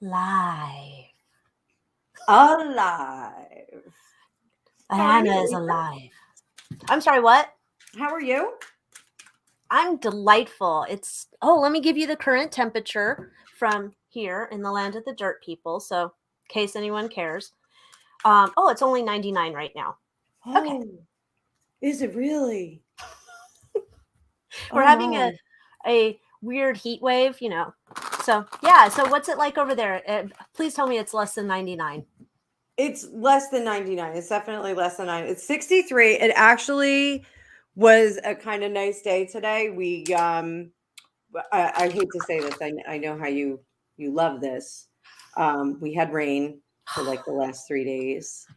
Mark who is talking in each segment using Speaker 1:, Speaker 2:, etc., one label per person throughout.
Speaker 1: Live.
Speaker 2: Alive.
Speaker 1: Hannah is alive. I'm sorry, what?
Speaker 2: How are you?
Speaker 1: I'm delightful. Let me give you the current temperature from here in the land of the dirt people. So, in case anyone cares. It's only 99 right now.
Speaker 2: Okay. Is it really?
Speaker 1: We're having a weird heat wave, So, yeah. So, what's it like over there? Please tell me it's less than 99.
Speaker 2: It's less than 99. It's definitely less than 9. It's 63. It actually was a kind of nice day today. We I hate to say this. I know how you love this. We had rain for like the last 3 days.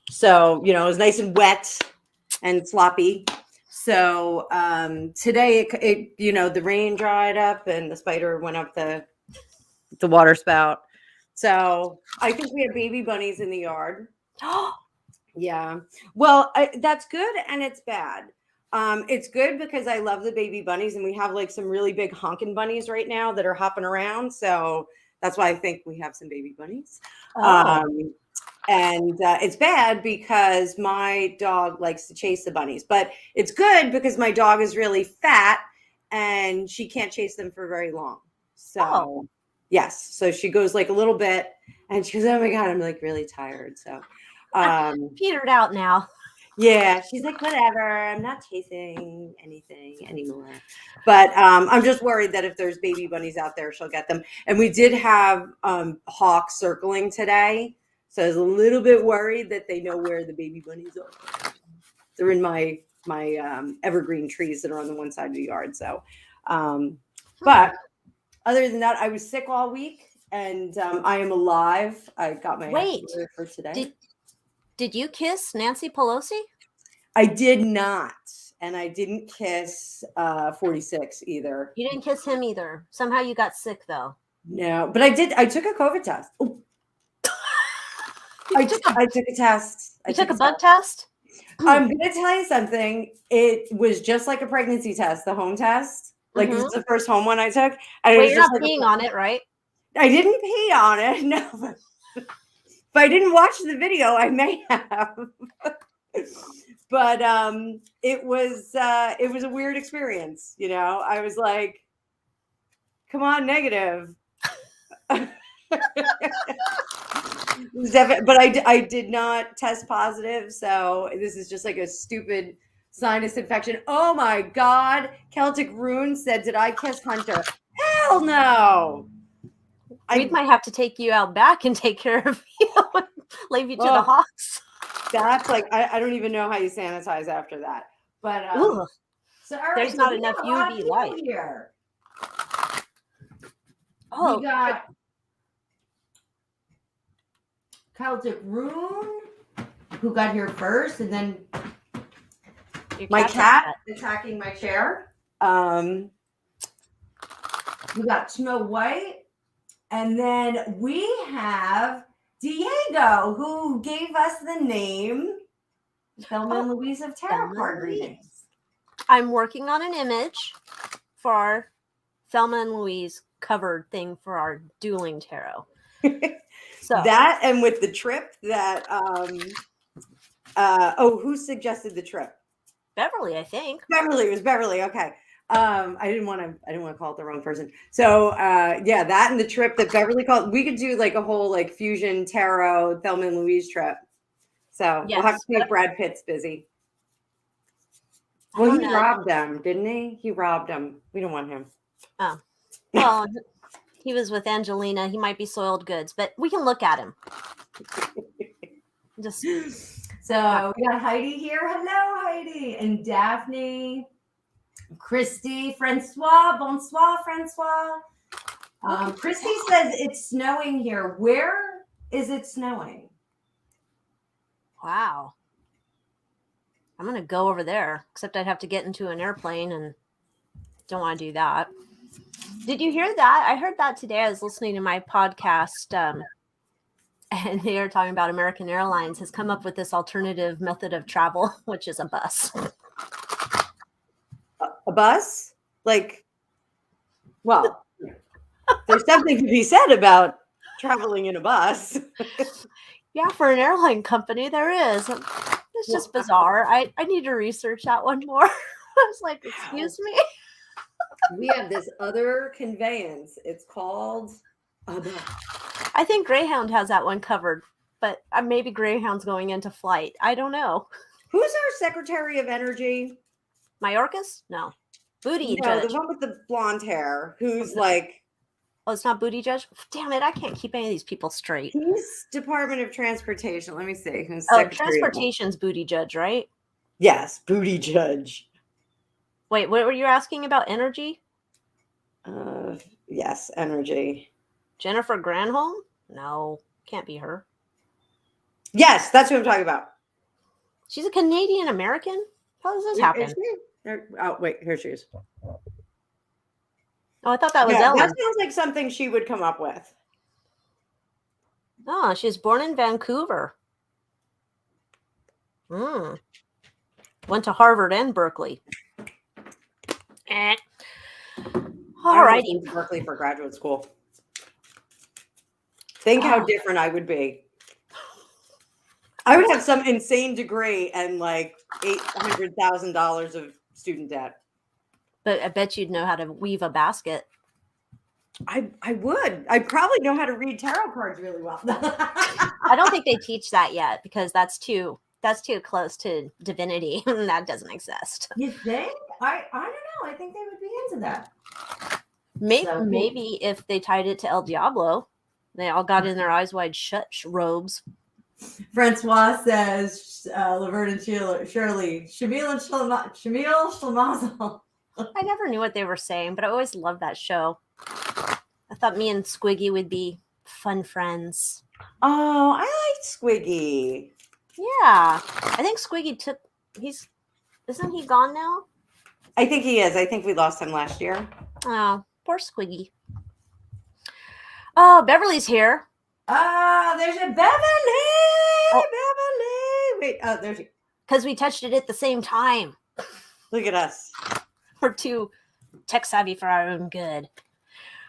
Speaker 2: So, it was nice and wet and sloppy. So, today it the rain dried up and the spider went up the water spout. So I think we have baby bunnies in the yard. Yeah. Well, that's good and it's bad. It's good because I love the baby bunnies and we have like some really big honking bunnies right now that are hopping around. So that's why I think we have some baby bunnies. And it's bad because my dog likes to chase the bunnies, but it's good because my dog is really fat and she can't chase them for very long. So yes. So she goes like a little bit and she goes, oh my God, I'm like really tired. So
Speaker 1: petered out now.
Speaker 2: Yeah. She's like, whatever, I'm not chasing anything anymore. But I'm just worried that if there's baby bunnies out there, she'll get them. And we did have hawks circling today. So I was a little bit worried that they know where the baby bunnies are. They're in my evergreen trees that are on the one side of the yard. So, but other than that, I was sick all week, and I am alive. I got my order for today.
Speaker 1: Did you kiss Nancy Pelosi?
Speaker 2: I did not, and I didn't kiss 46 either.
Speaker 1: You didn't kiss him either. Somehow you got sick, though.
Speaker 2: No, but I did. I took a COVID test. I took a test.
Speaker 1: You took a bug test?
Speaker 2: I'm going to tell you something. It was just like a pregnancy test, the home test. Like this is the first home one I took. And
Speaker 1: Wait, you're not peeing on it, right?
Speaker 2: I didn't pee on it. No, but I didn't watch the video. I may have. But it was a weird experience. I was like, come on, negative. But I did not test positive, so this is just like a stupid sinus infection. Oh my God. Celtic Rune said, did I kiss Hunter? Hell no.
Speaker 1: We might have to take you out back and take care of you. Leave you to the hawks.
Speaker 2: That's like, I don't even know how you sanitize after that. But
Speaker 1: so there's not enough UV light
Speaker 2: here.
Speaker 1: We
Speaker 2: got Celtic Rune, who got here first, and then my cat attacking my chair. We got Snow White, and then we have Diego, who gave us the name Thelma and Louise of Tarot Card Readings.
Speaker 1: I'm working on an image for our Thelma and Louise covered thing for our Dueling Tarot.
Speaker 2: So that, and with the trip that who suggested the trip?
Speaker 1: Beverly, I think.
Speaker 2: It was Beverly. Okay. I didn't want to call it the wrong person. So that and the trip that Beverly called, we could do like a whole like fusion tarot Thelma and Louise trip. So we'll have to make Brad Pitt's busy. Well, he robbed them, didn't he? He robbed them. We don't want him.
Speaker 1: Oh. Well, he was with Angelina. He might be soiled goods, but we can look at him.
Speaker 2: So we got Heidi here. Hello, Heidi. And Daphne. Christy. Francois. Bonsoir, Francois. Christy says it's snowing here. Where is it snowing?
Speaker 1: Wow. I'm going to go over there, except I'd have to get into an airplane and don't want to do that. Did you hear that? I heard that today. I was listening to my podcast, and they are talking about American Airlines has come up with this alternative method of travel, which is a bus.
Speaker 2: A bus? Like, well, There's something to be said about traveling in a bus.
Speaker 1: Yeah, for an airline company, there is. It's just bizarre. I need to research that one more. I was like, excuse me?
Speaker 2: We have this other conveyance. It's called a bus.
Speaker 1: I think Greyhound has that one covered, but maybe Greyhound's going into flight. I don't know.
Speaker 2: Who's our Secretary of Energy?
Speaker 1: Mayorkas? No. Booty
Speaker 2: No,
Speaker 1: Judge.
Speaker 2: the one with the blonde hair, who's like...
Speaker 1: Oh, it's not Booty Judge? Damn it, I can't keep any of these people straight.
Speaker 2: He's Department of Transportation. Let me see. Who's
Speaker 1: Oh,
Speaker 2: Secretary
Speaker 1: Transportation's Booty Judge, right?
Speaker 2: Yes, Booty Judge.
Speaker 1: Wait, what were you asking about energy?
Speaker 2: Yes, energy.
Speaker 1: Jennifer Granholm? No, can't be her.
Speaker 2: Yes, that's what I'm talking about.
Speaker 1: She's a Canadian American? How does this happen?
Speaker 2: Oh, wait, here she is.
Speaker 1: Oh, I thought that was
Speaker 2: Yeah,
Speaker 1: Ellen.
Speaker 2: that sounds like something she would come up with.
Speaker 1: Oh, she was born in Vancouver. Went to Harvard and Berkeley. All righty.
Speaker 2: Berkeley for graduate school. Think how different I would be. I would have some insane degree and like $800,000 of student debt.
Speaker 1: But I bet you'd know how to weave a basket.
Speaker 2: I would. I probably know how to read tarot cards really well.
Speaker 1: I don't think they teach that yet because that's too close to divinity. That doesn't exist.
Speaker 2: You think? I don't know. I think they would be into that.
Speaker 1: Maybe if they tied it to El Diablo, they all got in their eyes wide shut robes.
Speaker 2: Francois says, Laverne and Shirley, Shamil and Shamil Shlamazel.
Speaker 1: I never knew what they were saying, but I always loved that show. I thought me and Squiggy would be fun friends.
Speaker 2: Oh, I like Squiggy.
Speaker 1: Yeah. I think Squiggy isn't he gone now?
Speaker 2: I think he is. I think we lost him last year.
Speaker 1: Oh, poor Squiggy. Oh, Beverly's here.
Speaker 2: There's a Beverly. Oh. Beverly. Wait, there's she.
Speaker 1: Because we touched it at the same time.
Speaker 2: Look at us.
Speaker 1: We're too tech savvy for our own good.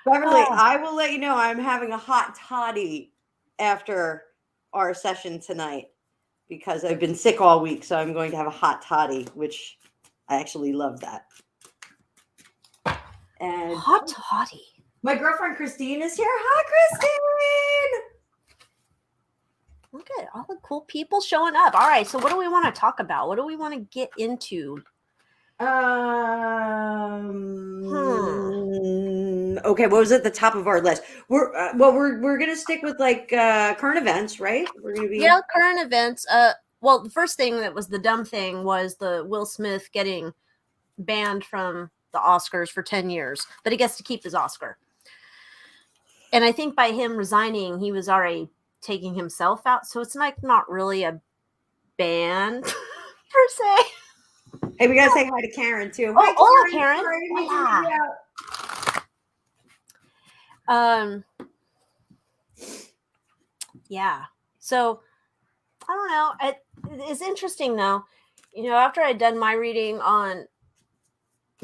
Speaker 2: Beverly, I will let you know I'm having a hot toddy after our session todnight because I've been sick all week. So I'm going to have a hot toddy, which I actually love that. And
Speaker 1: hot toddy.
Speaker 2: My girlfriend Christine is here. Hi, Christine.
Speaker 1: Look at all the cool people showing up. All right, so what do we want to talk about? What do we want to get into?
Speaker 2: Okay, what was at the top of our list? We're gonna stick with like current events, right? We're gonna be
Speaker 1: current events. Well, the first thing that was the dumb thing was the Will Smith getting banned from the Oscars for 10 years, but he gets to keep his Oscar. And I think by him resigning, he was already taking himself out, so it's like not really a ban per se.
Speaker 2: Hey, we gotta say hi to Karen too.
Speaker 1: Hi,
Speaker 2: hola,
Speaker 1: Karen. Yeah. So I don't know. It's interesting though. You know, after I'd done my reading on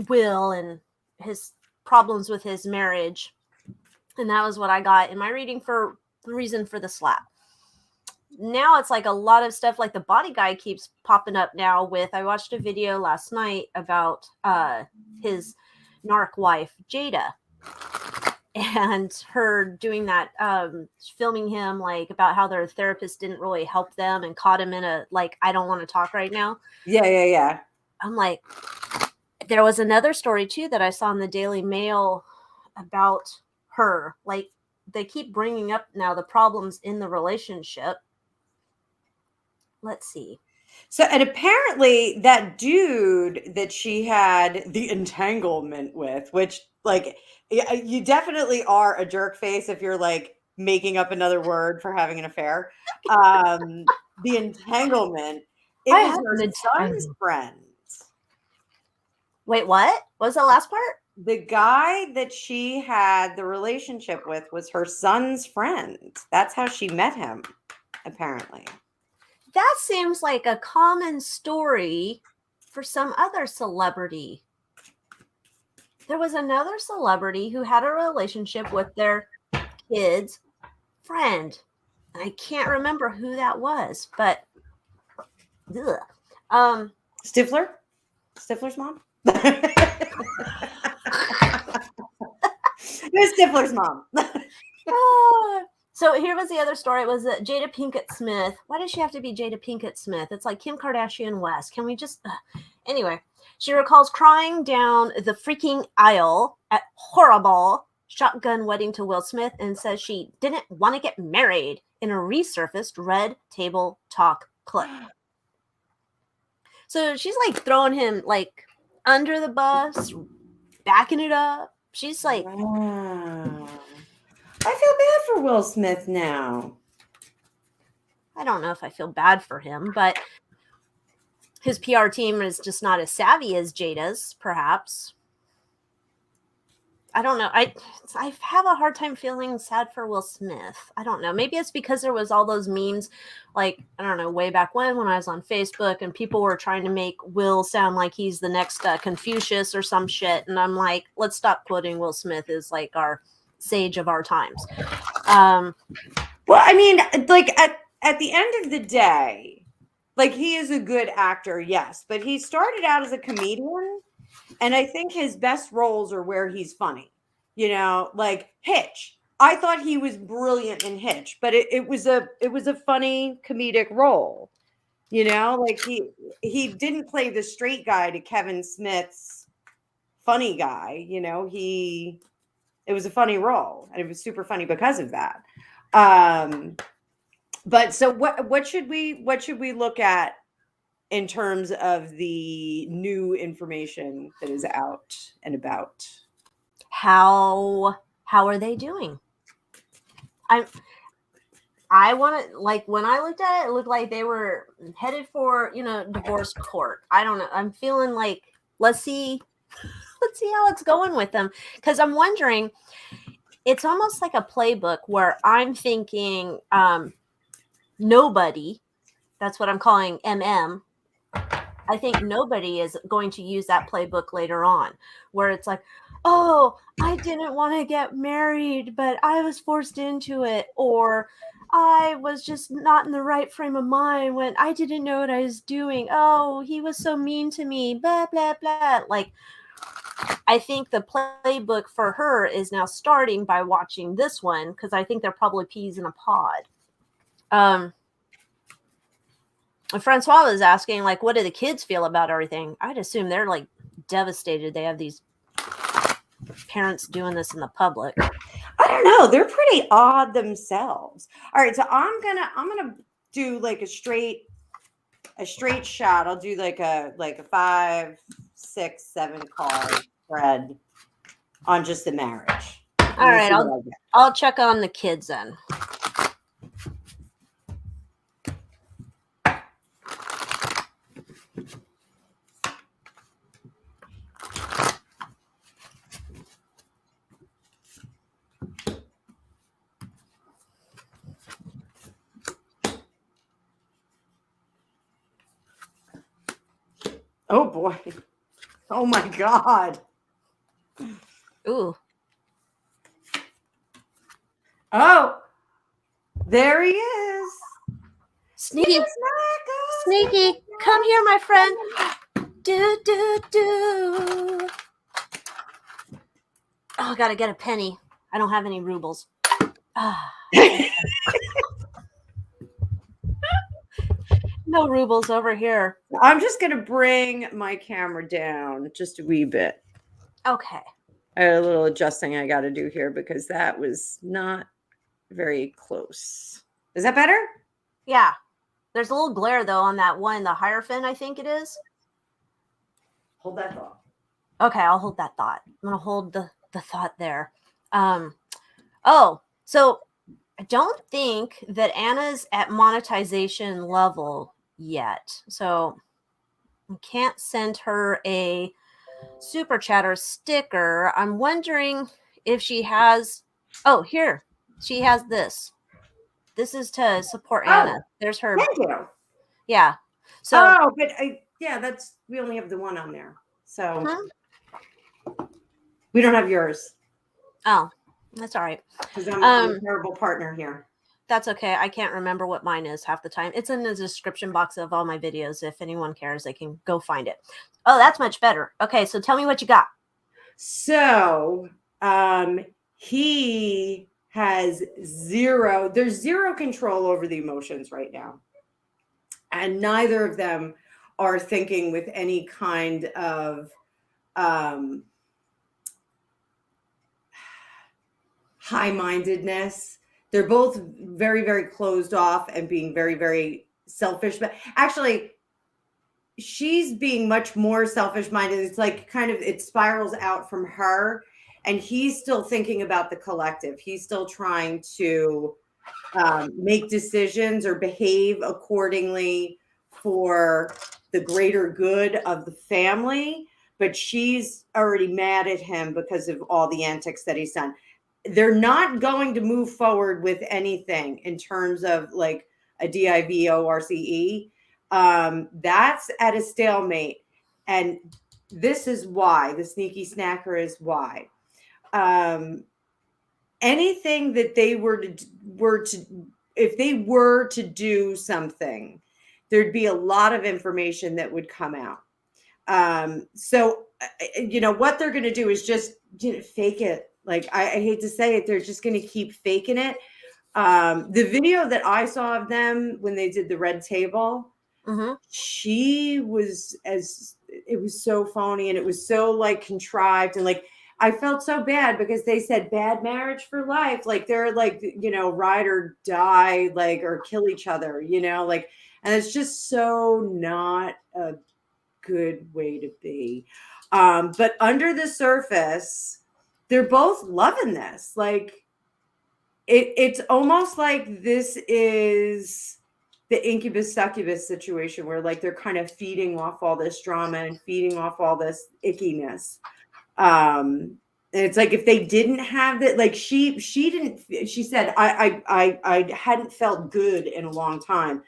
Speaker 1: Will and his problems with his marriage, and that was what I got in my reading for the reason for the slap. Now it's like a lot of stuff like the body guy keeps popping up now with, I watched a video last night about his narc wife, Jada, and her doing that, filming him like about how their therapist didn't really help them and caught him in a, like, I don't want to talk right now.
Speaker 2: Yeah.
Speaker 1: I'm like, there was another story too that I saw in the Daily Mail about her. Like, they keep bringing up now the problems in the relationship. Let's see.
Speaker 2: So, and apparently that dude that she had the entanglement with, which like, you definitely are a jerk face if you're like making up another word for having an affair. The entanglement, it was her son's friend.
Speaker 1: Wait, what? What was the last part?
Speaker 2: The guy that she had the relationship with was her son's friend. That's how she met him, apparently.
Speaker 1: That seems like a common story for some other celebrity there was another celebrity who had a relationship with their kid's friend. I can't remember who that was, but
Speaker 2: Stifler's mom. It was Stifler's mom.
Speaker 1: So here was the other story. It was Jada Pinkett Smith. Why does she have to be Jada Pinkett Smith? It's like Kim Kardashian West. Can we just... Anyway, she recalls crying down the freaking aisle at horrible shotgun wedding to Will Smith and says she didn't want to get married in a resurfaced Red Table Talk clip. So she's like throwing him like under the bus, backing it up. She's like...
Speaker 2: Wow. I feel bad for Will Smith now.
Speaker 1: I don't know if I feel bad for him, but his PR team is just not as savvy as Jada's, perhaps. I don't know. I have a hard time feeling sad for Will Smith. I don't know. Maybe it's because there was all those memes, like, I don't know, way back when I was on Facebook and people were trying to make Will sound like he's the next Confucius or some shit. And I'm like, let's stop quoting Will Smith as like our sage of our times.
Speaker 2: Well, I mean, like at the end of the day, like he is a good actor, yes, but he started out as a comedian, and I think his best roles are where he's funny. You know, like Hitch. I thought he was brilliant in Hitch, but it was a funny comedic role. You know, like he didn't play the straight guy to Kevin Smith's funny guy. You know, it was a funny role, and it was super funny because of that. But so what should we look at in terms of the new information that is out and about?
Speaker 1: How are they doing? I want to, like, when I looked at it, it looked like they were headed for, divorce court. I don't know. I'm feeling like, let's see how it's going with them. Because I'm wondering, it's almost like a playbook where I'm thinking nobody, that's what I'm calling MM. I think nobody is going to use that playbook later on, where it's like, oh, I didn't want to get married, but I was forced into it. Or I was just not in the right frame of mind when I didn't know what I was doing. Oh, he was so mean to me, blah, blah, blah. Like, I think the playbook for her is now starting by watching this one, because I think they're probably peas in a pod. Francois was asking, like, what do the kids feel about everything? I'd assume they're like devastated. They have these parents doing this in the public.
Speaker 2: I don't know. They're pretty odd themselves. All right, so I'm gonna do like a straight shot. I'll do like a 5, 6, 7 card spread on just the marriage.
Speaker 1: All right, I'll check on the kids then.
Speaker 2: Oh boy. Oh my God.
Speaker 1: Ooh.
Speaker 2: Oh, there he is.
Speaker 1: Sneaky. Sneaky. Come here, my friend. Do. Oh, I gotta get a penny. I don't have any rubles. No rubles over here.
Speaker 2: I'm just going to bring my camera down just a wee bit.
Speaker 1: Okay.
Speaker 2: I had a little adjusting I got to do here because that was not very close. Is that better?
Speaker 1: Yeah. There's a little glare, though, on that one, the Hierophant, I think it is.
Speaker 2: Hold that thought.
Speaker 1: Okay, I'll hold that thought. I'm going to hold the thought there. So I don't think that Anna's at monetization level yet. So I can't send her a super chatter sticker. I'm wondering if she has... Oh, here. She has this. This is to support Anna. There's her.
Speaker 2: Thank you.
Speaker 1: Yeah. So.
Speaker 2: But we only have the one on there. So. We don't have yours.
Speaker 1: Oh, that's all right.
Speaker 2: Because I'm a terrible partner here.
Speaker 1: That's okay. I can't remember what mine is half the time. It's in the description box of all my videos. If anyone cares, they can go find it. Oh, that's much better. Okay, so tell me what you got.
Speaker 2: So he has there's zero control over the emotions right now. And neither of them are thinking with any kind of high-mindedness. They're both very, very closed off and being very, very selfish. But actually, she's being much more selfish-minded. It's like kind of it spirals out from her, and he's still thinking about the collective. He's still trying to make decisions or behave accordingly for the greater good of the family. But she's already mad at him because of all the antics that he's done. They're not going to move forward with anything in terms of like a DIVORCE. That's at a stalemate. And this is why the sneaky snacker is why. Anything that they if they were to do something, there'd be a lot of information that would come out. So what they're going to do is just fake it. Like, I hate to say it, they're just going to keep faking it. The video that I saw of them when they did the red table, it was so phony and it was so like contrived, and like I felt so bad because they said bad marriage for life. Like they're like, ride or die, like, or kill each other, like, and it's just so not a good way to be. But under the surface, they're both loving this. Like it's almost like this is the incubus succubus situation where like they're kind of feeding off all this drama and feeding off all this ickiness. And it's like if they didn't have that, like she said, I hadn't felt good in a long time.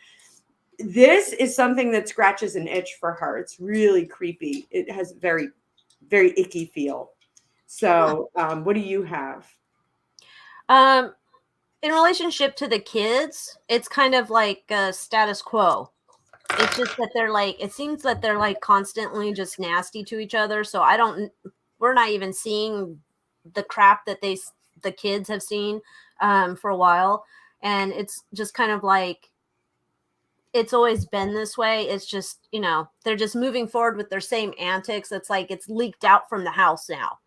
Speaker 2: This is something that scratches an itch for her. It's really creepy. It has very, very icky feel. So what do you have?
Speaker 1: In relationship to the kids, it's kind of like status quo. It's just that it seems that they're like constantly just nasty to each other. So we're not even seeing the crap that the kids have seen for a while. And it's just kind of like, it's always been this way. It's just, they're just moving forward with their same antics. It's like it's leaked out from the house now.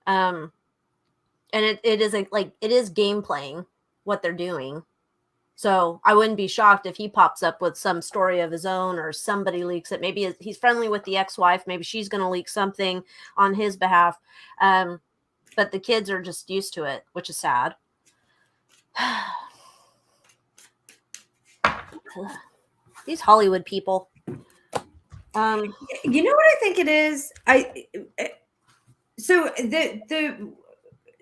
Speaker 1: And it is game playing what they're doing. So I wouldn't be shocked if he pops up with some story of his own or somebody leaks it. Maybe he's friendly with the ex-wife. Maybe she's going to leak something on his behalf. But the kids are just used to it, which is sad. These Hollywood people.
Speaker 2: You know what I think it is? So the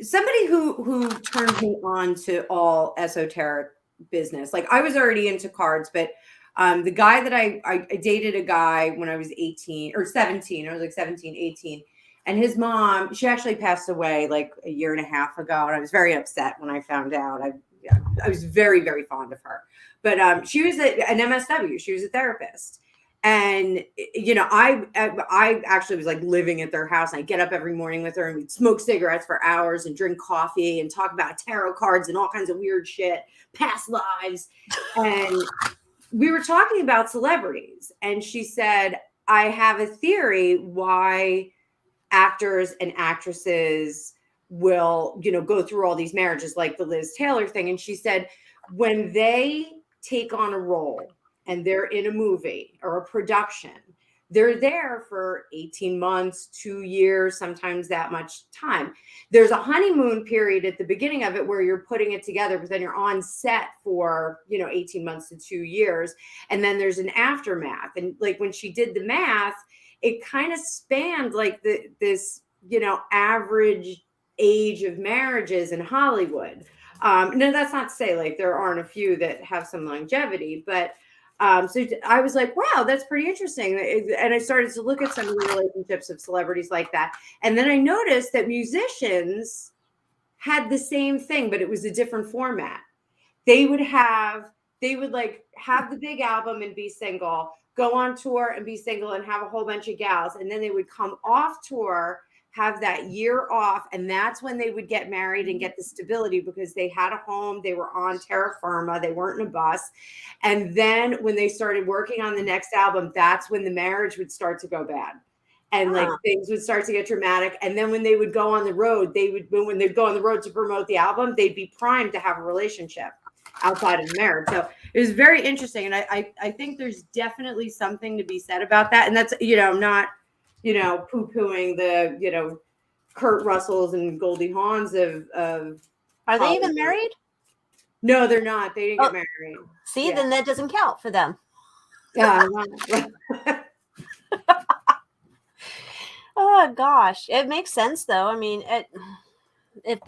Speaker 2: somebody who turned me on to all esoteric business. Like I was already into cards, but the guy that I dated a guy when I was 18 or 17. I was like 17, 18. And his mom, she actually passed away like a year and a half ago. And I was very upset when I found out. I was very, very fond of her. But she was an MSW. She was a therapist. And, I actually was like living at their house. And I get up every morning with her and we'd smoke cigarettes for hours and drink coffee and talk about tarot cards and all kinds of weird shit, past lives. And we were talking about celebrities. And she said, I have a theory why actors and actresses will, go through all these marriages like the Liz Taylor thing. And she said, when they take on a role and they're in a movie or a production, they're there for 18 months, 2 years, sometimes that much time. There's a honeymoon period at the beginning of it where you're putting it together, but then you're on set for, 18 months to 2 years. And then there's an aftermath. And like when she did the math, it kind of spanned like this, average age of marriages in Hollywood. No, that's not to say like there aren't a few that have some longevity, but So I was like, wow, that's pretty interesting. And I started to look at some of the relationships of celebrities like that. And then I noticed that musicians had the same thing, but it was a different format. They would like have the big album and be single, go on tour and be single and have a whole bunch of gals. And then they would come off tour, have that year off. And that's when they would get married and get the stability because they had a home. They were on terra firma. They weren't in a bus. And then when they started working on the next album, that's when the marriage would start to go bad. And like things would start to get dramatic. And then when they would go on the road, when they'd go on the road to promote the album, they'd be primed to have a relationship outside of marriage. So it was very interesting. And I think there's definitely something to be said about that. And that's, I'm not, poo-pooing the, Kurt Russells and Goldie Hawns of
Speaker 1: Are they even married?
Speaker 2: No, they're not. They didn't get married.
Speaker 1: See, then that doesn't count for them.
Speaker 2: Yeah.
Speaker 1: Oh gosh, it makes sense though. I mean, if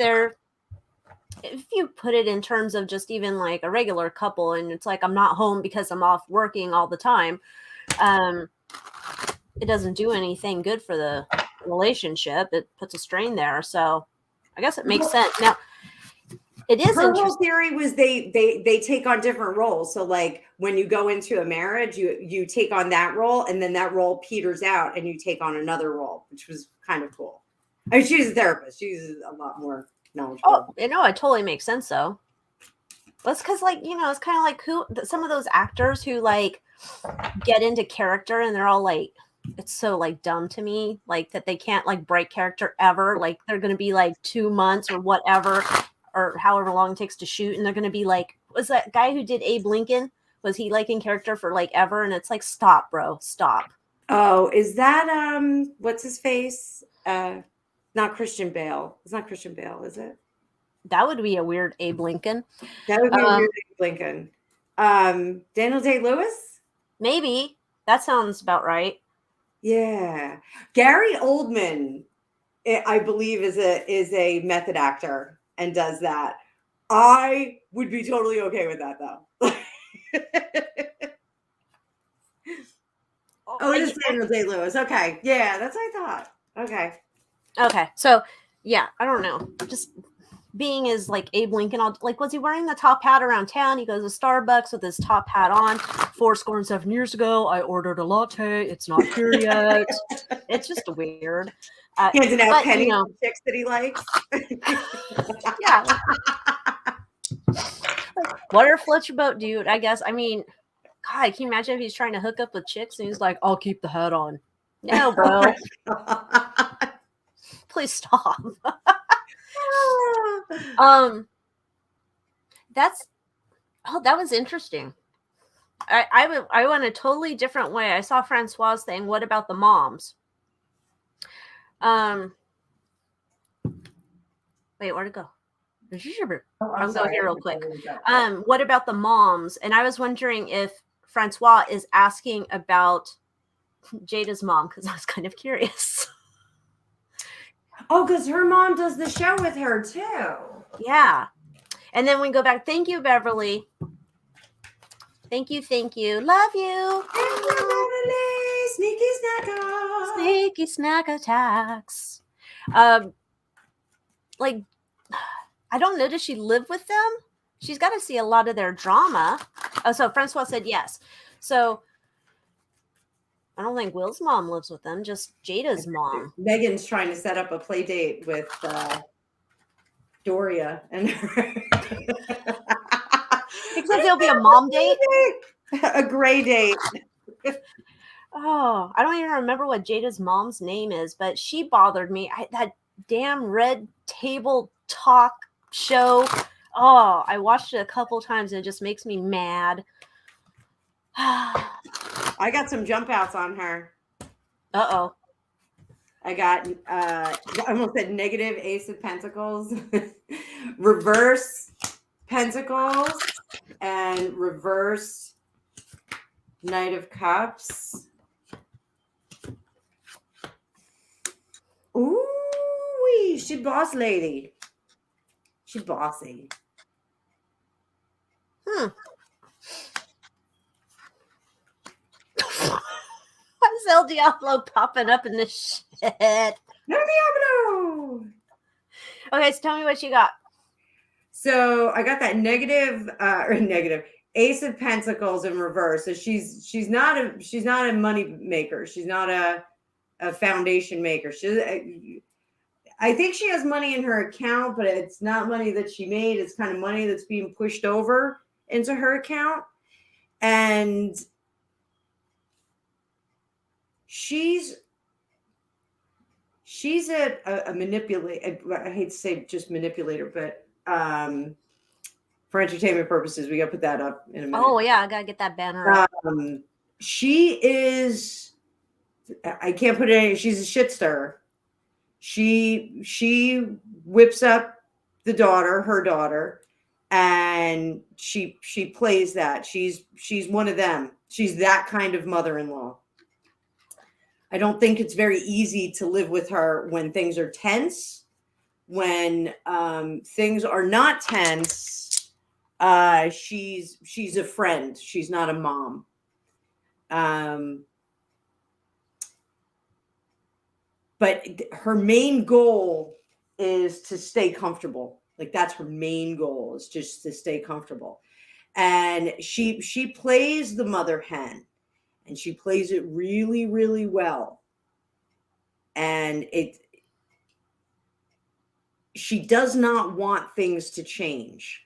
Speaker 1: you put it in terms of just even like a regular couple, and it's like I'm not home because I'm off working all the time, it doesn't do anything good for the relationship. It puts a strain there. So I guess it makes sense. Now, it is
Speaker 2: her whole theory was they take on different roles. So like when you go into a marriage, you take on that role, and then that role peters out, and you take on another role, which was kind of cool. I mean, she's a therapist. She's a lot more knowledgeable.
Speaker 1: Oh, it totally makes sense though. That's because like it's kind of like some of those actors who like get into character and they're all like, it's so like dumb to me, like that they can't like break character ever. Like they're going to be like 2 months or whatever, or however long it takes to shoot. And they're going to be like, was that guy who did Abe Lincoln? Was he like in character for like ever? And it's like, stop, bro, stop.
Speaker 2: Oh, is that, what's his face? Not Christian Bale. It's not Christian Bale, is it?
Speaker 1: That would be a weird Abe Lincoln.
Speaker 2: That would be a weird Abe Lincoln. Daniel Day-Lewis?
Speaker 1: Maybe. That sounds about right.
Speaker 2: Yeah. Gary Oldman, I believe, is a method actor and does that. I would be totally okay with that though. Oh, it is Daniel Day-Lewis. Okay. Yeah, that's what I thought. Okay.
Speaker 1: So yeah, I don't know. Just being as like Abe Lincoln, like, was he wearing the top hat around town? He goes to Starbucks with his top hat on. 7 years ago, I ordered a latte. It's not here yet. It's just weird.
Speaker 2: Handing out pennies to chicks that he likes.
Speaker 1: Yeah. Water floats your boat, dude. I guess. I mean, God, can you imagine if he's trying to hook up with chicks and he's like, I'll keep the hat on. No, bro. Please stop. That was interesting. I went a totally different way. I saw Francois thing. What about the moms? Wait, where'd it go? I'll go here real quick. What about the moms? And I was wondering if Francois is asking about Jada's mom, because I was kind of curious.
Speaker 2: Oh, because her mom does the show with her too.
Speaker 1: Yeah. And then we go back. Thank you, Beverly. Thank you. Love you.
Speaker 2: Thank you, Beverly. Sneaky snacker.
Speaker 1: Sneaky snack attacks. Like, I don't know. Does she live with them? She's got to see a lot of their drama. Oh, so Francois said yes. So I don't think Will's mom lives with them, just Jada's mom.
Speaker 2: Megan's trying to set up a play date with Doria and her.
Speaker 1: Except there'll be a mom date.
Speaker 2: A gray date.
Speaker 1: Oh, I don't even remember what Jada's mom's name is, but she bothered me. That damn Red Table Talk show. Oh, I watched it a couple times and it just makes me mad.
Speaker 2: I got some jump outs on her.
Speaker 1: Uh-oh.
Speaker 2: I got, I almost said negative Ace of Pentacles, reverse Pentacles, and reverse Knight of Cups. Ooh, she boss lady. She bossy.
Speaker 1: Why is El Diablo popping up in this shit?
Speaker 2: El Diablo.
Speaker 1: Okay, so tell me what you got.
Speaker 2: So I got that negative Ace of Pentacles in reverse. So she's not a money maker. She's not a foundation maker. I think she has money in her account, but it's not money that she made. It's kind of money that's being pushed over into her account. And she's a manipulator. I hate to say just manipulator, but for entertainment purposes, we got to put that up in a minute.
Speaker 1: Oh yeah, I gotta get that banner up.
Speaker 2: She is. I can't put it in. She's a shit stirrer. She whips up her daughter, and she plays that. She's one of them. She's that kind of mother-in-law. I don't think it's very easy to live with her when things are tense. When things are not tense, she's a friend. She's not a mom. But her main goal is to stay comfortable. Like that's her main goal, is just to stay comfortable. And she plays the mother hen, and she plays it really, really well. And she does not want things to change.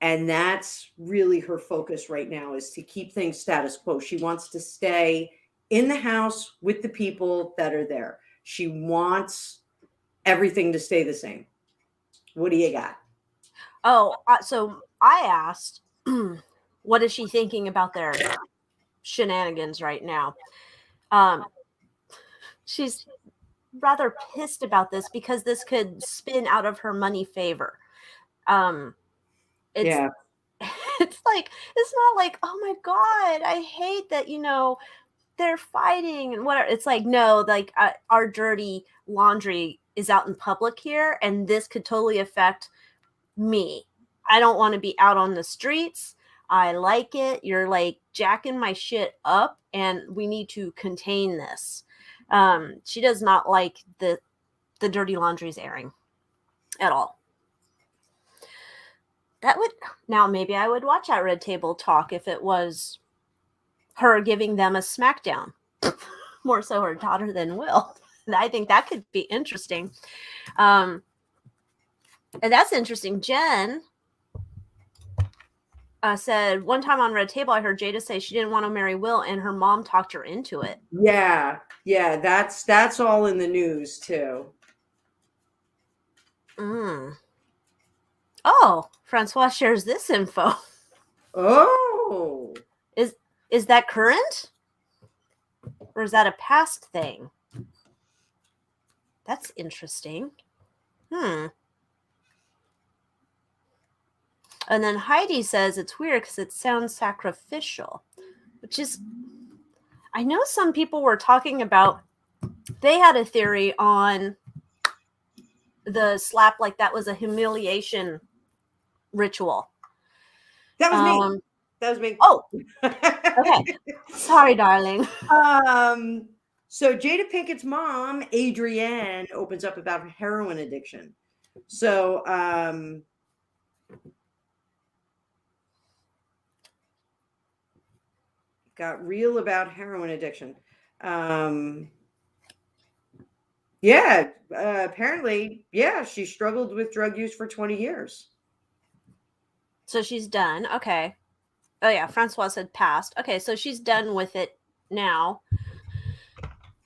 Speaker 2: And that's really her focus right now, is to keep things status quo. She wants to stay in the house with the people that are there. She wants everything to stay the same. What do you got?
Speaker 1: Oh, so I asked, what is she thinking about their shenanigans right now? She's rather pissed about this because this could spin out of her money favor. It's like, it's not like, oh my God, I hate that, they're fighting and whatever. It's like, no, like our dirty laundry is out in public here, and this could totally affect me. I don't want to be out on the streets. I like it. You're like jacking my shit up, and we need to contain this. She does not like the dirty laundry's airing at all. Now maybe I would watch that Red Table Talk if it was her giving them a smackdown, more so her daughter than Will. I think that could be interesting. And that's interesting. Jen said, one time on Red Table, I heard Jada say she didn't want to marry Will, and her mom talked her into it.
Speaker 2: Yeah, that's all in the news too.
Speaker 1: Oh, Francois shares this info.
Speaker 2: Oh.
Speaker 1: Is that current? Or is that a past thing? That's interesting. And then Heidi says it's weird because it sounds sacrificial, which is, I know some people were talking about, they had a theory on the slap, like that was a humiliation ritual.
Speaker 2: That was me. That was me.
Speaker 1: Oh, okay. Sorry, darling.
Speaker 2: So Jada Pinkett's mom, Adrienne, opens up about her heroin addiction. So, got real about heroin addiction. Apparently, she struggled with drug use for 20 years.
Speaker 1: So she's done. Okay. Oh yeah, Francois said past. Okay, so she's done with it now.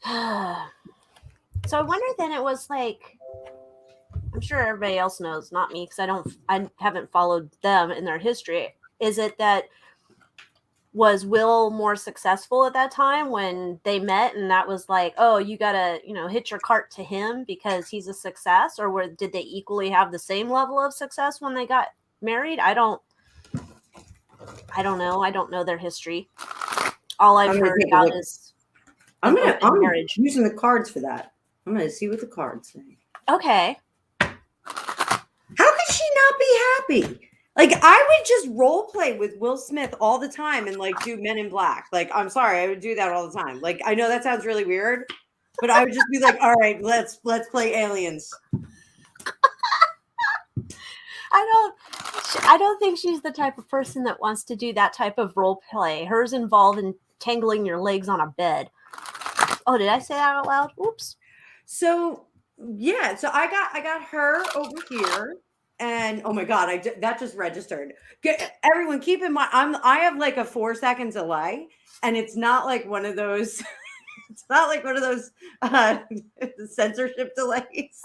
Speaker 1: So I wonder then, it was like, I'm sure everybody else knows, not me, because I haven't followed them in their history. Is it that, was Will more successful at that time when they met, and that was like, oh, you gotta, hitch your cart to him because he's a success? Or did they equally have the same level of success when they got married? I don't know. I don't know their history. All I've heard about is
Speaker 2: I'm
Speaker 1: marriage.
Speaker 2: Using the cards for that. I'm gonna see what the cards say.
Speaker 1: Okay.
Speaker 2: How could she not be happy? Like, I would just role play with Will Smith all the time and like do Men in Black. Like, I'm sorry, I would do that all the time. Like, I know that sounds really weird, but I would just be like, all right, let's play aliens.
Speaker 1: I don't think she's the type of person that wants to do that type of role play. Hers involve entangling your legs on a bed. Oh, did I say that out loud? Oops.
Speaker 2: So yeah, so I got her over here, and oh my god, that just registered. Everyone, keep in mind, I have like a 4-second delay, and it's not like one of those. It's not like one of those censorship delays.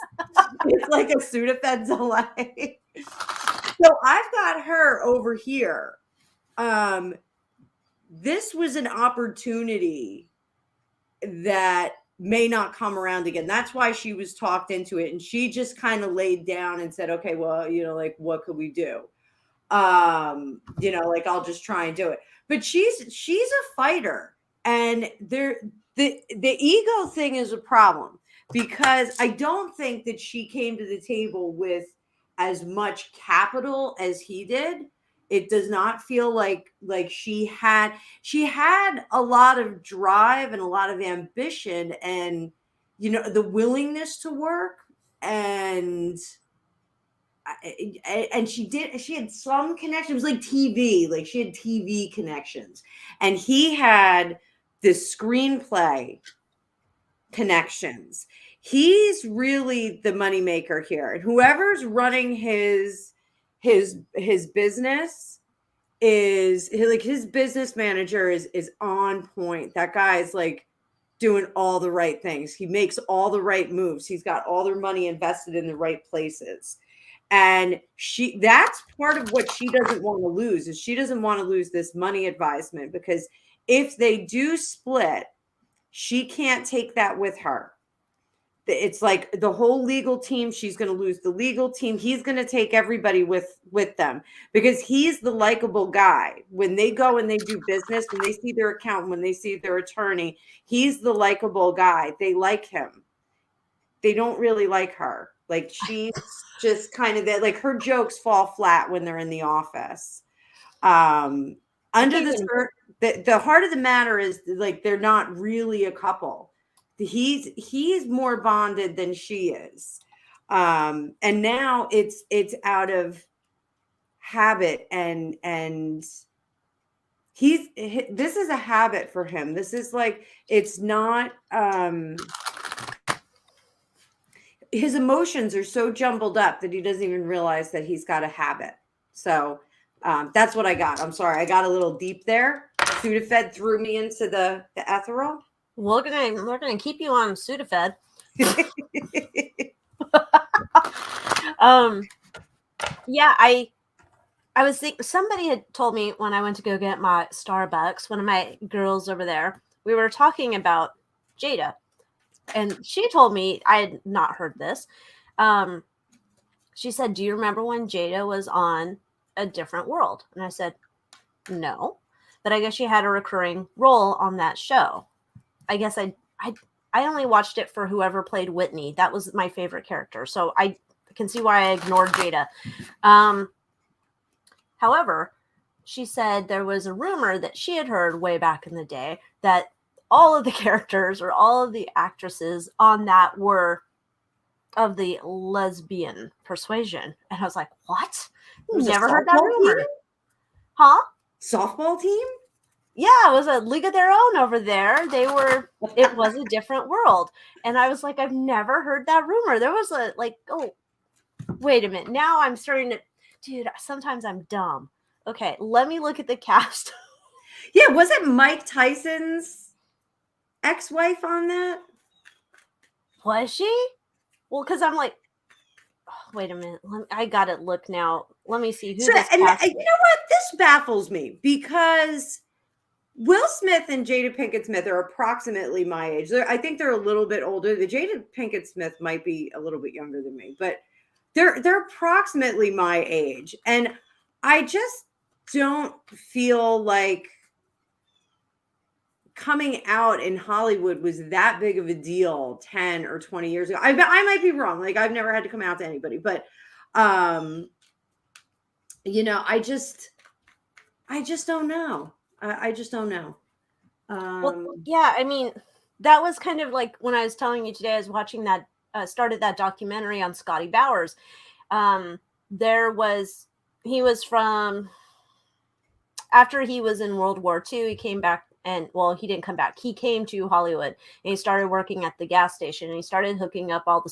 Speaker 2: It's like a Sudafed delay. So I've got her over here. This was an opportunity that may not come around again. That's why she was talked into it. And she just kind of laid down and said, okay, well, like, what could we do? Like, I'll just try and do it. But she's a fighter. And the ego thing is a problem, because I don't think that she came to the table with as much capital as he did. It does not feel like she had a lot of drive and a lot of ambition and the willingness to work, and she had some connections, like TV, like she had TV connections, and he had the screenplay connections. He's really the moneymaker here, and whoever's running his business is like, his business manager is on point. That guy is like doing all the right things. He makes all the right moves. He's got all their money invested in the right places. And that's part of what she doesn't want to lose, is she doesn't want to lose this money advisement, because if they do split, she can't take that with her. It's like the whole legal team. She's going to lose the legal team. He's going to take everybody with them, because he's the likable guy. When they go and they do business, when they see their accountant, when they see their attorney, he's the likable guy. They like him. They don't really like her. Like, she's just kind of that, like, her jokes fall flat when they're in the office. The heart of the matter is, like, they're not really a couple. He's more bonded than she is. And now it's out of habit, and this is a habit for him. This is like, it's not, his emotions are so jumbled up that he doesn't even realize that he's got a habit. So that's what I got. I'm sorry, I got a little deep there. Sudafed threw me into the ethereal.
Speaker 1: We're gonna keep you on Sudafed. Yeah, I was thinking, somebody had told me when I went to go get my Starbucks, one of my girls over there, we were talking about Jada, and she told me, I had not heard this. She said, do you remember when Jada was on A Different World? And I said, no, but I guess she had a recurring role on that show. I guess I only watched it for whoever played Whitney. That was my favorite character. So I can see why I ignored Jada. However, she said there was a rumor that she had heard way back in the day that all of the characters or all of the actresses on that were of the lesbian persuasion. And I was like, what? Never heard that rumor.
Speaker 2: Team?
Speaker 1: Huh?
Speaker 2: Softball team?
Speaker 1: Yeah, it was a league of their own over there. It was A Different World. And I was like, I've never heard that rumor. There was oh, wait a minute. Now I'm starting to, dude, sometimes I'm dumb. Okay, let me look at the cast.
Speaker 2: Yeah, was it Mike Tyson's ex-wife on that?
Speaker 1: Was she? Well, because I'm like, oh, wait a minute. I got to look now. Let me see who this cast is.
Speaker 2: You know what? This baffles me, because Will Smith and Jada Pinkett Smith are approximately my age. I think they're a little bit older. The Jada Pinkett Smith might be a little bit younger than me, but they're approximately my age. And I just don't feel like coming out in Hollywood was that big of a deal 10 or 20 years ago. I might be wrong. Like, I've never had to come out to anybody, but I just don't know. I just don't know.
Speaker 1: Well, yeah, I mean, that was kind of like when I was telling you today, I was watching that, started that documentary on Scotty Bowers. He was from, after he was in World War II, he came back and, well, he didn't come back. He came to Hollywood and he started working at the gas station and he started hooking up all the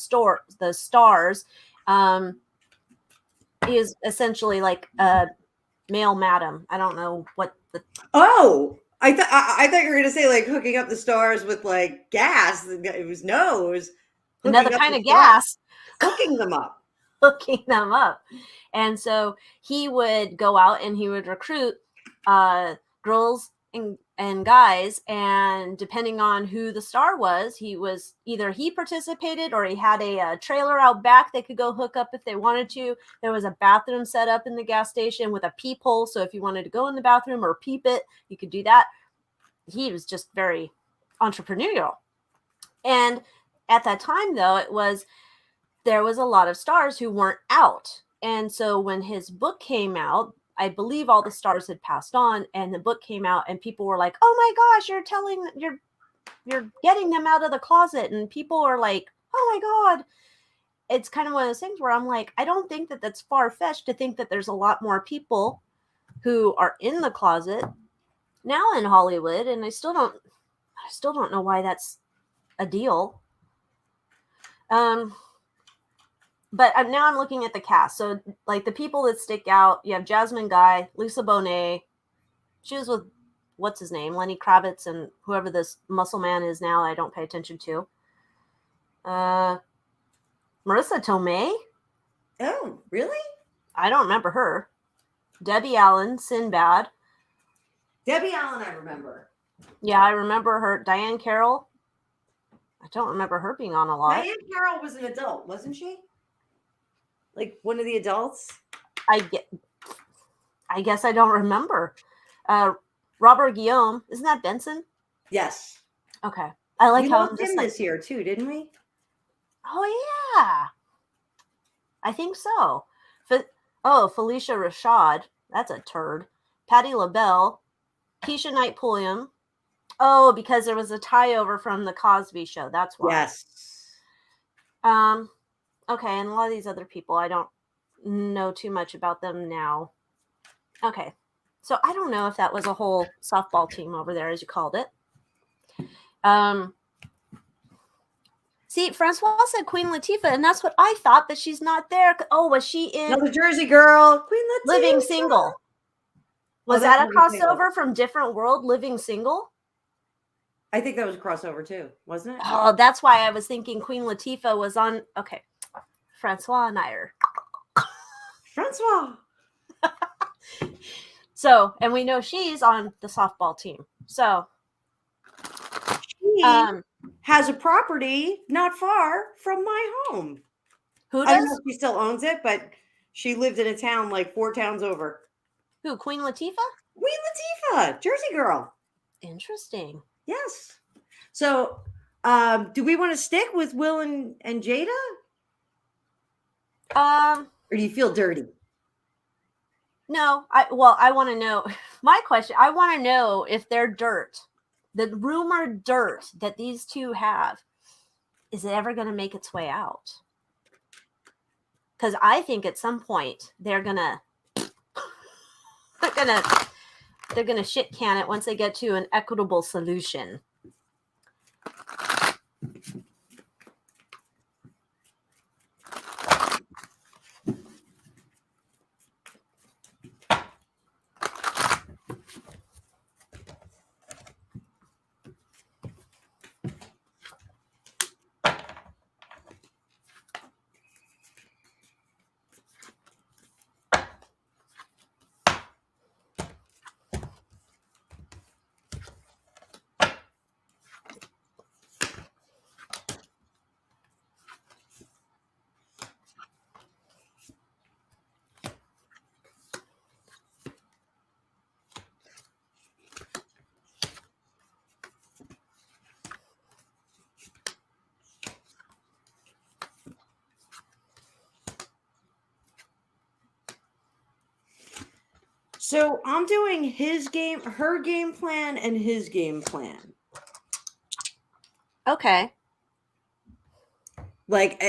Speaker 1: stars. He is essentially like a male madam. I don't know what the.
Speaker 2: Oh, I thought you were gonna say like hooking up the stars with like gas. It was
Speaker 1: Another
Speaker 2: hooking up
Speaker 1: kind
Speaker 2: the
Speaker 1: of
Speaker 2: stars,
Speaker 1: gas.
Speaker 2: hooking them up.
Speaker 1: Hooking them up. And so he would go out and he would recruit girls and guys, and depending on who the star was, either he participated or he had a trailer out back they could go hook up if they wanted to. There was a bathroom set up in the gas station with a peephole, so if you wanted to go in the bathroom or peep it, you could do that. He was just very entrepreneurial. And at that time, though, there was a lot of stars who weren't out. And so when his book came out, I believe all the stars had passed on, and the book came out and people were like, "Oh my gosh, you're getting them out of the closet." And people are like, "Oh my God." It's kind of one of those things where I'm like, I don't think that that's far-fetched to think that there's a lot more people who are in the closet now in Hollywood, and I still don't know why that's a deal. But now I'm looking at the cast. So, like, the people that stick out, you have Jasmine Guy, Lisa Bonet. She was with, what's his name? Lenny Kravitz and whoever this muscle man is now, I don't pay attention to. Marissa Tomei.
Speaker 2: Oh, really?
Speaker 1: I don't remember her. Debbie Allen, Sinbad.
Speaker 2: Debbie Allen, I remember.
Speaker 1: Yeah, I remember her. Diane Carroll. I don't remember her being on a lot.
Speaker 2: Diane Carroll was an adult, wasn't she? Like one of the adults?
Speaker 1: I guess I don't remember. Robert Guillaume. Isn't that Benson?
Speaker 2: Yes.
Speaker 1: Okay. I like
Speaker 2: we
Speaker 1: how
Speaker 2: loved him this year too, didn't we?
Speaker 1: Oh, yeah. I think so. Felicia Rashad. That's a turd. Patti LaBelle. Keisha Knight Pulliam. Oh, because there was a tie over from the Cosby Show. That's why.
Speaker 2: Yes.
Speaker 1: Okay, and a lot of these other people, I don't know too much about them now. Okay, so I don't know if that was a whole softball team over there, as you called it. See, Francois said Queen Latifah, and that's what I thought, but she's not there. Oh, was she in
Speaker 2: Another Jersey girl, Queen Latifah.
Speaker 1: Living Single? Was that a crossover from Different World, Living Single?
Speaker 2: I think that was a crossover too, wasn't it?
Speaker 1: Oh, that's why I was thinking Queen Latifah was on. Okay, Francois and I are.
Speaker 2: Francois.
Speaker 1: So, and we know she's on the softball team. So,
Speaker 2: she has a property not far from my home.
Speaker 1: Who does?
Speaker 2: I don't know if she still owns it, but she lived in a town like 4 towns over.
Speaker 1: Who, Queen Latifah?
Speaker 2: Queen Latifah, Jersey girl.
Speaker 1: Interesting.
Speaker 2: Yes. So, do we want to stick with Will and Jada? Or do you feel dirty?
Speaker 1: No, I want to know. My question, I want to know if their dirt, the rumored dirt that these two have, is it ever going to make its way out? Because I think at some point they're gonna shit can it once they get to an equitable solution.
Speaker 2: So I'm doing her game plan, and his game plan.
Speaker 1: Okay.
Speaker 2: Like,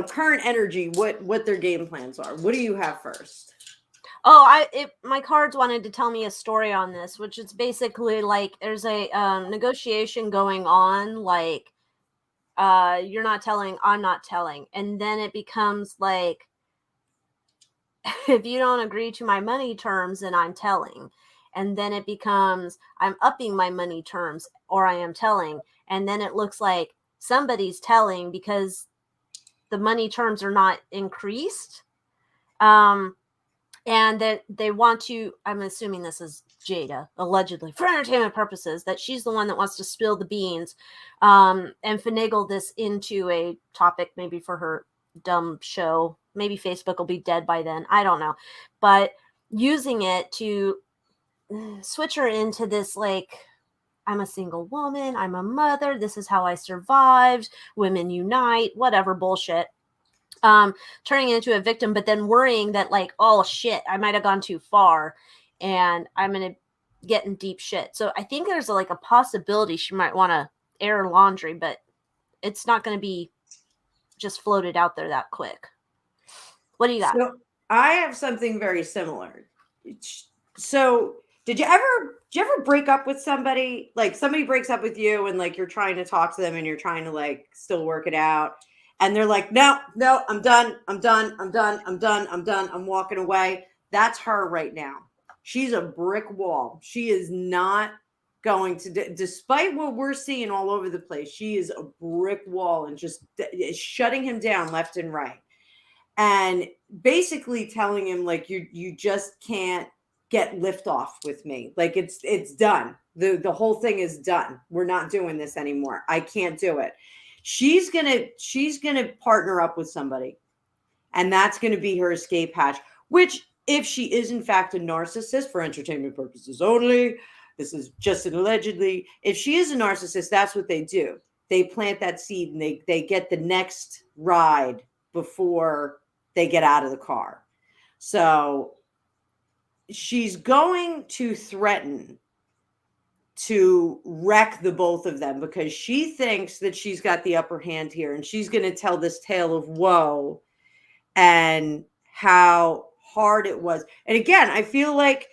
Speaker 2: current energy, what their game plans are. What do you have first?
Speaker 1: Oh, my cards wanted to tell me a story on this, which is basically like there's a negotiation going on, like you're not telling, I'm not telling, and then it becomes like if you don't agree to my money terms, then I'm telling, and then it becomes I'm upping my money terms, or I am telling, and then it looks like somebody's telling because the money terms are not increased. And that they want to, I'm assuming this is Jada, allegedly for entertainment purposes, that she's the one that wants to spill the beans, and finagle this into a topic maybe for her dumb show. Maybe Facebook will be dead by then, I don't know, but using it to switch her into this, like, I'm a single woman, I'm a mother, this is how I survived, women unite, whatever bullshit. Turning into a victim, but then worrying that, like, oh shit, I might have gone too far and I'm gonna get in deep shit. So I think there's like a possibility she might want to air laundry, but it's not going to be just floated out there that quick. What do you got?
Speaker 2: So I have something very similar. So did you ever break up with somebody? Like, somebody breaks up with you and like you're trying to talk to them and you're trying to like still work it out, and they're like, no, I'm done, I'm walking away. That's her right now. She's a brick wall. She is not going to, despite what we're seeing all over the place, she is a brick wall and just shutting him down left and right, and basically telling him like, you just can't get lift off with me. Like, it's done. The whole thing is done. We're not doing this anymore. I can't do it. She's gonna partner up with somebody, and that's gonna be her escape hatch. Which, if she is in fact a narcissist, for entertainment purposes only, this is just an allegedly, if she is a narcissist, that's what they do. They plant that seed and they get the next ride before they get out of the car. So she's going to threaten to wreck the both of them because she thinks that she's got the upper hand here, and she's going to tell this tale of woe and how hard it was. And again, I feel like,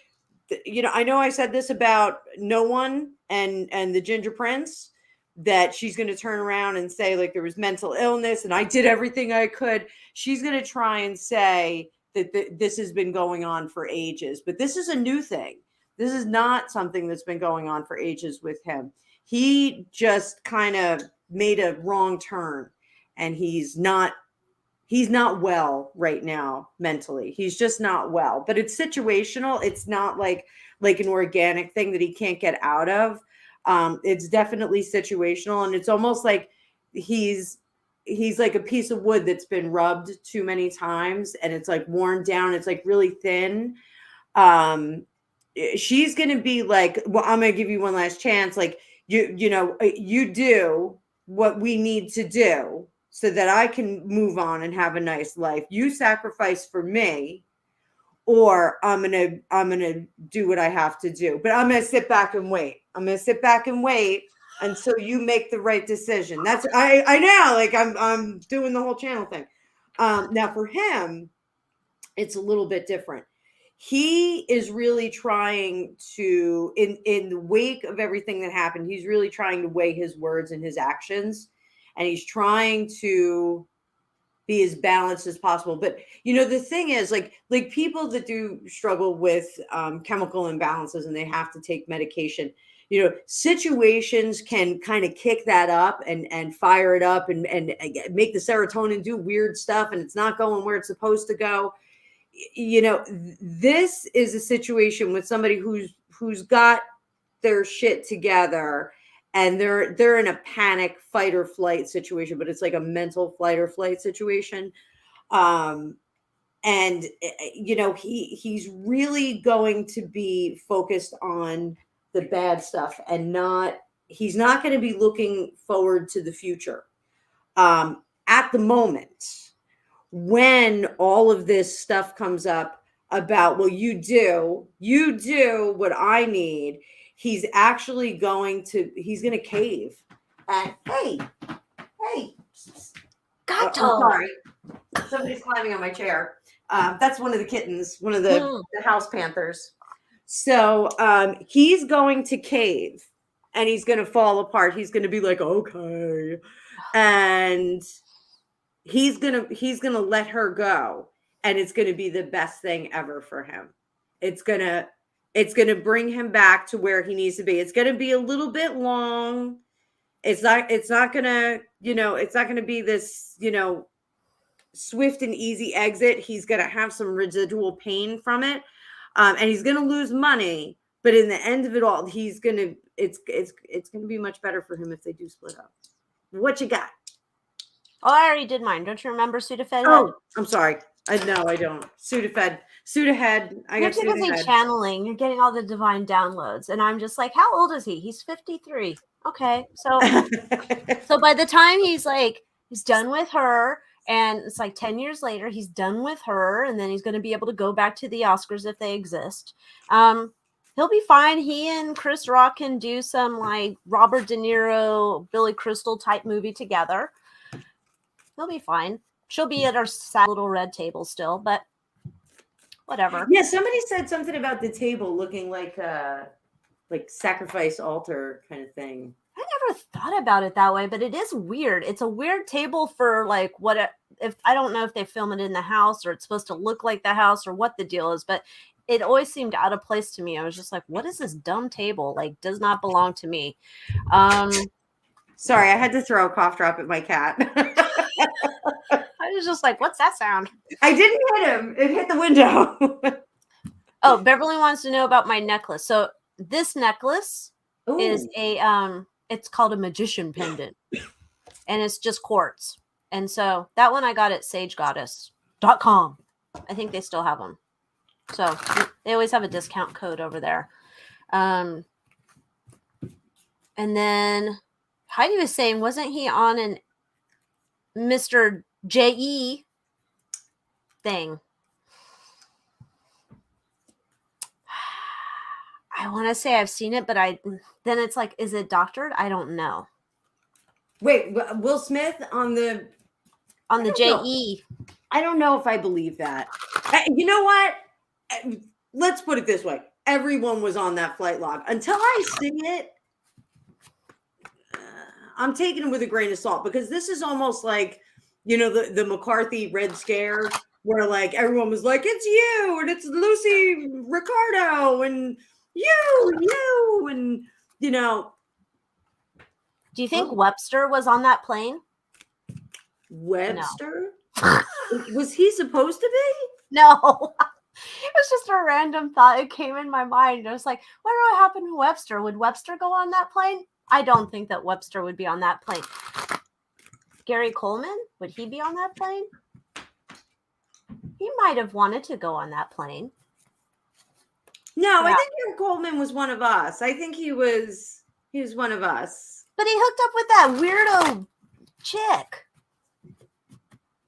Speaker 2: I know I said this about No One and the Ginger Prince, that she's going to turn around and say like there was mental illness and I did everything I could. She's going to try and say that this has been going on for ages, but this is a new thing. This is not something that's been going on for ages with him. He just kind of made a wrong turn, and he's not well right now mentally. He's just not well, but it's situational. It's not like an organic thing that he can't get out of. It's definitely situational, and it's almost like he's like a piece of wood that's been rubbed too many times, and it's like worn down. It's like really thin. She's going to be like, well, I'm going to give you one last chance. Like, you do what we need to do so that I can move on and have a nice life. You sacrifice for me, or I'm going to do what I have to do. But I'm going to sit back and wait. I'm going to sit back and wait until you make the right decision. That's, I know, like I'm doing the whole channel thing. Now for him, it's a little bit different. He is really trying to, in the wake of everything that happened, he's really trying to weigh his words and his actions, and he's trying to be as balanced as possible. But the thing is, like people that do struggle with chemical imbalances and they have to take medication, situations can kind of kick that up and fire it up and make the serotonin do weird stuff, and it's not going where it's supposed to go. This is a situation with somebody who's got their shit together, and they're in a panic fight or flight situation, but it's like a mental flight or flight situation. And he's really going to be focused on the bad stuff, and he's not going to be looking forward to the future. At the moment, when all of this stuff comes up about, well, you do what I need. He's going to cave. And hey, I'm
Speaker 1: Gato.
Speaker 2: sorry. Somebody's climbing on my chair. That's one of the kittens, one of the house panthers. So he's going to cave and he's going to fall apart. He's going to be like, okay. And he's going to let her go. And it's going to be the best thing ever for him. It's going to bring him back to where he needs to be. It's going to be a little bit long. It's not going to, it's not going to be this, swift and easy exit. He's going to have some residual pain from it. And he's going to lose money, but in the end of it all, it's going to be much better for him if they do split up. What you got?
Speaker 1: Oh, I already did mine. Don't you remember Sudafed?
Speaker 2: Oh, I'm sorry. No, I don't. Sudafed.
Speaker 1: You're too busy channeling. You're getting all the divine downloads. And I'm just like, how old is he? He's 53. Okay. So by the time he's done with her, and it's like 10 years later, he's done with her, and then he's going to be able to go back to the Oscars if they exist. He'll be fine. He and Chris Rock can do some like Robert De Niro, Billy Crystal type movie together. He'll be fine. She'll be at our sad little red table still, but whatever.
Speaker 2: Yeah, somebody said something about the table looking like sacrifice altar kind of thing.
Speaker 1: I never thought about it that way, but it is weird. It's a weird table for like if I don't know if they film it in the house or it's supposed to look like the house or what the deal is, but it always seemed out of place to me. I was just like, what is this dumb table? Like, does not belong to me.
Speaker 2: Sorry, I had to throw a cough drop at my cat.
Speaker 1: I was just like, what's that sound?
Speaker 2: I didn't hit him. It hit the window.
Speaker 1: Oh, Beverly wants to know about my necklace. So this necklace is it's called a magician pendant, and it's just quartz. And so that one I got at sagegoddess.com. I think they still have them. So they always have a discount code over there. And then Heidi was saying, wasn't he on an Mr. J.E. thing? I want to say I've seen it, but then it's like, is it doctored? I don't know.
Speaker 2: Wait, Will Smith on the
Speaker 1: J.E.
Speaker 2: I don't know if I believe that. You know what? Let's put it this way. Everyone was on that flight log. Until I see it, I'm taking it with a grain of salt, because this is almost like, the McCarthy Red Scare, where like everyone was like, it's you, and it's Lucy Ricardo, and you, and
Speaker 1: Do you think Webster was on that plane?
Speaker 2: Webster? No. Was he supposed to be?
Speaker 1: No. It was just a random thought. It came in my mind. I was like, what would happen to Webster? Would Webster go on that plane? I don't think that Webster would be on that plane. Gary Coleman? Would he be on that plane? He might have wanted to go on that plane.
Speaker 2: No, yeah. I think Gary Coleman was one of us. I think he was one of us.
Speaker 1: But he hooked up with that weirdo chick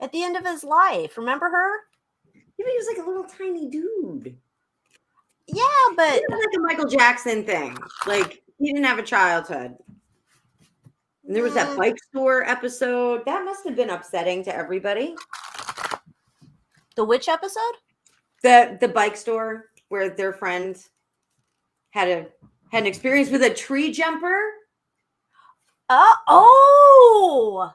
Speaker 1: at the end of his life. Remember her?
Speaker 2: Yeah, but he was like a little tiny dude.
Speaker 1: Yeah, but
Speaker 2: it was like a Michael Jackson thing. Like, he didn't have a childhood. And there was that bike store episode. That must have been upsetting to everybody.
Speaker 1: The which episode?
Speaker 2: The bike store where their friend had an experience with a tree jumper.
Speaker 1: Oh,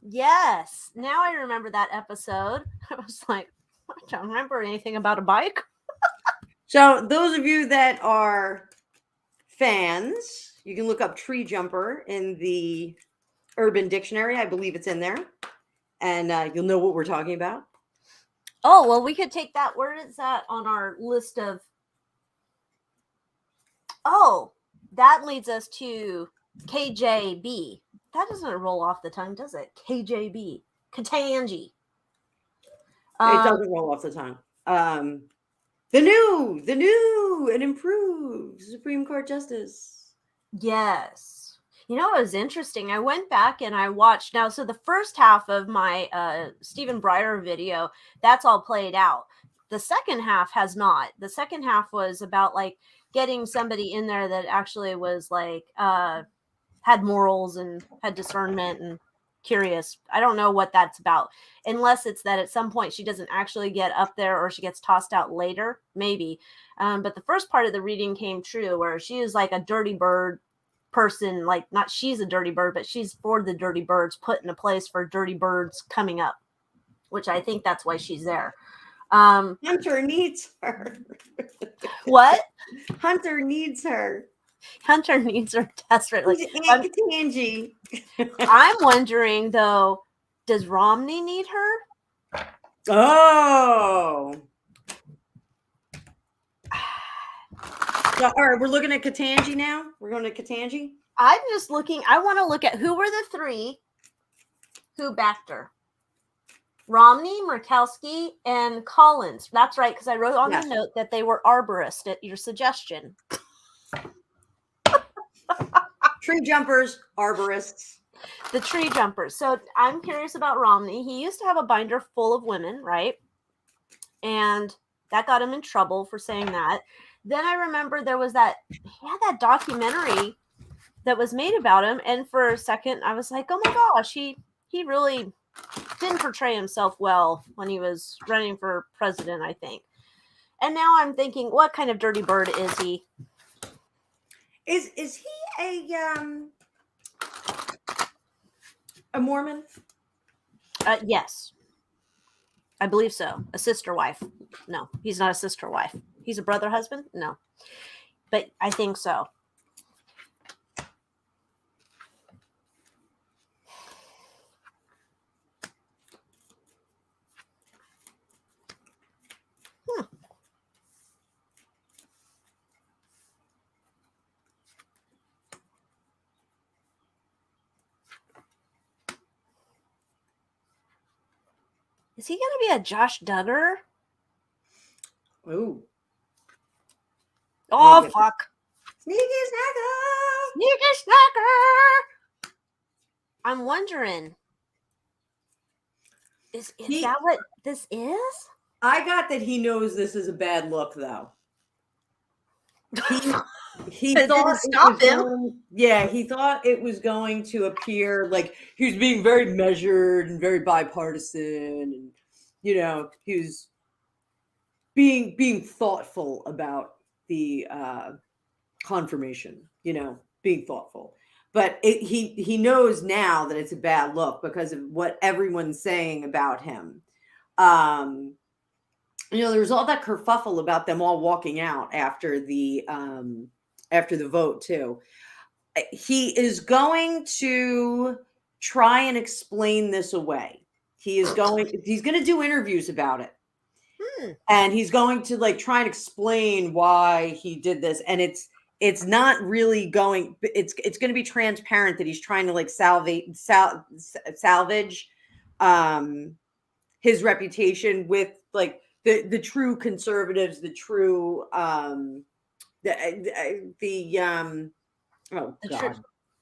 Speaker 1: yes. Now I remember that episode. I was like, I don't remember anything about a bike.
Speaker 2: So those of you that are fans, you can look up tree jumper in the Urban Dictionary. I believe it's in there. And you'll know what we're talking about.
Speaker 1: Oh, well, we could take that. Where is that on our list of? Oh, that leads us to KJB. That doesn't roll off the tongue, does it? KJB. Katangi.
Speaker 2: It doesn't roll off the tongue. The new and improved Supreme Court Justice.
Speaker 1: Yes. You know, it was interesting. I went back and I watched now. So the first half of my Stephen Breyer video, that's all played out. The second half has not. The second half was about like getting somebody in there that actually was like had morals and had discernment and curious. I don't know what that's about, unless it's that at some point she doesn't actually get up there or she gets tossed out later, maybe. But the first part of the reading came true, where she is like a dirty bird person, like not she's a dirty bird, but she's for the dirty birds, put in a place for dirty birds coming up, which I think that's why she's there.
Speaker 2: Hunter needs her.
Speaker 1: What?
Speaker 2: Hunter needs her.
Speaker 1: Hunter needs her desperately.
Speaker 2: He's Aunt Katanji.
Speaker 1: I'm wondering though, does Romney need her?
Speaker 2: Oh. So, all right, we're looking at Katanji now. We're going to Katanji.
Speaker 1: I'm just looking. I want to look at who were the three who backed her. Romney, Murkowski, and Collins. That's right, because I wrote on the note that they were arborists at your suggestion.
Speaker 2: Tree jumpers, arborists.
Speaker 1: The tree jumpers. So I'm curious about Romney. He used to have a binder full of women, right? And that got him in trouble for saying that. Then I remember there was that, he had that documentary that was made about him. And for a second, I was like, oh my gosh, he really didn't portray himself well when he was running for president, I think. And now I'm thinking, what kind of dirty bird is he?
Speaker 2: Is he a Mormon?
Speaker 1: Yes. I believe so. A sister wife. No, he's not a sister wife. He's a brother husband? No. But I think so. Is he going to be a Josh Duggar?
Speaker 2: Ooh.
Speaker 1: Oh, fuck.
Speaker 2: Sneaky snacker.
Speaker 1: Sneaky snacker. I'm wondering, is that what this is?
Speaker 2: I got that he knows this is a bad look, though. He thought
Speaker 1: stop him.
Speaker 2: He thought it was going to appear like he was being very measured and very bipartisan, and he was being thoughtful about the confirmation. Being thoughtful, but he knows now that it's a bad look because of what everyone's saying about him. There's all that kerfuffle about them all walking out after the vote too. He is going to try and explain this away. He's going to do interviews about it. And he's going to try and explain why he did this. And it's not really going, it's going to be transparent that he's trying to salvage his reputation with the true conservatives, the true
Speaker 1: the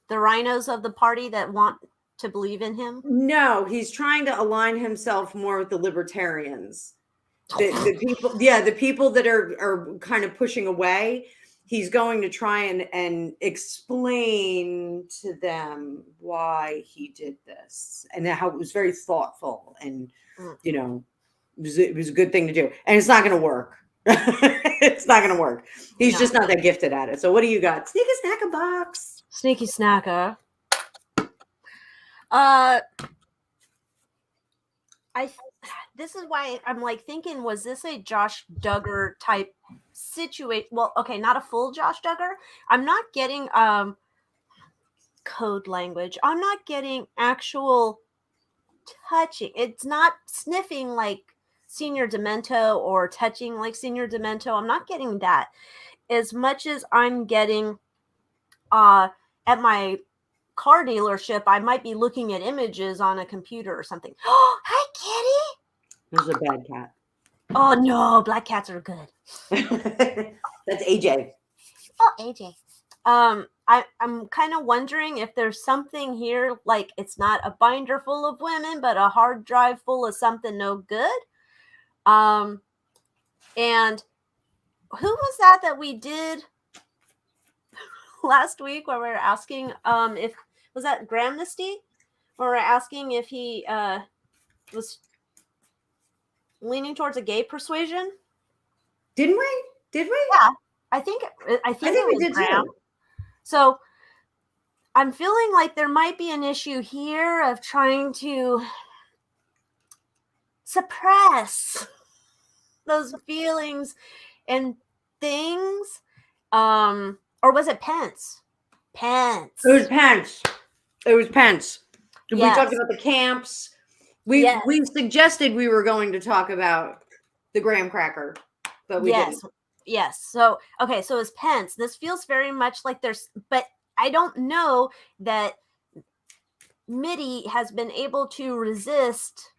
Speaker 1: rhinos of the party that want to believe in him.
Speaker 2: No, he's trying to align himself more with the libertarians, the people that are kind of pushing away. He's going to try and explain to them why he did this and how it was very thoughtful and it was a good thing to do. And it's not going to work. It's not going to work. He's just not that gifted at it. So what do you got? Sneaky snacker box.
Speaker 1: Sneaky snacker. This is why I'm thinking, was this a Josh Duggar type situation? Well, okay, not a full Josh Duggar. I'm not getting code language. I'm not getting actual touching. It's not sniffing like Senior Demento or touching like Senior Demento. I'm not getting that as much as I'm getting at my car dealership. I might be looking at images on a computer or something. Oh, hi, kitty.
Speaker 2: There's a bad cat.
Speaker 1: Oh no, black cats are good.
Speaker 2: That's AJ.
Speaker 1: Oh, AJ. I'm kind of wondering if there's something here, like it's not a binder full of women, but a hard drive full of something no good. And who was that we did last week where we were asking if was that Gramnesty? Where we're asking if he was leaning towards a gay persuasion.
Speaker 2: Didn't we? Did we?
Speaker 1: Yeah, I think it
Speaker 2: we
Speaker 1: was
Speaker 2: did
Speaker 1: Graham.
Speaker 2: too.
Speaker 1: So I'm feeling like there might be an issue here of trying to suppress those feelings and things. Or was it Pence? Pence.
Speaker 2: It was Pence. It was Pence. We
Speaker 1: Yes.
Speaker 2: talked about the camps. We suggested we were going to talk about the graham cracker, but we didn't.
Speaker 1: Yes. So okay, so it's Pence. This feels very much like but I don't know that Mitty has been able to resist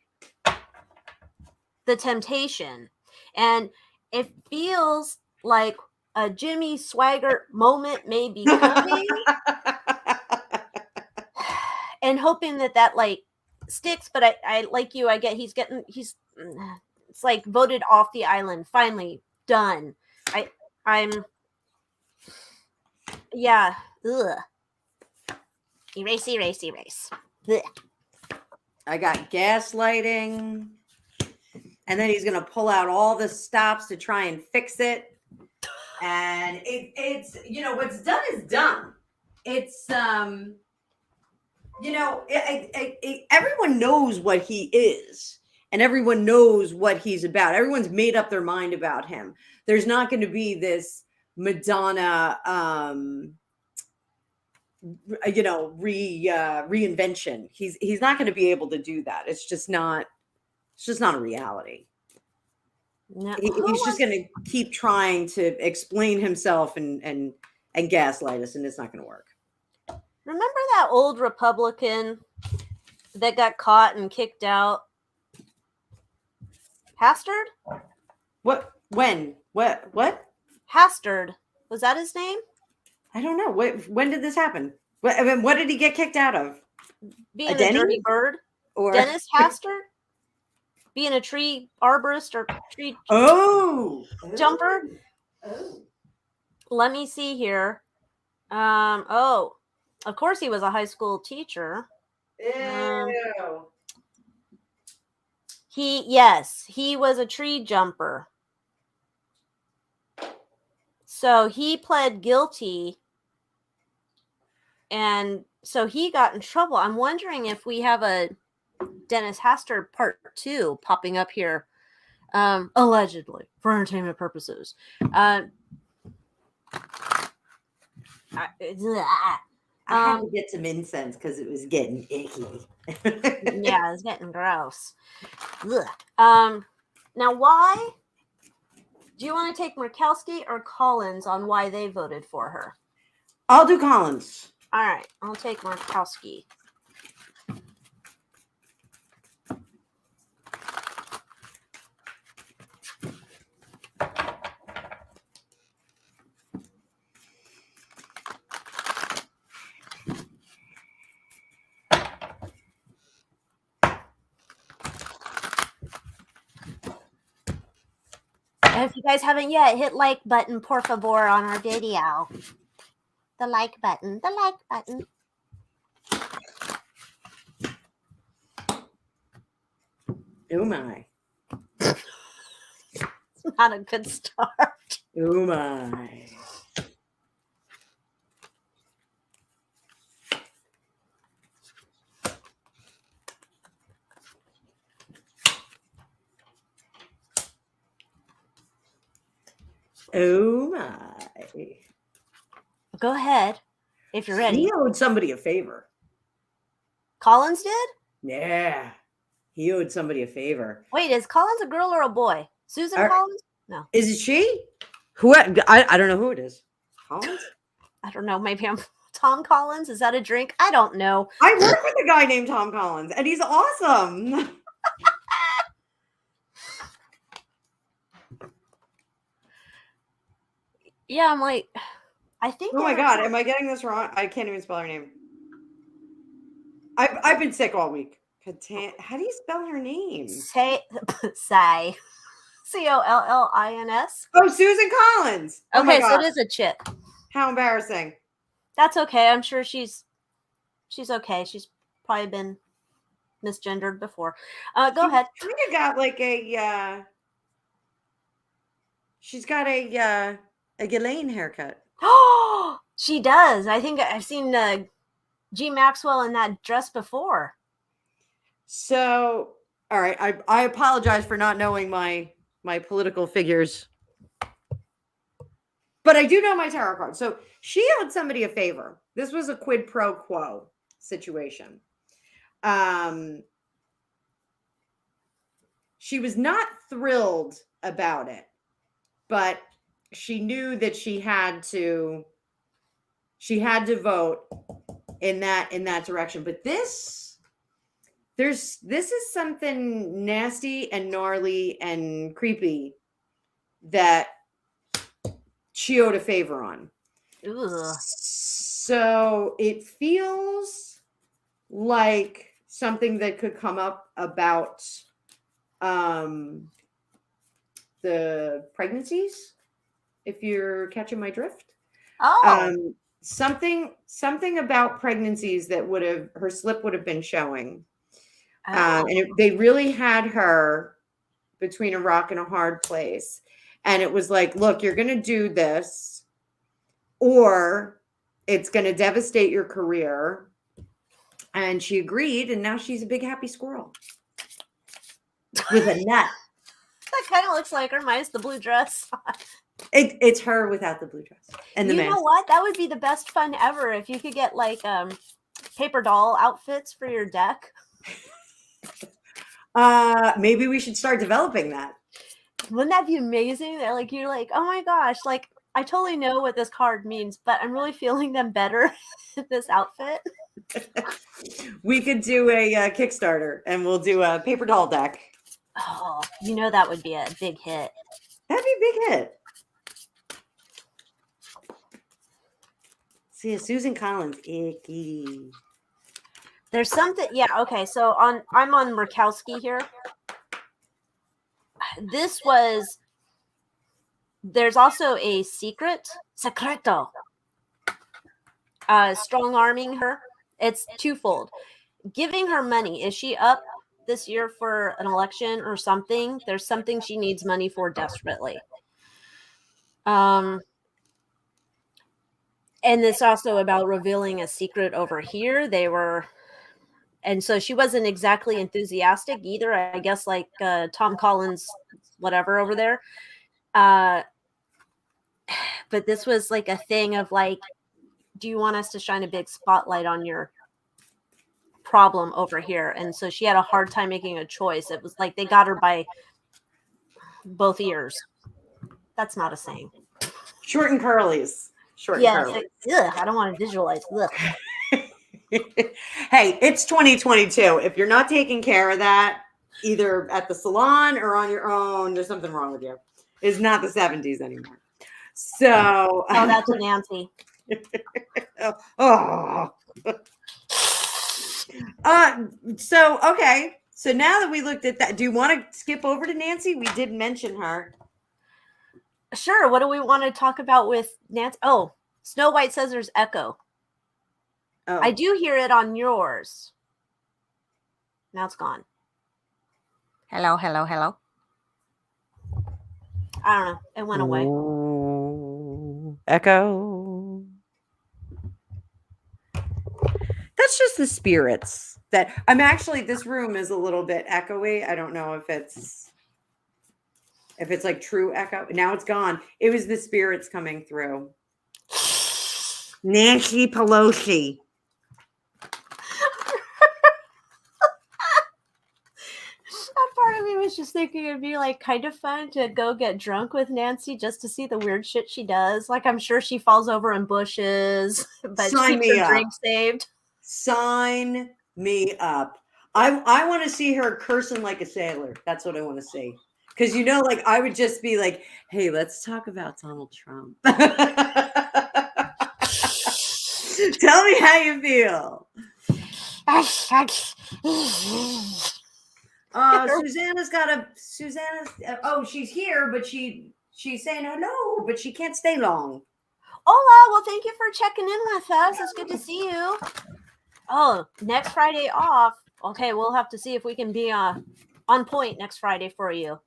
Speaker 1: the temptation. And it feels like a Jimmy Swaggart moment may be coming. And hoping that like sticks, but I like you, I get it's like voted off the island, finally done. I'm yeah. Ugh. Erase. Ugh.
Speaker 2: I got gaslighting, and then he's gonna pull out all the stops to try and fix it. And it's what's done is done. It's everyone knows what he is, and everyone knows what he's about. Everyone's made up their mind about him. There's not going to be this Madonna reinvention. He's not going to be able to do that. It's just not a reality.
Speaker 1: No.
Speaker 2: He's just going to keep trying to explain himself and gaslight us, and it's not going to work.
Speaker 1: Remember that old Republican that got caught and kicked out? Hastert?
Speaker 2: What? When? What?
Speaker 1: Hastert. Was that his name?
Speaker 2: I don't know. When did this happen? What did he get kicked out of?
Speaker 1: Being a dirty bird? Or Dennis Hastert? Being a tree arborist or tree jumper?
Speaker 2: Oh.
Speaker 1: Let me see here. Of course he was a high school teacher.
Speaker 2: Ew.
Speaker 1: He was a tree jumper. So he pled guilty, and so he got in trouble. I'm wondering if we have a Dennis Hastert part 2 popping up here, allegedly for entertainment purposes.
Speaker 2: I had to get some incense because it was getting icky.
Speaker 1: Yeah, it's getting gross. Ugh. Now, why do you want to take Murkowski or Collins on why they voted for her?
Speaker 2: I'll do Collins.
Speaker 1: All right, I'll take Murkowski. If you guys haven't yet, hit like button, por favor, on our video. The like button.
Speaker 2: Oh my.
Speaker 1: It's not a good start.
Speaker 2: Oh my. Oh my.
Speaker 1: Go ahead if you're ready.
Speaker 2: He owed somebody a favor.
Speaker 1: Collins did?
Speaker 2: Yeah. He owed somebody a favor.
Speaker 1: Wait, is Collins a girl or a boy? Susan Collins? No.
Speaker 2: Is it she? Who? I don't know who it is. Collins?
Speaker 1: I don't know. Maybe I'm Tom Collins. Is that a drink? I don't know.
Speaker 2: I work with a guy named Tom Collins, and he's awesome.
Speaker 1: Yeah, I'm like, I think.
Speaker 2: Oh my God, am I getting this wrong? I can't even spell her name. I've been sick all week. How do you spell her name?
Speaker 1: Say Collins.
Speaker 2: Oh, Susan Collins. Oh my
Speaker 1: Okay, so it
Speaker 2: gosh.
Speaker 1: is a chick.
Speaker 2: How embarrassing.
Speaker 1: That's okay. I'm sure she's okay. She's probably been misgendered before. Go ahead.
Speaker 2: Kind of got like a she's got a Ghislaine haircut.
Speaker 1: Oh, she does. I think I've seen G. Maxwell in that dress before.
Speaker 2: So, all right, I apologize for not knowing my political figures, but I do know my tarot cards. So she owed somebody a favor. This was a quid pro quo situation. She was not thrilled about it, but she knew that she had to vote in that direction. But this is something nasty and gnarly and creepy that she owed a favor on.
Speaker 1: Ugh.
Speaker 2: So it feels like something that could come up about the pregnancies, if you're catching my drift.
Speaker 1: Oh.
Speaker 2: Something about pregnancies that her slip would have been showing.
Speaker 1: Oh.
Speaker 2: They really had her between a rock and a hard place. And it was like, look, you're going to do this, or it's going to devastate your career. And she agreed, and now she's a big happy squirrel with a nut.
Speaker 1: That kind of looks like her, minus the blue dress.
Speaker 2: It's her without the blue dress and the mask.
Speaker 1: You know what? That would be the best fun ever if you could get like paper doll outfits for your deck.
Speaker 2: Maybe we should start developing that.
Speaker 1: Wouldn't that be amazing? They're like, you're like, oh my gosh, like I totally know what this card means, but I'm really feeling them better in this outfit.
Speaker 2: We could do a Kickstarter, and we'll do a paper doll deck.
Speaker 1: Oh, you know that would be a big hit.
Speaker 2: That'd be a big hit. See, Susan Collins, icky.
Speaker 1: There's something, yeah. Okay, so I'm on Murkowski here. There's also a secreto. Strong arming her. It's twofold. Giving her money. Is she up this year for an election or something? There's something she needs money for desperately. And it's also about revealing a secret over here. And so she wasn't exactly enthusiastic either. I guess like Tom Collins, whatever over there. But this was like a thing of like, do you want us to shine a big spotlight on your problem over here? And so she had a hard time making a choice. It was like they got her by both ears. That's not a saying.
Speaker 2: Short and curlies.
Speaker 1: Yeah, I don't want to visualize. Ugh.
Speaker 2: Hey, it's 2022. If you're not taking care of that, either at the salon or on your own, there's something wrong with you. It's not the 70s anymore. So
Speaker 1: tell that to Nancy.
Speaker 2: So okay. So now that we looked at that, do you want to skip over to Nancy? We did mention her.
Speaker 1: Sure. What do we want to talk about with Nancy? Oh, Snow White says there's echo. Oh. I do hear it on yours. Now it's gone. Hello. I don't know. It went away.
Speaker 2: Ooh, echo. That's just the spirits that I'm actually, this room is a little bit echoey. I don't know if it's like true echo. Now it's gone. It was the spirits coming through. Nancy Pelosi.
Speaker 1: That part of me was just thinking it'd be like kind of fun to go get drunk with Nancy just to see the weird shit she does. Like I'm sure she falls over in bushes, but she keeps her drink saved.
Speaker 2: Sign me up. I want to see her cursing like a sailor. That's what I want to see. Because, you know, like I would just be like, hey, let's talk about Donald Trump. Tell me how you feel. Susanna's oh, she's here, but she's saying hello, but she can't stay long.
Speaker 1: Hola, well, thank you for checking in with us. It's good to see you. Oh, next Friday off. Okay, we'll have to see if we can be on point next Friday for you.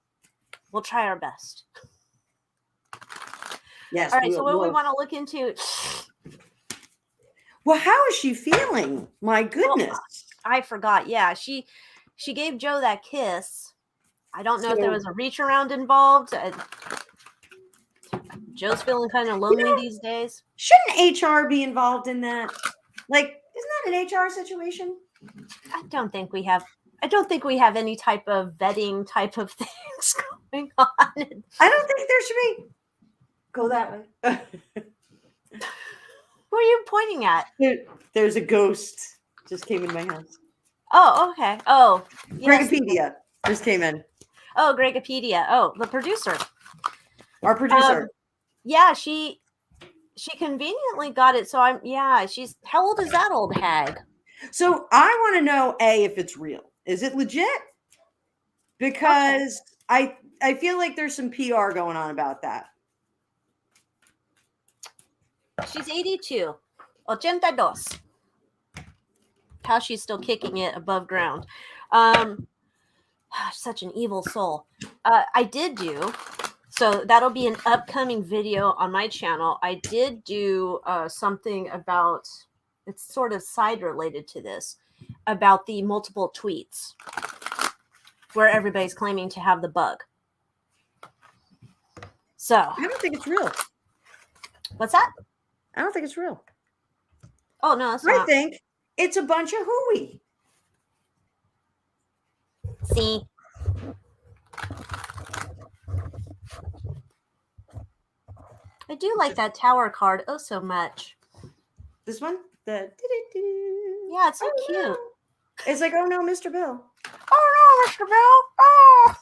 Speaker 1: We'll try our best.
Speaker 2: Yes.
Speaker 1: All right, so what we want to look into.
Speaker 2: Well, how is she feeling? My goodness.
Speaker 1: Well, I forgot. Yeah, she gave Joe that kiss. I don't know if there was a reach around involved. Joe's feeling kind of lonely these days.
Speaker 2: Shouldn't HR be involved in that? Like, isn't that an HR situation?
Speaker 1: I don't think we have any type of vetting type of things going on.
Speaker 2: I don't think there should be. Go that way.
Speaker 1: Who are you pointing at?
Speaker 2: There's a ghost just came in my house.
Speaker 1: Oh, okay. Oh,
Speaker 2: yes. Gregopedia just came in.
Speaker 1: Oh, Gregopedia. Oh, the producer.
Speaker 2: Our producer.
Speaker 1: Yeah, she conveniently got it. So she's, how old is that old hag?
Speaker 2: So I want to know, if it's real. Is it legit? Because I feel like there's some PR going on about that.
Speaker 1: She's 82. 82. How she's still kicking it above ground. Such an evil soul. I did do, so that'll be an upcoming video on my channel. I did do something about, it's sort of side related to this, about the multiple tweets where everybody's claiming to have the bug. So
Speaker 2: I don't think it's real.
Speaker 1: What's that?
Speaker 2: I don't think it's real.
Speaker 1: Oh, no, it's not.
Speaker 2: I think it's a bunch of hooey.
Speaker 1: See? I do like that tower card so much.
Speaker 2: This one?
Speaker 1: Yeah, it's so cute.
Speaker 2: It's like, oh no, Mr. Bill.
Speaker 1: Oh no, Mr. Bill. Oh.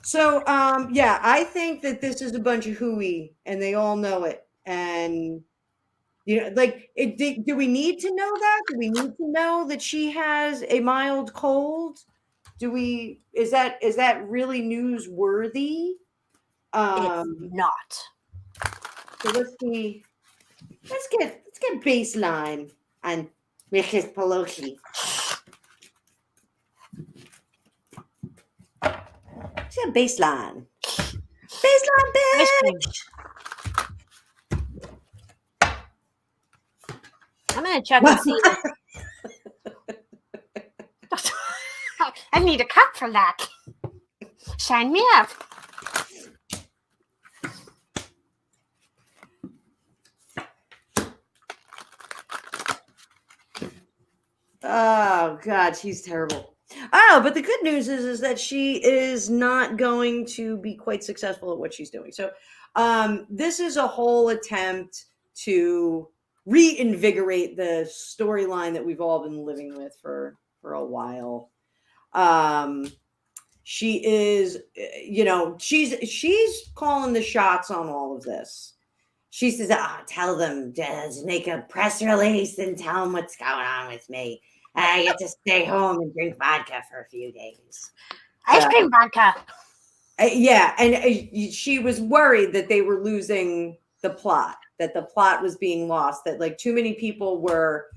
Speaker 2: So, I think that this is a bunch of hooey, and they all know it. And like, do we need to know that? Do we need to know that she has a mild cold? Is that really newsworthy?
Speaker 1: It's not.
Speaker 2: So let's get baseline on Mrs. Pelosi. Let's get baseline. Baseline, bitch.
Speaker 1: I'm gonna check and see. I need a cup for that. Sign me up.
Speaker 2: Oh God, she's terrible. Oh, but the good news is that she is not going to be quite successful at what she's doing. So, this is a whole attempt to reinvigorate the storyline that we've all been living with for a while. She is, she's calling the shots on all of this. She says, tell them, just make a press release and tell them what's going on with me. I get to stay home and drink vodka for a few days.
Speaker 1: Ice cream vodka.
Speaker 2: Yeah. And she was worried that they were losing the plot, that the plot was being lost, that like too many people were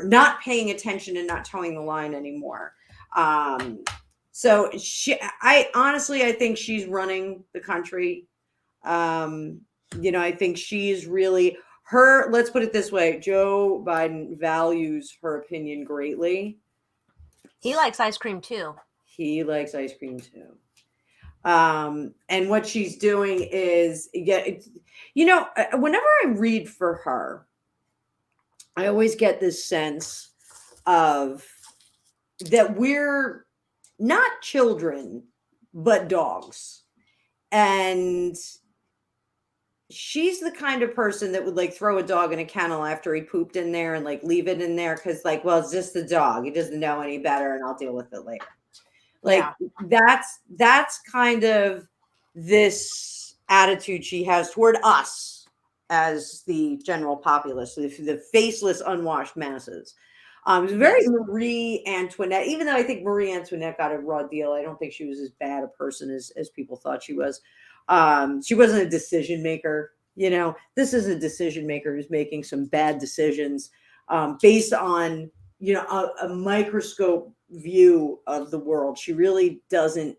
Speaker 2: not paying attention and not towing the line anymore. So I think she's running the country. I think she's really let's put it this way. Joe Biden values her opinion greatly.
Speaker 1: He likes ice cream too.
Speaker 2: And what she's doing is, whenever I read for her, I always get this sense of that we're not children, but dogs. And she's the kind of person that would like throw a dog in a kennel after he pooped in there and like leave it in there because like, well, it's just the dog. He doesn't know any better and I'll deal with it later. Like that's kind of this attitude she has toward us as the general populace, the faceless, unwashed masses. It was very Marie Antoinette, even though I think Marie Antoinette got a raw deal. I don't think she was as bad a person as people thought she was. She wasn't a decision maker. This is a decision maker who's making some bad decisions based on, a microscope view of the world. She really doesn't,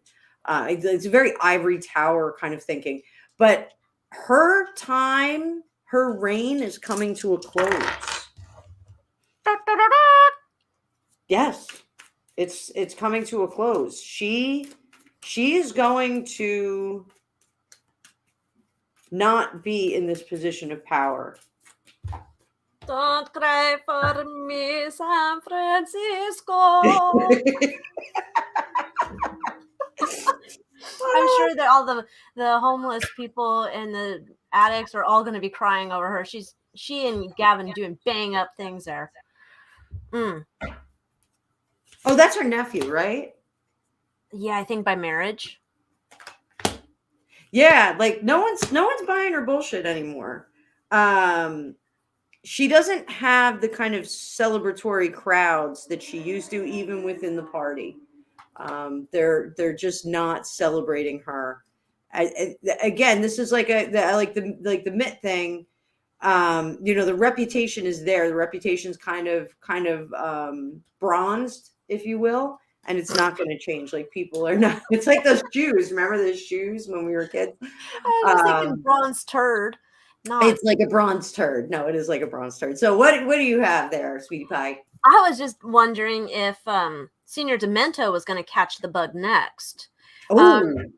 Speaker 2: it's a very ivory tower kind of thinking. But her time, her reign is coming to a close. Yes, it's coming to a close. She is going to not be in this position of power.
Speaker 1: Don't cry for me, San Francisco. I'm sure that all the homeless people and the addicts are all going to be crying over her. She and Gavin doing bang up things there. Mm.
Speaker 2: Oh, that's her nephew, right?
Speaker 1: Yeah, I think by marriage.
Speaker 2: Yeah, like no one's buying her bullshit anymore. She doesn't have the kind of celebratory crowds that she used to, even within the party. They're just not celebrating her. Again, this is like the Mitt thing. The reputation is there. The reputation's kind of bronzed, if you will, and it's not going to change. Like people are not. It's like those shoes. Remember those shoes when we were kids?
Speaker 1: I was thinking bronze turd. No,
Speaker 2: it's like a bronze turd. No, it is like a bronze turd. So what do you have there, sweetie pie?
Speaker 1: I was just wondering if Senior Demento was going to catch the bug next. It's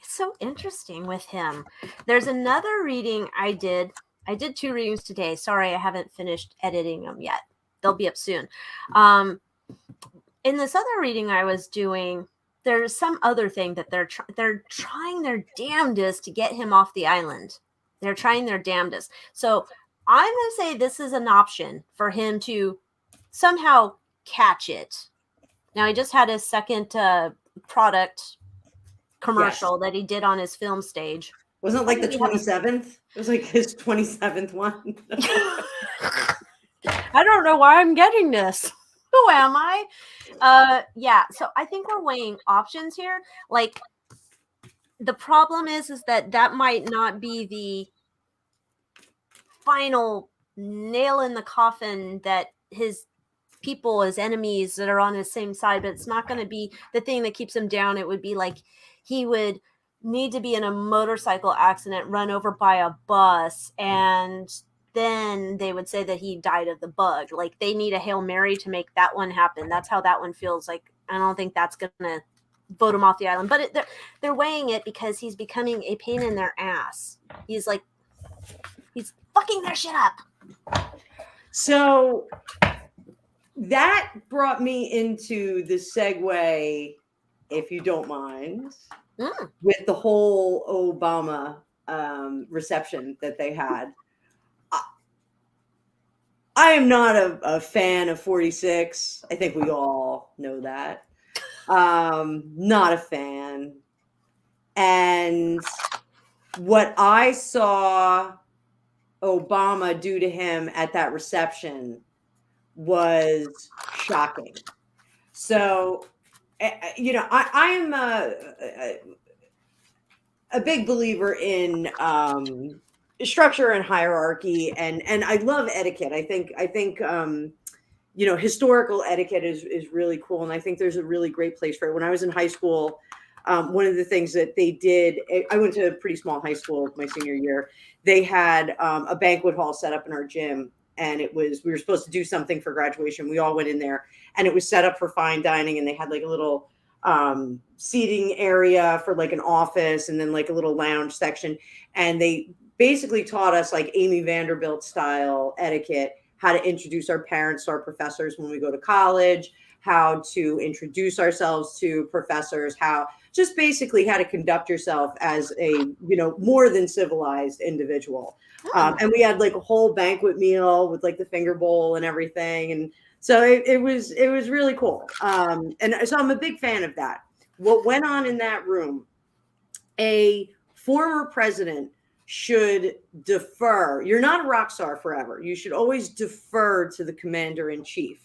Speaker 1: so interesting with him. There's another reading I did. I did 2 readings today. Sorry, I haven't finished editing them yet. They'll be up soon. In this other reading I was doing, there's some other thing that they're trying their damnedest to get him off the island. They're trying their damnedest. So I'm going to say this is an option for him to somehow catch it. Now, he just had his second product commercial that he did on his film stage.
Speaker 2: Wasn't it like the 27th? It was like his 27th one.
Speaker 1: I don't know why I'm getting this. Who am I? Yeah, so I think we're weighing options here. Like, the problem is that might not be the final nail in the coffin that his people, his enemies that are on his same side, but it's not going to be the thing that keeps him down. It would be like he would need to be in a motorcycle accident, run over by a bus, and then they would say that he died of the bug. Like, they need a Hail Mary to make that one happen. That's how that one feels. Like, I don't think that's going to vote him off the island, but they're weighing it because he's becoming a pain in their ass. He's fucking their shit up.
Speaker 2: So that brought me into the segue, if you don't mind, with the whole Obama reception that they had. I am not a fan of 46. I think we all know that. Not a fan. And what I saw Obama do to him at that reception was shocking. So, I'm a big believer in structure and hierarchy, and I love etiquette. I think historical etiquette is really cool, and I think there's a really great place for it. When I was in high school, one of the things that they did, I went to a pretty small high school my senior year. They had a banquet hall set up in our gym, and we were supposed to do something for graduation. We all went in there, and it was set up for fine dining, and they had like a little seating area for like an office, and then like a little lounge section. And they basically taught us like Amy Vanderbilt style etiquette, how to introduce our parents to our professors when we go to college, how to introduce ourselves to professors, just basically how to conduct yourself as a, more than civilized individual. And we had like a whole banquet meal with like the finger bowl and everything. And so it was really cool. And so I'm a big fan of that. What went on in that room, a former president should defer. You're not a rock star forever. You should always defer to the commander in chief.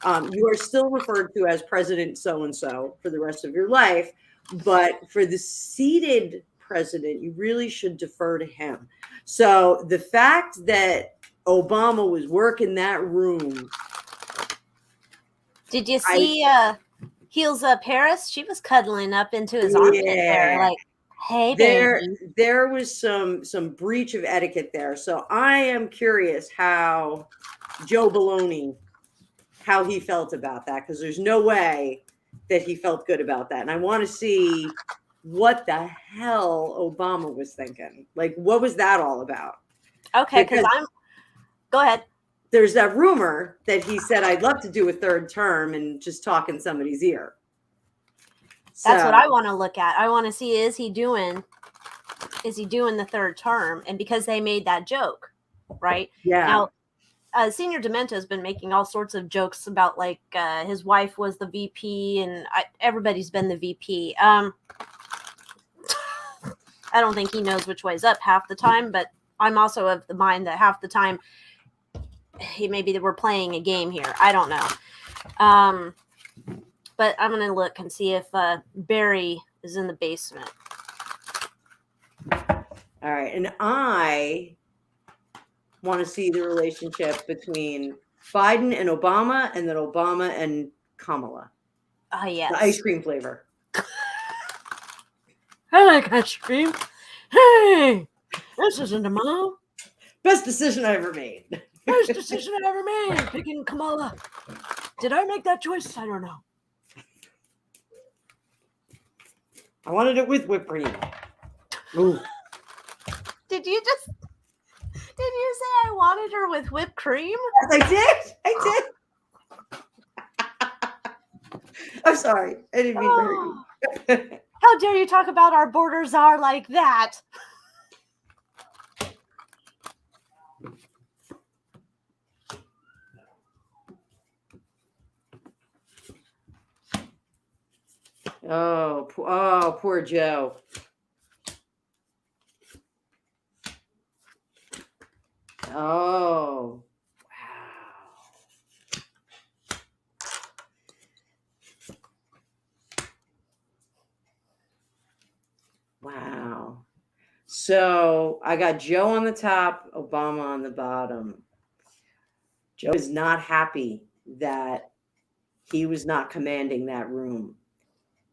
Speaker 2: You are still referred to as President so-and-so for the rest of your life, but for the seated president, you really should defer to him. So the fact that Obama was working that room.
Speaker 1: Did you see Heels Up Harris? She was cuddling up into his armpit there, like, hey, baby.
Speaker 2: There was some breach of etiquette there. So I am curious how Joe Baloney, how he felt about that, because there's no way that he felt good about that. And I want to see what the hell Obama was thinking. Like, what was that all about?
Speaker 1: Okay, because go ahead.
Speaker 2: There's that rumor that he said, I'd love to do a third term and just talk in somebody's ear.
Speaker 1: That's what I want to look at. I want to see, is he doing the third term? And because they made that joke, right?
Speaker 2: Yeah.
Speaker 1: Now, Senior Demento has been making all sorts of jokes about, like, his wife was the VP and everybody's been the VP. I don't think he knows which way's up half the time, but I'm also of the mind that half the time maybe we're playing a game here. I don't know. But I'm going to look and see if Barry is in the basement.
Speaker 2: All right. And I want to see the relationship between Biden and Obama, and then Obama and Kamala.
Speaker 1: Oh, yes.
Speaker 2: The ice cream flavor.
Speaker 1: I like ice cream. Hey, this isn't a mom.
Speaker 2: Best decision I ever made.
Speaker 1: Best decision I ever made, picking Kamala. Did I make that choice? I don't know.
Speaker 2: I wanted it with whipped cream. Ooh.
Speaker 1: Did you say I wanted her with whipped cream?
Speaker 2: Yes, I did. I'm sorry. I didn't mean to hurt you.
Speaker 1: How dare you talk about our borders are like that?
Speaker 2: Oh, poor Joe. Oh, wow. So I got Joe on the top, Obama on the bottom. Joe is not happy that he was not commanding that room.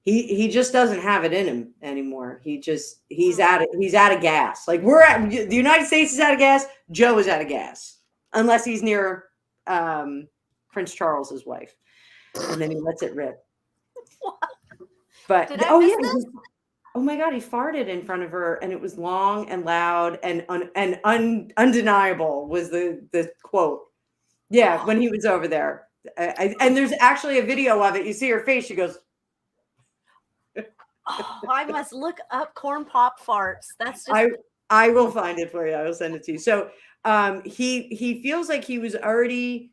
Speaker 2: He just doesn't have it in him anymore. He's out of gas. Like, the United States is out of gas. Joe is out of gas, unless he's near Prince Charles's wife, and then he lets it rip.
Speaker 1: What?
Speaker 2: But this? Oh my God, he farted in front of her, and it was long and loud and undeniable was the quote. Yeah, when he was over there, and there's actually a video of it. You see her face. She goes.
Speaker 1: Oh, I must look up corn pop farts. That's just.
Speaker 2: I will find it for you. I will send it to you. So he feels like he was already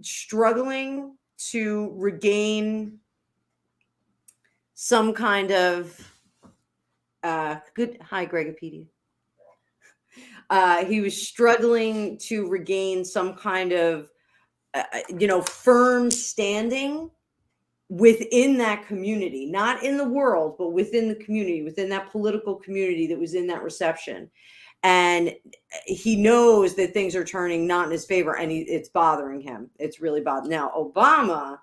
Speaker 2: struggling to regain some kind of good. Hi, Gregopedia. He was struggling to regain some kind of firm standing within that community, not in the world, but within the community, within that political community that was in that reception. And he knows that things are turning not in his favor, and it's bothering him. It's really bothering. Now, Obama,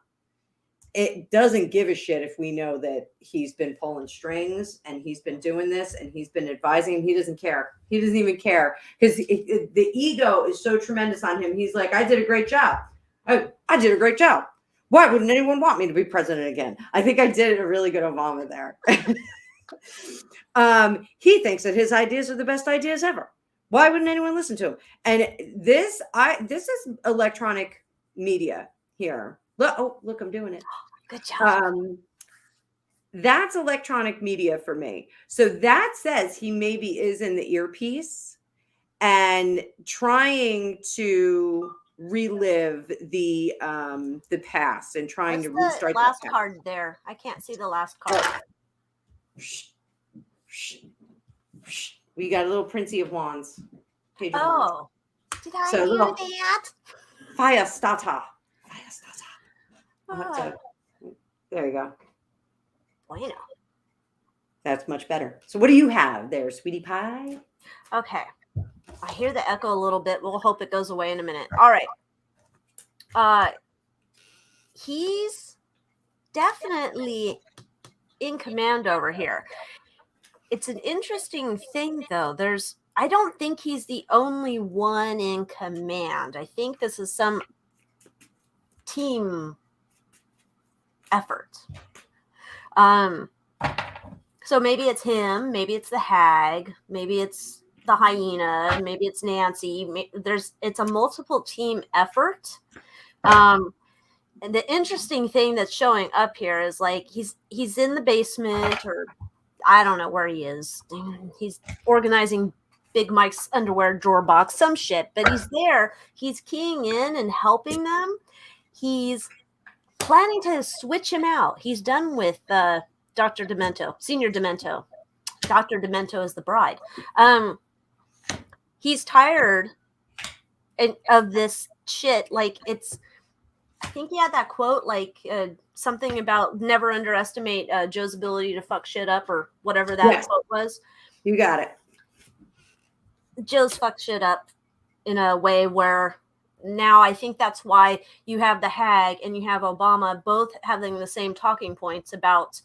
Speaker 2: it doesn't give a shit if we know that he's been pulling strings and he's been doing this and he's been advising him. He doesn't care. He doesn't even care, because the ego is so tremendous on him. He's like, I did a great job. I did a great job. Why wouldn't anyone want me to be president again? I think I did a really good Obama there. He thinks that his ideas are the best ideas ever. Why wouldn't anyone listen to him? And this is electronic media here. Look, I'm doing it.
Speaker 1: Good job.
Speaker 2: That's electronic media for me. So that says he maybe is in the earpiece and trying to relive the past and trying to restart
Speaker 1: the last card there. I can't see the last card.
Speaker 2: We got a little Princey of Wands. Page of Wands.
Speaker 1: Oh, did I
Speaker 2: So
Speaker 1: hear
Speaker 2: little
Speaker 1: that?
Speaker 2: Fire starter. Fire starter.
Speaker 1: Oh,
Speaker 2: There you go.
Speaker 1: bueno.
Speaker 2: That's much better. So what do you have there, sweetie pie?
Speaker 1: Okay. I hear the echo a little bit. We'll hope it goes away in a minute. All right. He's definitely in command over here. It's an interesting thing, though. I don't think he's the only one in command. I think this is some team effort. So maybe it's him, maybe it's the hag, maybe it's the hyena, maybe it's Nancy. It's a multiple team effort. And the interesting thing that's showing up here is like he's in the basement, or I don't know where he is. He's organizing Big Mike's underwear drawer box, some shit, but he's there. He's keying in and helping them. He's planning to switch him out. He's done with Dr. Demento, Senior Demento. Dr. Demento is the bride. He's tired of this shit. Like, I think he had that quote, like something about never underestimate Joe's ability to fuck shit up, or whatever that quote was.
Speaker 2: You got it.
Speaker 1: Joe's fucked shit up in a way where now I think that's why you have the hag and you have Obama both having the same talking points about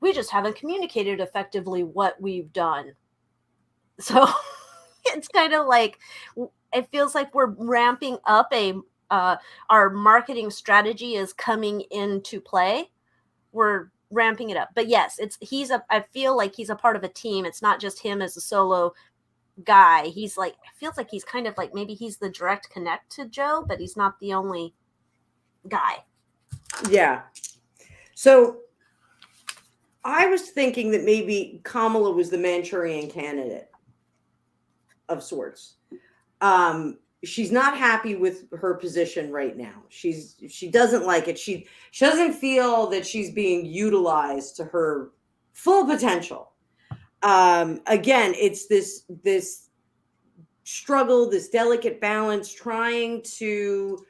Speaker 1: we just haven't communicated effectively what we've done. So it's kind of like, it feels like we're ramping up our marketing strategy is coming into play. We're ramping it up. But yes, I feel like he's a part of a team. It's not just him as a solo guy. He's like, it feels like he's kind of like, maybe he's the direct connect to Joe, but he's not the only guy.
Speaker 2: Yeah. So I was thinking that maybe Kamala was the Manchurian candidate of sorts. She's not happy with her position right now. She doesn't like it. She doesn't feel that she's being utilized to her full potential. Again, it's this struggle, this delicate balance, trying to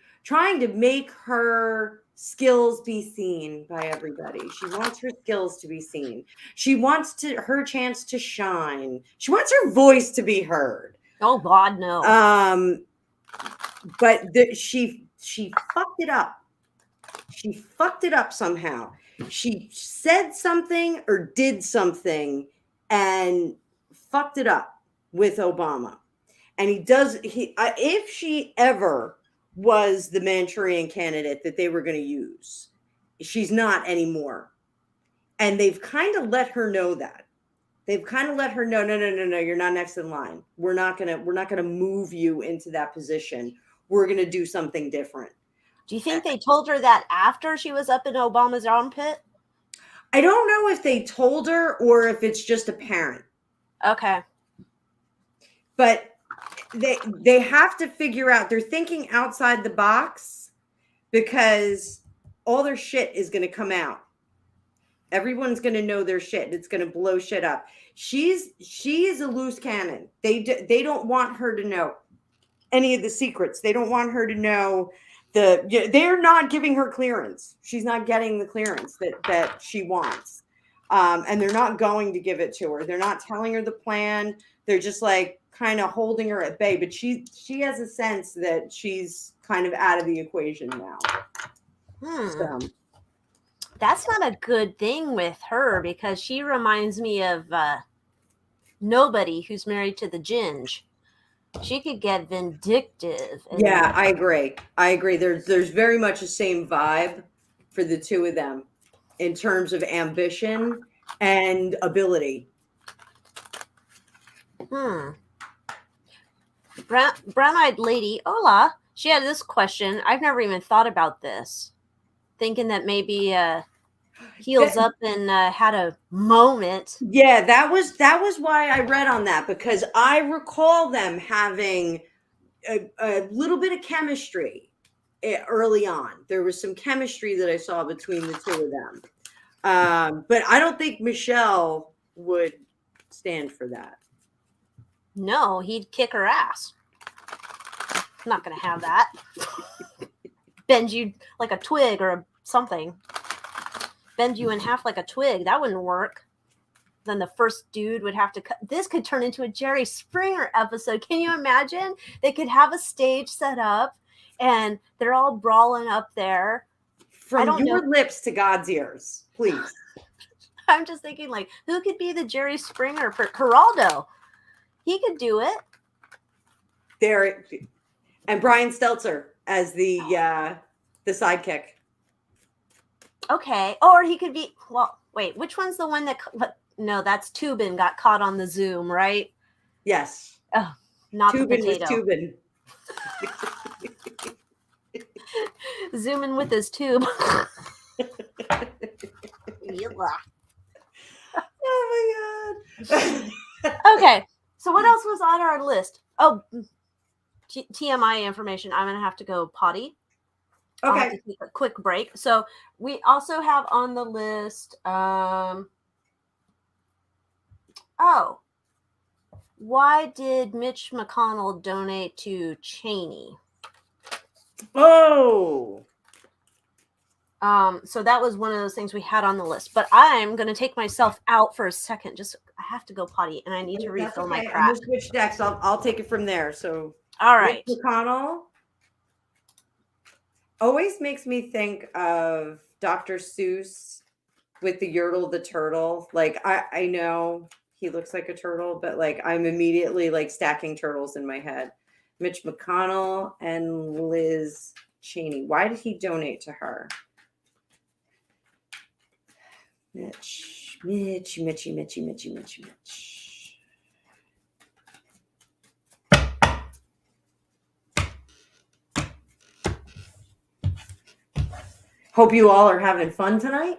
Speaker 2: make her skills be seen by everybody. She wants her skills to be seen. She wants her chance to shine. She wants her voice to be heard.
Speaker 1: Oh God, no.
Speaker 2: But she fucked it up. She fucked it up somehow. She said something or did something and fucked it up with Obama. And if she ever was the Manchurian candidate that they were going to use, she's not anymore. And they've kind of let her know that. They've kind of let her know, no, you're not next in line. We're not gonna move you into that position. We're gonna do something different.
Speaker 1: Do you think they told her that after she was up in Obama's armpit?
Speaker 2: I don't know if they told her or if it's just apparent.
Speaker 1: Okay.
Speaker 2: But they have to figure out, they're thinking outside the box, because all their shit is gonna come out. Everyone's going to know their shit. It's going to blow shit up. She is a loose cannon. They don't want her to know any of the secrets. They don't want her to know they're not giving her clearance. She's not getting the clearance that she wants. And they're not going to give it to her. They're not telling her the plan. They're just like kind of holding her at bay. But she has a sense that she's kind of out of the equation now. So.
Speaker 1: That's not a good thing with her, because she reminds me of Nobody, who's married to the Ginge. She could get vindictive.
Speaker 2: Yeah, I agree. There's very much the same vibe for the two of them in terms of ambition and ability.
Speaker 1: Brown-eyed lady, hola. She had this question. I've never even thought about this. Thinking that maybe heels up and had a moment.
Speaker 2: Yeah, that was why I read on that, because I recall them having a little bit of chemistry early on. There was some chemistry that I saw between the two of them. But I don't think Michelle would stand for that.
Speaker 1: No, he'd kick her ass. I'm not going to have that. Bend you like a twig or something. Bend you in half like a twig. That wouldn't work. Then the first dude would have to cut. This could turn into a Jerry Springer episode. Can you imagine? They could have a stage set up and they're all brawling up there.
Speaker 2: From your lips to God's ears, please.
Speaker 1: I'm just thinking, like, who could be the Jerry Springer for Geraldo? He could do it.
Speaker 2: There, and Brian Stelter as the sidekick.
Speaker 1: Okay. Or he could be. Well, wait. Which one's the one that? No, that's Tubin got caught on the Zoom, right?
Speaker 2: Yes.
Speaker 1: Oh, not
Speaker 2: Tubin
Speaker 1: the potato.
Speaker 2: Tubin.
Speaker 1: Zooming with his tube.
Speaker 2: Oh my God.
Speaker 1: Okay. So what else was on our list? Oh, TMI information. I'm going to have to go potty.
Speaker 2: Okay.
Speaker 1: I'll have to take a quick break. So we also have on the list, why did Mitch McConnell donate to Cheney?
Speaker 2: Oh.
Speaker 1: So that was one of those things we had on the list. But I'm going to take myself out for a second. Just I have to go potty, and I need to refill my crap.
Speaker 2: I'm going to switch decks. I'll take it from there. So,
Speaker 1: all right.
Speaker 2: Mitch McConnell always makes me think of Dr. Seuss with the Yertle the turtle. Like I know he looks like a turtle, but like I'm immediately like stacking turtles in my head. Mitch McConnell and Liz Cheney. Why did he donate to her? Mitch. Hope you all are having fun tonight.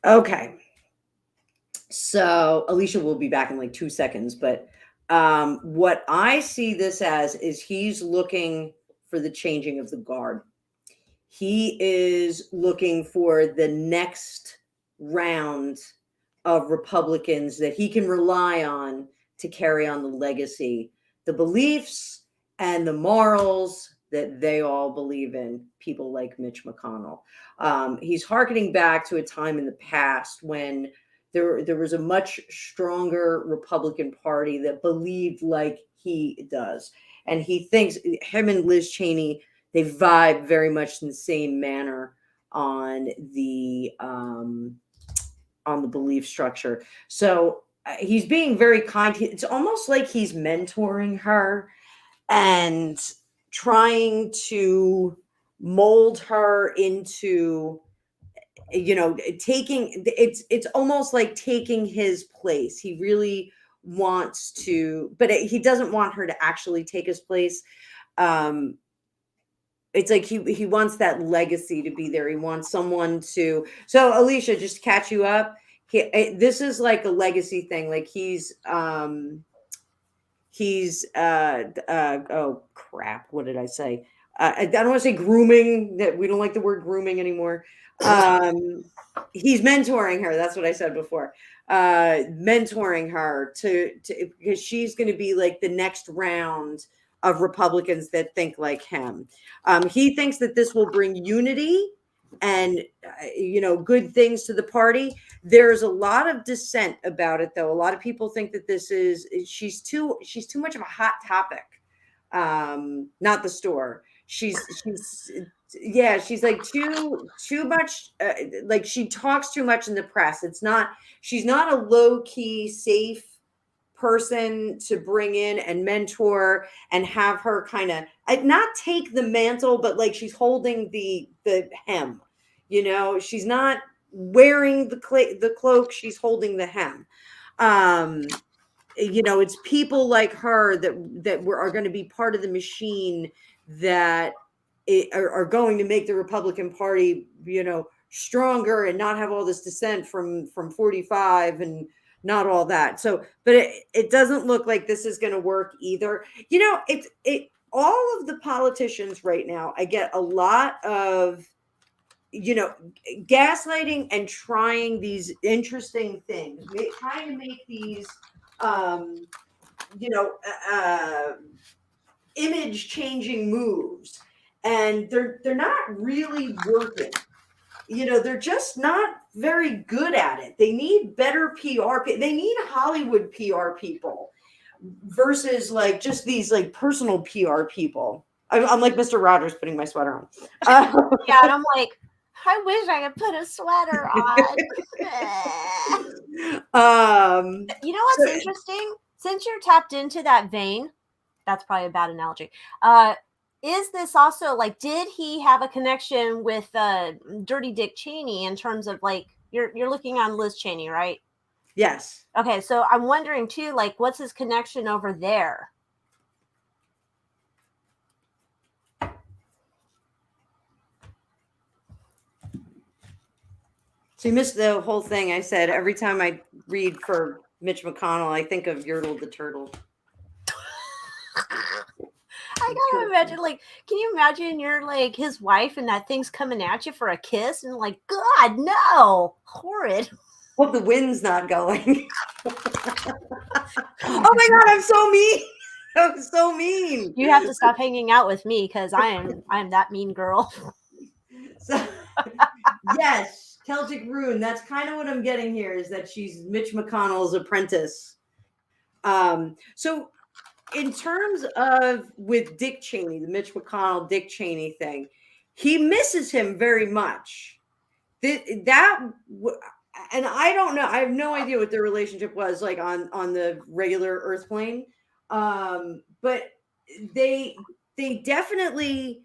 Speaker 2: Okay. So Alicia will be back in like 2 seconds, but what I see this as is he's looking for the changing of the guard. He is looking for the next round of Republicans that he can rely on to carry on the legacy, the beliefs and the morals that they all believe in, people like Mitch McConnell. He's hearkening back to a time in the past when there was a much stronger Republican Party that believed like he does. And he thinks him and Liz Cheney, they vibe very much in the same manner on the belief structure. So he's being very kind. It's almost like he's mentoring her and trying to mold her into, taking it's almost like taking his place. He really wants to, but he doesn't want her to actually take his place. It's like he wants that legacy to be there. He wants someone to. So Alicia, just to catch you up, this is like a legacy thing. Like he's oh crap, what did I say? I don't want to say grooming. That we don't like the word grooming anymore. He's mentoring her. That's what I said before. Mentoring her to because she's going to be like the next round of Republicans that think like him. He thinks that this will bring unity and good things to the party. There's a lot of dissent about it, though. A lot of people think that she's too much of a hot topic. Not the store. She's like too much. Like she talks too much in the press. She's not a low key, safe person to bring in and mentor and have her kind of not take the mantle, but like she's holding the hem. She's not wearing the cloak. She's holding the hem. It's people like her that are going to be part of the machine that are going to make the Republican Party, stronger and not have all this dissent from 45 and not all that. So, but it doesn't look like this is going to work either. You know, all of the politicians right now, I get a lot of, you know, gaslighting and trying these interesting things, trying to make these, you know, image changing moves, and they're not really working. You know, they're just not very good at it. They need better PR. They need Hollywood PR people versus like just these like personal PR people. I'm like Mr. Rogers putting my sweater on.
Speaker 1: Yeah, and I'm like, I wish I could put a sweater on. You know what's interesting? Since you're tapped into that vein, that's probably a bad analogy. Is this also like, did he have a connection with Dirty Dick Cheney in terms of like, you're looking on Liz Cheney, right?
Speaker 2: Yes.
Speaker 1: Okay, so I'm wondering too, like, what's his connection over there?
Speaker 2: So you missed the whole thing. I said every time I read for Mitch McConnell, I think of Yertle the Turtle.
Speaker 1: I gotta imagine, like, can you imagine you're like his wife and that thing's coming at you for a kiss and like, God, no, horrid.
Speaker 2: Hope the wind's not going. Oh my God, I'm so mean. I'm so mean.
Speaker 1: You have to stop hanging out with me because I'm that mean girl.
Speaker 2: So, yes, Celtic Rune. That's kind of what I'm getting here, is that she's Mitch McConnell's apprentice. So in terms of with Dick Cheney, the Mitch McConnell, Dick Cheney thing, he misses him very much. And I don't know. I have no idea what their relationship was like on the regular Earth plane. But they definitely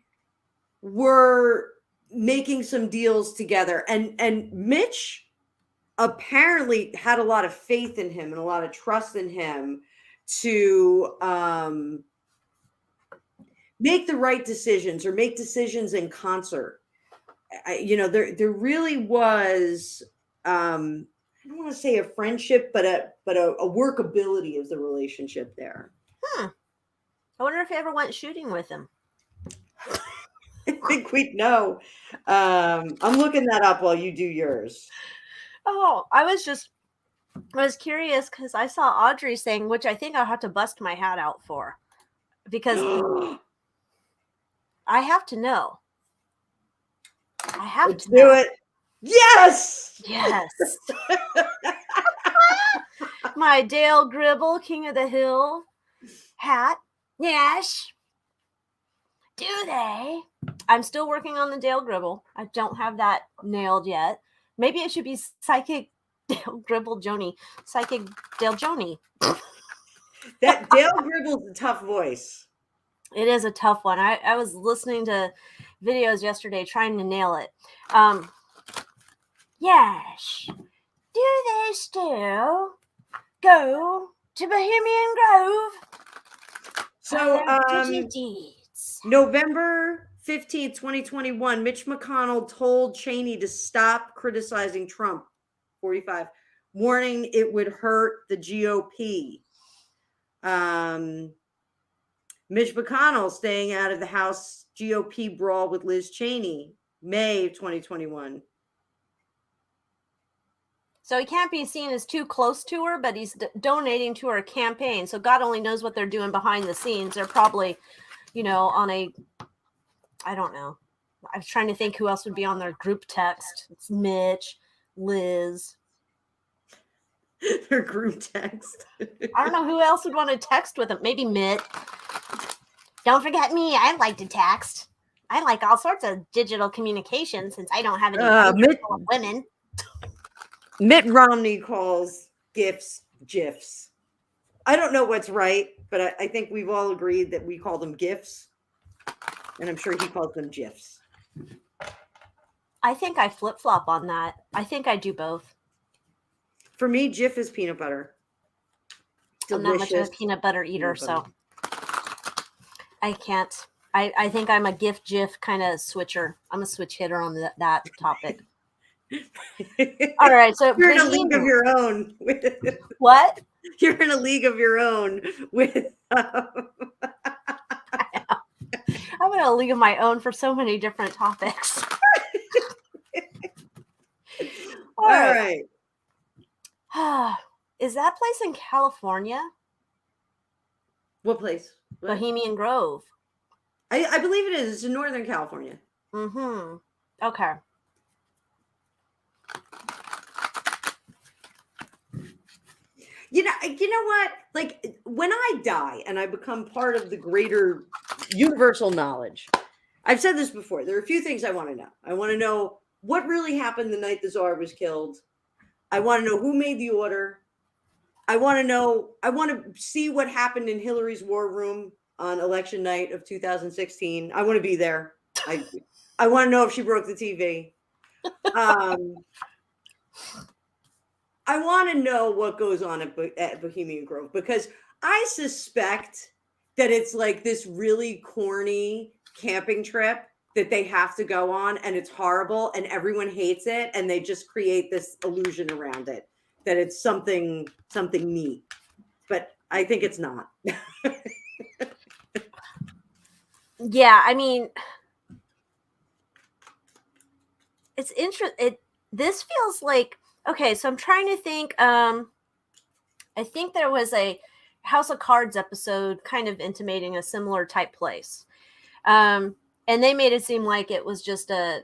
Speaker 2: were making some deals together, and Mitch apparently had a lot of faith in him and a lot of trust in him to make the right decisions or make decisions in concert. You know, there really was, I don't want to say a friendship, but a workability of the relationship there.
Speaker 1: I wonder if he ever went shooting with him.
Speaker 2: I think we'd know. I'm looking that up while you do yours.
Speaker 1: Oh, I was curious because I saw Audrey's thing, which I think I'll have to bust my hat out for, because I have to know. I have to
Speaker 2: do it. Yes.
Speaker 1: Yes. My Dale Gribble, King of the Hill hat. Yes. Do they? I'm still working on the Dale Gribble. I don't have that nailed yet. Maybe it should be Psychic Dale Gribble Joni. Psychic Dale Joni.
Speaker 2: That Dale Gribble's a tough voice.
Speaker 1: It is a tough one. I was listening to videos yesterday trying to nail it. Yes. Do they still go to Bohemian Grove?
Speaker 2: So, November 15th, 2021, Mitch McConnell told Cheney to stop criticizing Trump, 45, warning it would hurt the GOP. Mitch McConnell staying out of the House GOP brawl with Liz Cheney, May of 2021.
Speaker 1: So he can't be seen as too close to her, but he's donating to her campaign. So God only knows what they're doing behind the scenes. They're probably, you know, on a, I don't know. I was trying to think who else would be on their group text. It's Mitch, Liz.
Speaker 2: Their group text.
Speaker 1: I don't know who else would want to text with them. Maybe Mitt. Don't forget me. I like to text. I like all sorts of digital communication since I don't have any women.
Speaker 2: Mitt Romney calls GIFs GIFs. I don't know what's right, but I think we've all agreed that we call them GIFs. And I'm sure he calls them GIFs.
Speaker 1: I think I flip-flop on that. I think I do both.
Speaker 2: For me, GIF is peanut butter.
Speaker 1: Delicious. I'm not much of a peanut butter eater, so I can't. I think I'm a GIF kind of switcher. I'm a switch hitter on that topic. All right, so
Speaker 2: You're in a league of
Speaker 1: Bohemian.
Speaker 2: your own.
Speaker 1: What?
Speaker 2: You're in a league of your own with.
Speaker 1: I'm in a league of my own for so many different topics. All
Speaker 2: All
Speaker 1: right.
Speaker 2: right.
Speaker 1: Is that place in California?
Speaker 2: What place? What?
Speaker 1: Bohemian Grove.
Speaker 2: I believe it is. It's in Northern California.
Speaker 1: Mm-hmm. Okay.
Speaker 2: You know what? Like when I die and I become part of the greater universal knowledge, I've said this before. There are a few things I want to know. I want to know what really happened the night the Tsar was killed. I want to know who made the order. I want to see what happened in Hillary's war room on election night of 2016. I want to be there. I want to know if she broke the TV. I want to know what goes on at Bohemian Grove because I suspect that it's like this really corny camping trip that they have to go on and it's horrible and everyone hates it and they just create this illusion around it that it's something neat. But I think it's not.
Speaker 1: Yeah, I mean, it's interesting. This feels like, okay, so I'm trying to think. I think there was a House of Cards episode kind of intimating a similar type place. And they made it seem like it was just a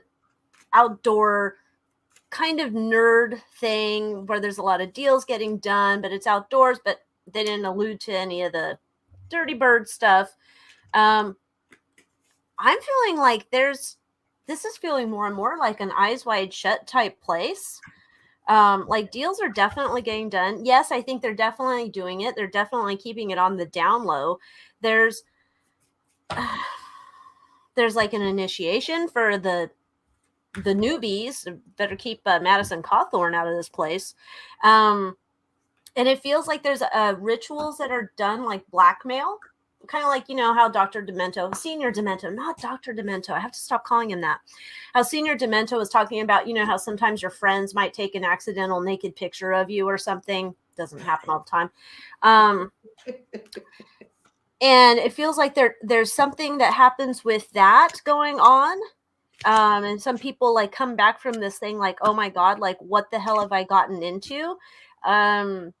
Speaker 1: outdoor kind of nerd thing where there's a lot of deals getting done, but it's outdoors, but they didn't allude to any of the dirty bird stuff. I'm feeling like this is feeling more and more like an Eyes Wide Shut type place. Like deals are definitely getting done. Yes, I think they're definitely doing it. They're definitely keeping it on the down low. There's like an initiation for the newbies. Better keep Madison Cawthorn out of this place. And it feels like there's rituals that are done like blackmail, kind of like, you know, how Dr. Demento, Senior Demento, not Dr. Demento. I have to stop calling him that. How Senior Demento was talking about, you know, how sometimes your friends might take an accidental naked picture of you or something. Doesn't happen all the time. And it feels like there's something that happens with that going on. And some people like come back from this thing like, oh my God, like what the hell have I gotten into? I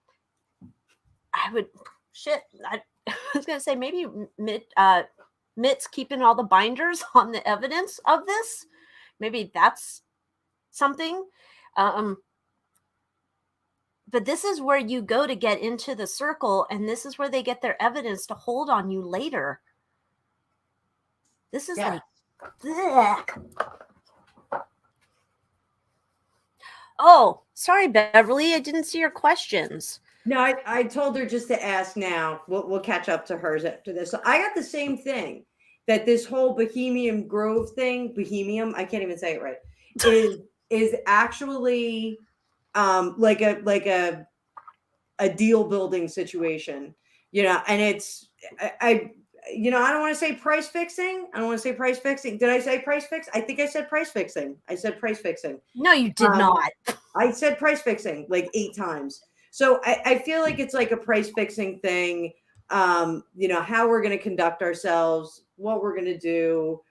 Speaker 1: was going to say maybe Mitt's keeping all the binders on the evidence of this. Maybe that's something. But this is where you go to get into the circle, and this is where they get their evidence to hold on you later. This is like, ugh. Oh, sorry, Beverly. I didn't see your questions.
Speaker 2: No, I told her just to ask now. We'll catch up to hers after this. So I got the same thing, that this whole Bohemian Grove thing, Bohemian, I can't even say it right, is actually like a deal building situation, you know, and it's I you know, I don't want to say price fixing. I don't want to say price fixing. Did I say price fix? I think I said price fixing. I said price fixing.
Speaker 1: No, you did not.
Speaker 2: I said price fixing like 8 times. So I feel like it's like a price fixing thing. You know, how we're going to conduct ourselves, what we're going to do.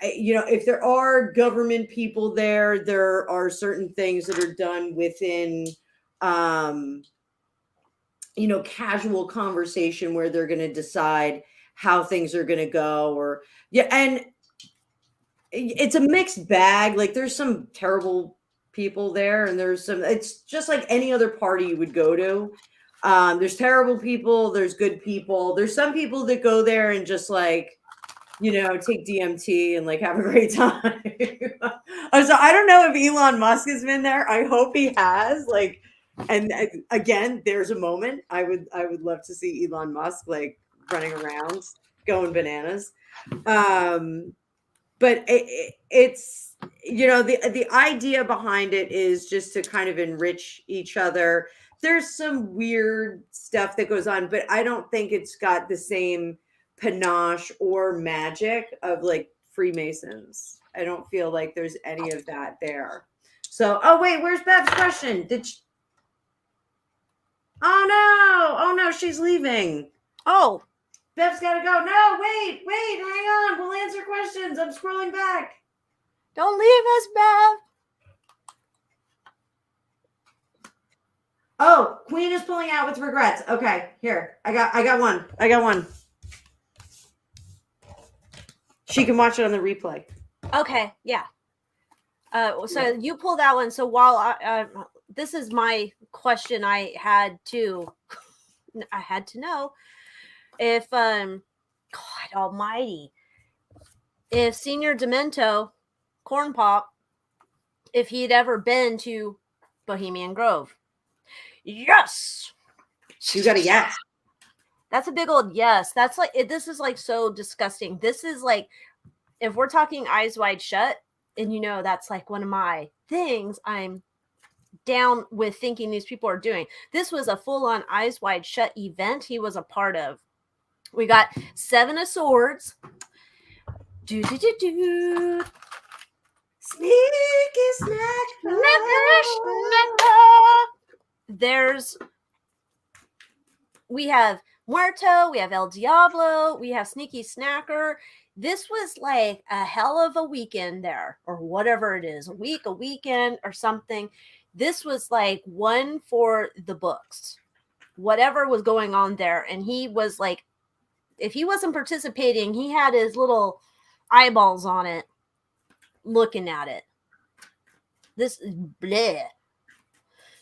Speaker 2: You know, if there are government people there are certain things that are done within, you know, casual conversation where they're going to decide how things are going to go, or yeah. And it's a mixed bag. Like there's some terrible people there, and there's some, it's just like any other party you would go to. There's terrible people, there's good people, there's some people that go there and just like, you know, take DMT and like have a great time. So I don't know if Elon Musk has been there. I hope he has. Like, and again, there's a moment I would love to see Elon Musk like running around, going bananas. But it's, you know, the idea behind it is just to kind of enrich each other. There's some weird stuff that goes on, but I don't think it's got the same panache or magic of like Freemasons. I don't feel like there's any of that there. So, oh wait, where's Bev's question? Oh no, she's leaving.
Speaker 1: Oh,
Speaker 2: Bev's gotta go. No, wait, hang on. We'll answer questions. I'm scrolling back.
Speaker 1: don't leave us, Bev.
Speaker 2: Oh, Queen is pulling out with regrets. Okay, here. I got one. She can watch it on the replay.
Speaker 1: Okay, yeah. So you pull that one. So while this is my question, I had to know if God Almighty, if Senior Demento, Corn Pop, if he'd ever been to Bohemian Grove. Yes,
Speaker 2: You got a yes.
Speaker 1: that's a big old yes. That's like this is like so disgusting. This is like if we're talking Eyes Wide Shut, and that's like one of my things I'm down with thinking these people are doing. This was a full-on Eyes Wide Shut event he was a part of. We got 7 of Swords. Do.
Speaker 2: Sneaky snack.
Speaker 1: We have Muerto, we have El Diablo, we have Sneaky Snacker. This was like a hell of a weekend there, or whatever it is, a weekend or something. This was like one for the books, whatever was going on there. And he was like, if he wasn't participating, he had his little eyeballs on it, looking at it. This is bleh.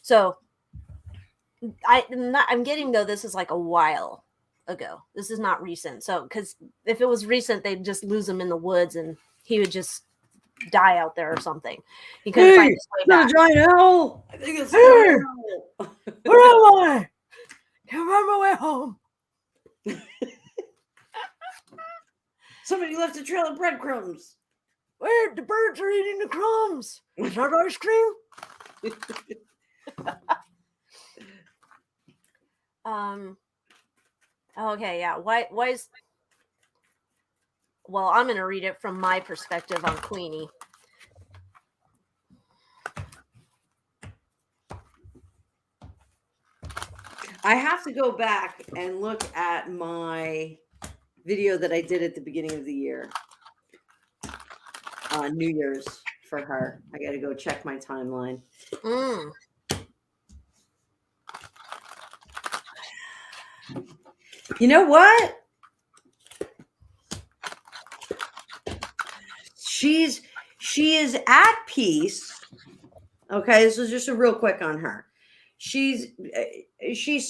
Speaker 1: So I'm getting though this is like a while ago. This is not recent. So because if it was recent, they'd just lose him in the woods and he would just die out there or something. He couldn't find his way back.
Speaker 2: It's not a giant owl. I think it's
Speaker 1: Where am I? Can't find my way home.
Speaker 2: Somebody left a trail of breadcrumbs.
Speaker 1: Where the birds are eating the crumbs. Is that ice cream? Okay, yeah. Why is well, I'm gonna read it from my perspective on Queenie.
Speaker 2: I have to go back and look at my video that I did at the beginning of the year on New Year's for her. I got to go check my timeline. You know what? She is at peace. Okay, this is just a real quick on her. She's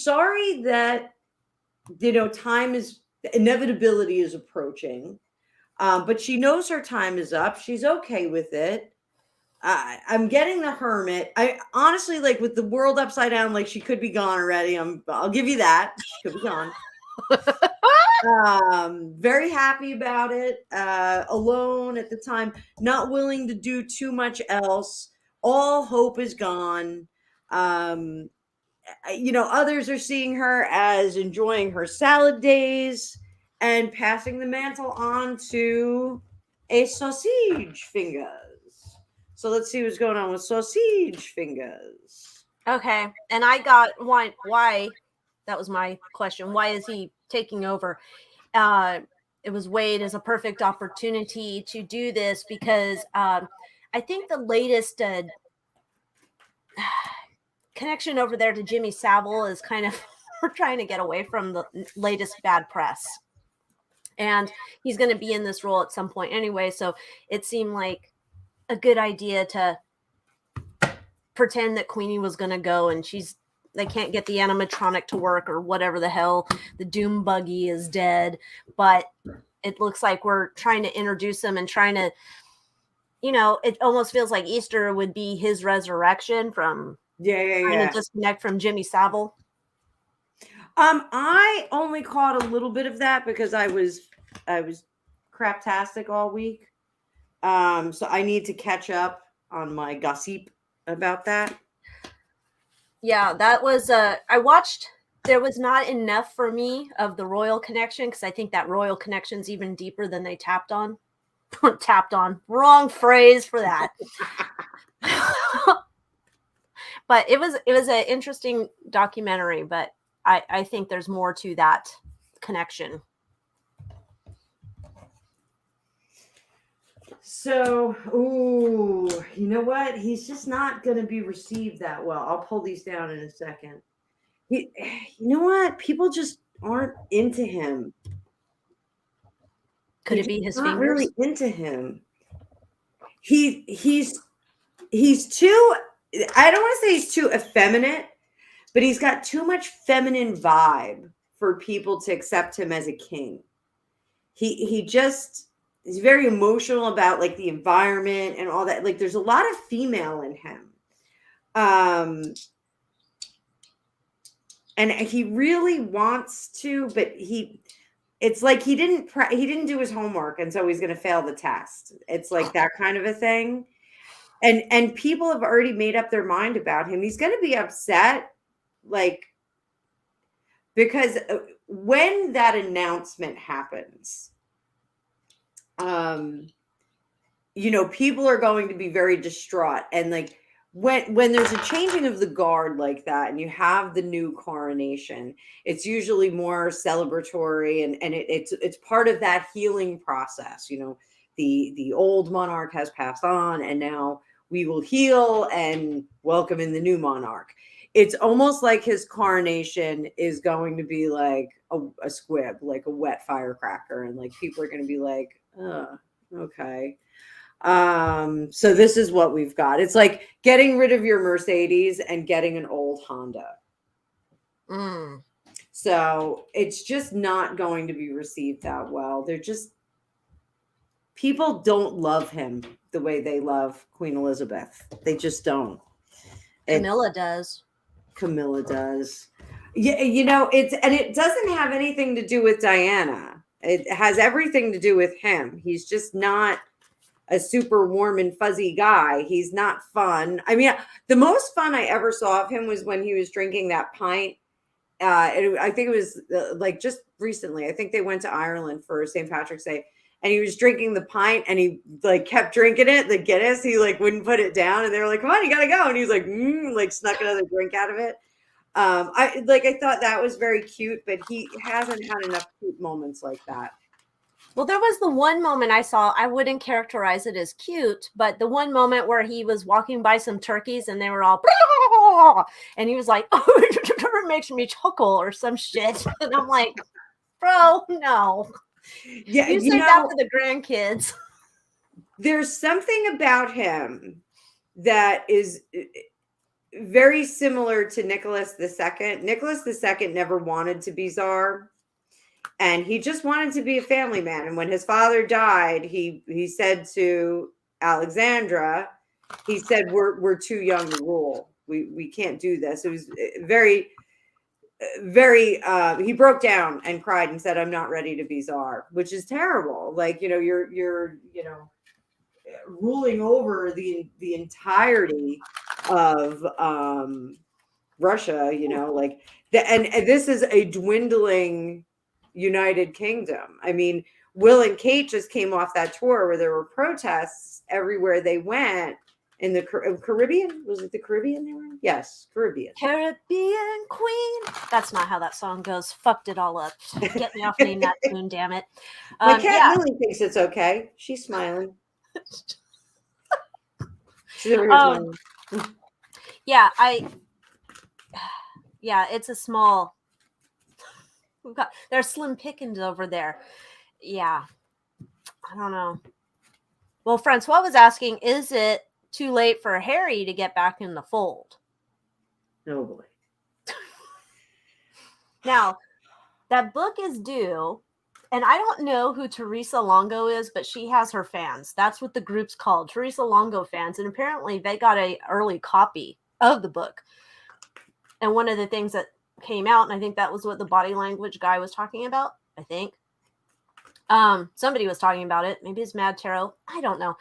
Speaker 2: sorry that time is inevitability is approaching, but she knows her time is up. She's okay with it. I'm getting the Hermit. I honestly, like, with the world upside down, like, she could be gone already. I'll give you that. She could be gone. Very happy about it. Alone at the time, not willing to do too much else. All hope is gone. Others are seeing her as enjoying her salad days and passing the mantle on to a sausage fingers. So let's see what's going on with sausage fingers.
Speaker 1: Okay, and I got why that was my question. Why is he taking over? It was weighed as a perfect opportunity to do this because I think the latest connection over there to Jimmy Savile is kind of we're trying to get away from the latest bad press. And he's going to be in this role at some point anyway, so it seemed like a good idea to pretend that Queenie was going to go and they can't get the animatronic to work or whatever the hell. The Doom buggy is dead, but it looks like we're trying to introduce him and trying to, it almost feels like Easter would be his resurrection from trying to disconnect from Jimmy Savile.
Speaker 2: I only caught a little bit of that because I was craptastic all week. So I need to catch up on my gossip about that.
Speaker 1: Yeah, that was I watched. There was not enough for me of the royal connection because I think that royal connection's even deeper than they tapped on. Tapped on. Wrong phrase for that. But it was an interesting documentary, but I think there's more to that connection.
Speaker 2: So, ooh, you know what? He's just not going to be received that well. I'll pull these down in a second. You know what? People just aren't into him.
Speaker 1: Could
Speaker 2: They're
Speaker 1: it be his
Speaker 2: not
Speaker 1: fingers?
Speaker 2: really into him. He's too, I don't want to say he's too effeminate, but he's got too much feminine vibe for people to accept him as a king. He's very emotional about like the environment and all that. Like there's a lot of female in him. And he really wants to, but it's like he didn't do his homework, and so he's going to fail the test. It's like that kind of a thing. And people have already made up their mind about him. He's going to be upset, like, because when that announcement happens, people are going to be very distraught. And like when there's a changing of the guard like that, and you have the new coronation, it's usually more celebratory, and it's part of that healing process. The old monarch has passed on, and now we will heal and welcome in the new monarch. It's almost like his coronation is going to be like a squib, like a wet firecracker, and like people are going to be like, okay. So this is what we've got. It's like getting rid of your Mercedes and getting an old Honda. So it's just not going to be received that well. People don't love him the way they love Queen Elizabeth. They just don't.
Speaker 1: Camilla does.
Speaker 2: Yeah, it doesn't have anything to do with Diana. It has everything to do with him. He's just not a super warm and fuzzy guy. He's not fun. I mean, the most fun I ever saw of him was when he was drinking that pint. I think it was like just recently. I think they went to Ireland for St. Patrick's Day, and he was drinking the pint, and he like kept drinking it, the Guinness. He like wouldn't put it down, and they were like, "Come on, you gotta go." And he was like snuck another drink out of it. I thought that was very cute, but he hasn't had enough cute moments like that.
Speaker 1: Well, there was the one moment I saw, I wouldn't characterize it as cute, but the one moment where he was walking by some turkeys and they were all, and he was like, oh, it makes me chuckle or some shit. And I'm like, bro, no.
Speaker 2: Yeah,
Speaker 1: you said that for the grandkids.
Speaker 2: There's something about him that is very similar to Nicholas II. Nicholas II never wanted to be czar. And he just wanted to be a family man. And when his father died, he said to Alexandra, he said, we're too young to rule. We can't do this. It was very, very, he broke down and cried and said, I'm not ready to be czar, which is terrible. Like, you're ruling over the entirety of Russia, and this is a dwindling United Kingdom. I mean, Will and Kate just came off that tour where there were protests everywhere they went in the Caribbean. Was it the Caribbean they were in? Yes, Caribbean.
Speaker 1: Caribbean Queen. That's not how that song goes. Fucked it all up. Get me off name that tune, damn it.
Speaker 2: My cat Lily thinks it's okay. She's smiling. She's over here smiling.
Speaker 1: Yeah, it's a small. There's slim pickings over there. Yeah. I don't know. Well, Francois was asking, is it too late for Harry to get back in the fold?
Speaker 2: No boy.
Speaker 1: Now, that book is due, and I don't know who Teresa Longo is, but she has her fans. That's what the group's called, Teresa Longo fans. And apparently they got an early copy of the book. And one of the things that came out, and I think that was what the body language guy was talking about, I think. Somebody was talking about it. Maybe it's Mad Tarot. I don't know.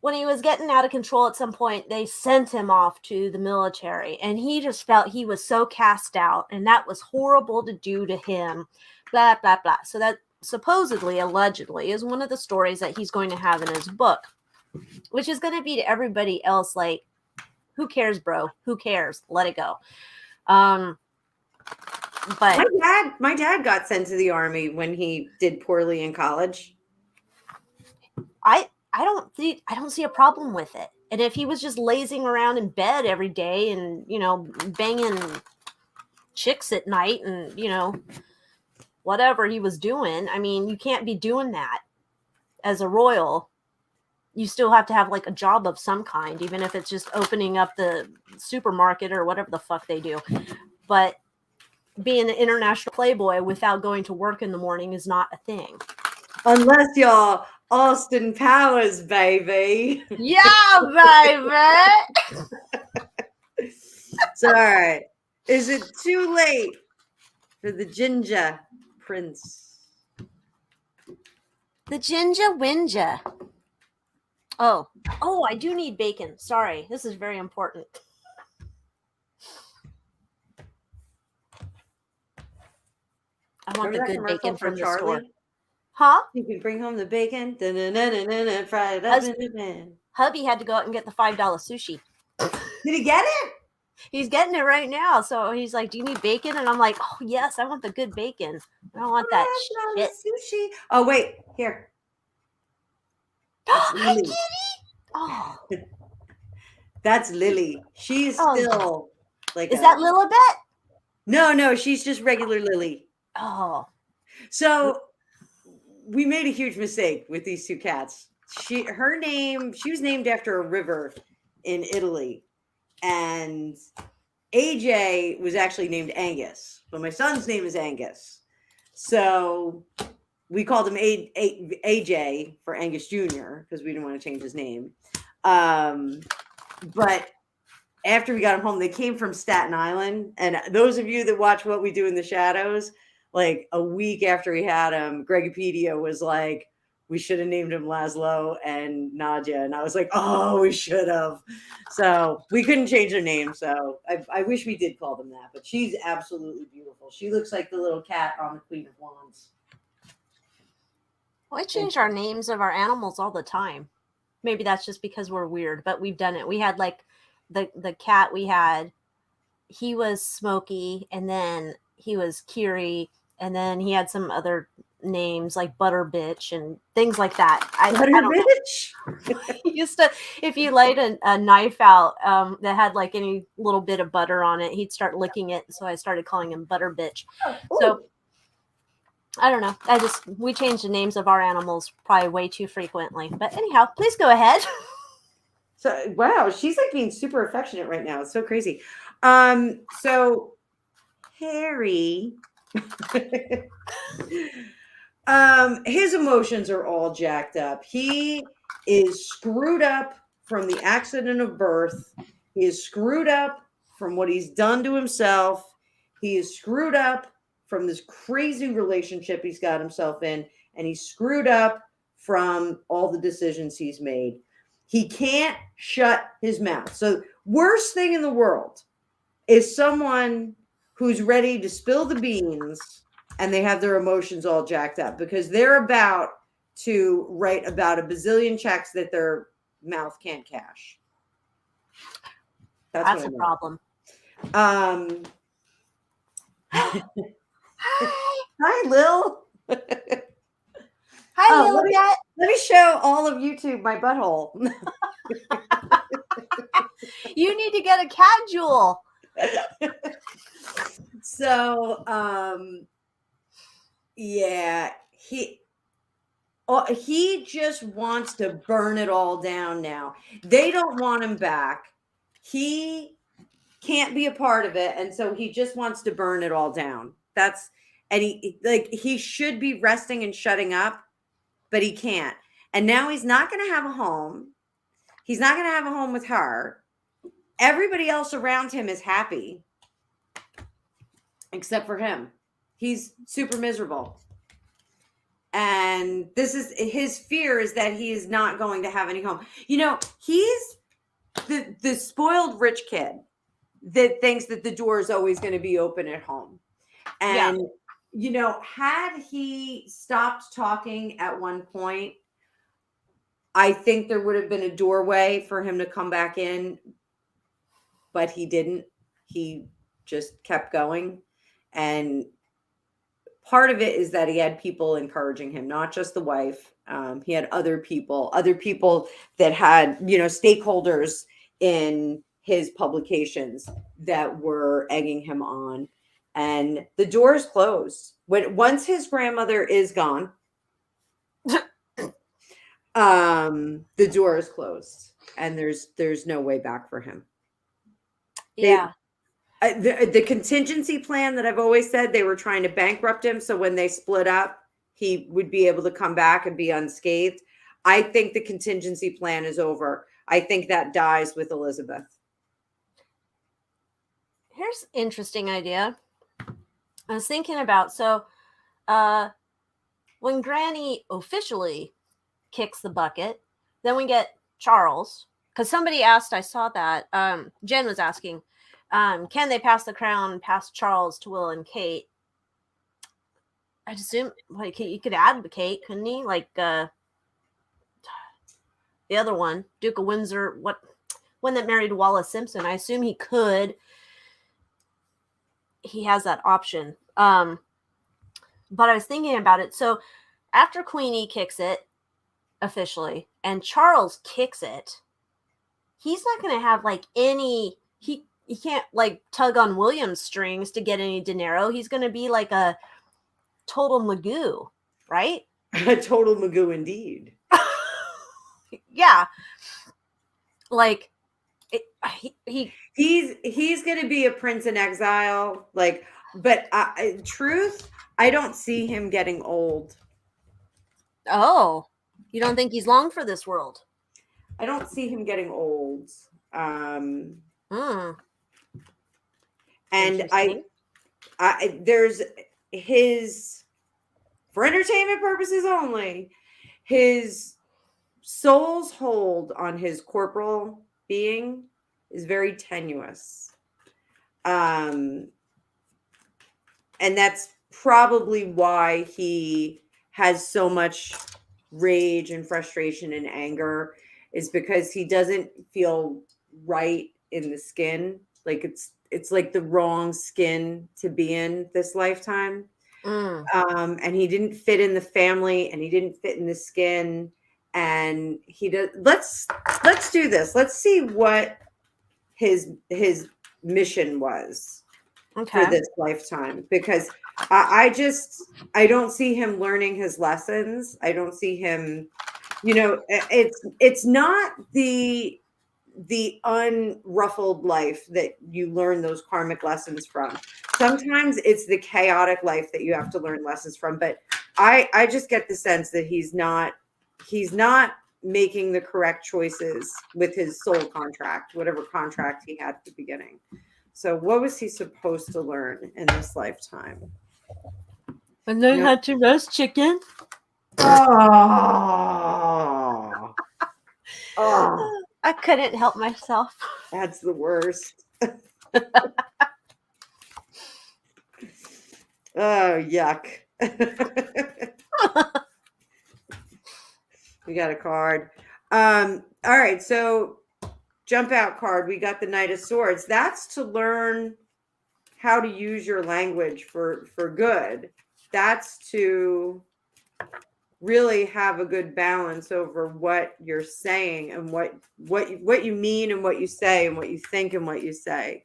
Speaker 1: When he was getting out of control at some point, they sent him off to the military, and he just felt he was so cast out, and that was horrible to do to him, blah, blah, blah. So that supposedly, allegedly, is one of the stories that he's going to have in his book. which is going to be to everybody else like, who cares, bro? Who cares? Let it go. But
Speaker 2: my dad got sent to the army when he did poorly in college.
Speaker 1: I don't see a problem with it. And if he was just lazing around in bed every day and, you know, banging chicks at night and, you know, whatever he was doing, I mean, you can't be doing that as a royal. You still have to have like a job of some kind, even if it's just opening up the supermarket or whatever the fuck they do. But being an international playboy without going to work in the morning is not a thing.
Speaker 2: Unless you're Austin Powers, baby.
Speaker 1: Yeah, baby.
Speaker 2: So, all right. Is it too late for the ginger prince?
Speaker 1: The ginger winja. Oh, I do need bacon. Sorry, this is very important. I want the good bacon from the store. Huh?
Speaker 2: You can bring home the bacon, fry it up in the pan.
Speaker 1: Hubby had to go out and get the $5 sushi.
Speaker 2: Did he get it?
Speaker 1: He's getting it right now. So he's like, "Do you need bacon?" And I'm like, "Oh yes, I want the good bacon. I don't want that shit."
Speaker 2: Sushi. Oh wait, here.
Speaker 1: Hi, kitty. Oh,
Speaker 2: that's Lily. She's still like.
Speaker 1: Is that Lilibet?
Speaker 2: No, she's just regular Lily.
Speaker 1: Oh,
Speaker 2: so we made a huge mistake with these two cats. She was named after a river in Italy, and AJ was actually named Angus, but my son's name is Angus. So we called him AJ for Angus Jr. because we didn't want to change his name. But after we got him home, they came from Staten Island. And those of you that watch What We Do in the Shadows, like a week after we had him, Gregopedia was like, we should have named him Laszlo and Nadia. And I was like, oh, we should have. So we couldn't change her name. So I wish we did call them that. But she's absolutely beautiful. She looks like the little cat on the Queen of Wands.
Speaker 1: Well, I change our names of our animals all the time. Maybe that's just because we're weird, but we've done it. We had like the cat we had, he was Smokey, and then he was Kiri, and then he had some other names like Butter Bitch and things like that.
Speaker 2: Butter Bitch?
Speaker 1: He used to, if you laid a knife out that had like any little bit of butter on it, he'd start licking it. So I started calling him Butter Bitch.
Speaker 2: Oh,
Speaker 1: so I don't know. We change the names of our animals probably way too frequently. But anyhow, please go ahead.
Speaker 2: So, wow, she's like being super affectionate right now. It's so crazy. So Harry, his emotions are all jacked up. He is screwed up from the accident of birth. He is screwed up from what he's done to himself. He is screwed up from this crazy relationship he's got himself in, and he's screwed up from all the decisions he's made. He can't shut his mouth. So worst thing in the world is someone who's ready to spill the beans and they have their emotions all jacked up because they're about to write about a bazillion checks that their mouth can't cash.
Speaker 1: That's a problem.
Speaker 2: Hi, Lil.
Speaker 1: Hi, Lil.
Speaker 2: Let me show all of YouTube my butthole.
Speaker 1: You need to get a cat jewel.
Speaker 2: So, yeah, he just wants to burn it all down now. They don't want him back. He can't be a part of it, and so he just wants to burn it all down. He should be resting and shutting up, but he can't. And now he's not going to have a home. He's not going to have a home with her. Everybody else around him is happy, except for him. He's super miserable. And this is his fear, is that he is not going to have any home. You know, he's the spoiled rich kid that thinks that the door is always going to be open at home. And, you know, had he stopped talking at one point, I think there would have been a doorway for him to come back in, but he didn't. He just kept going. And part of it is that he had people encouraging him, not just the wife. He had other people that had, stakeholders in his publications that were egging him on. And the door is closed. Once his grandmother is gone, the door is closed, and there's no way back for him.
Speaker 1: Yeah.
Speaker 2: The contingency plan that I've always said, they were trying to bankrupt him, so when they split up, he would be able to come back and be unscathed. I think the contingency plan is over. I think that dies with Elizabeth.
Speaker 1: Here's an interesting idea. I was thinking about, when Granny officially kicks the bucket, then we get Charles. Because somebody asked, I saw that, Jen was asking, can they pass the crown past Charles to Will and Kate? I'd assume, like, you could advocate, couldn't he? Like, the other one, Duke of Windsor, one that married Wallace Simpson. I assume he could. He has that option. But I was thinking about it. So after Queenie kicks it officially and Charles kicks it, he's not going to have like any, he can't like tug on William's strings to get any dinero. He's going to be like a total Magoo, right?
Speaker 2: A total Magoo indeed.
Speaker 1: Yeah. Like
Speaker 2: he's going to be a prince in exile. Like, but truth, I don't see him getting old.
Speaker 1: Oh, you don't think he's long for this world?
Speaker 2: I don't see him getting old. And there's his, for entertainment purposes only, his soul's hold on his corporal being is very tenuous. And that's probably why he has so much rage and frustration and anger, is because he doesn't feel right in the skin. Like it's like the wrong skin to be in this lifetime. And he didn't fit in the family, and he didn't fit in the skin. And he does. Let's do this. Let's see what his mission was for this lifetime, because I don't see him learning his lessons. I don't see him, it's not the unruffled life that you learn those karmic lessons from. Sometimes it's the chaotic life that you have to learn lessons from. But I just get the sense that he's not making the correct choices with his soul contract, whatever contract he had at the beginning. So what was he supposed to learn in this lifetime?
Speaker 1: And learn how to roast chicken.
Speaker 2: Oh.
Speaker 1: I couldn't help myself.
Speaker 2: That's the worst. Oh, yuck. We got a card. All right, so jump out card. We got the Knight of Swords. That's to learn how to use your language for good. That's to really have a good balance over what you're saying and what you mean and what you say and what you think and what you say.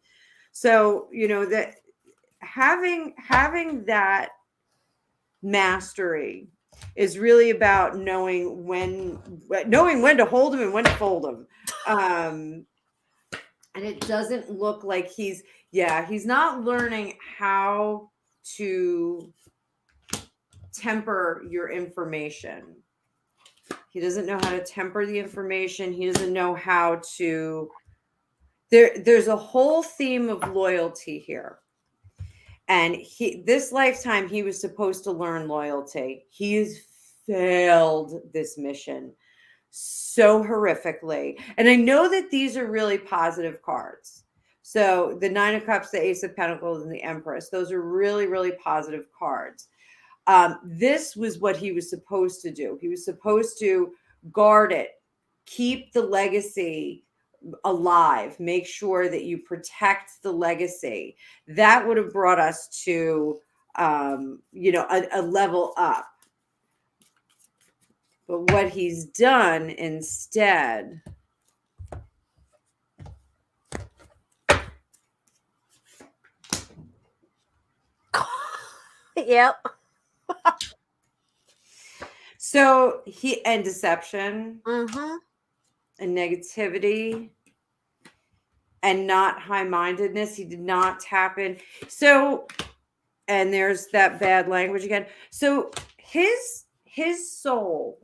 Speaker 2: So, that having that mastery is really about knowing when to hold them and when to fold them. And it doesn't look like he's not learning how to temper your information. He doesn't know how to temper the information. He doesn't know how to, there's a whole theme of loyalty here. And this lifetime, he was supposed to learn loyalty. He's failed this mission so horrifically. And I know that these are really positive cards. So the Nine of Cups, the Ace of Pentacles, and the Empress, those are really, really positive cards. This was what he was supposed to do. He was supposed to guard it keep the legacy alive. Make sure that you protect the legacy. That would have brought us to, a level up. But what he's done instead.
Speaker 1: Yep.
Speaker 2: So and deception
Speaker 1: Mm-hmm.
Speaker 2: and negativity and not high-mindedness. He did not tap in. So, and there's that bad language again. So his soul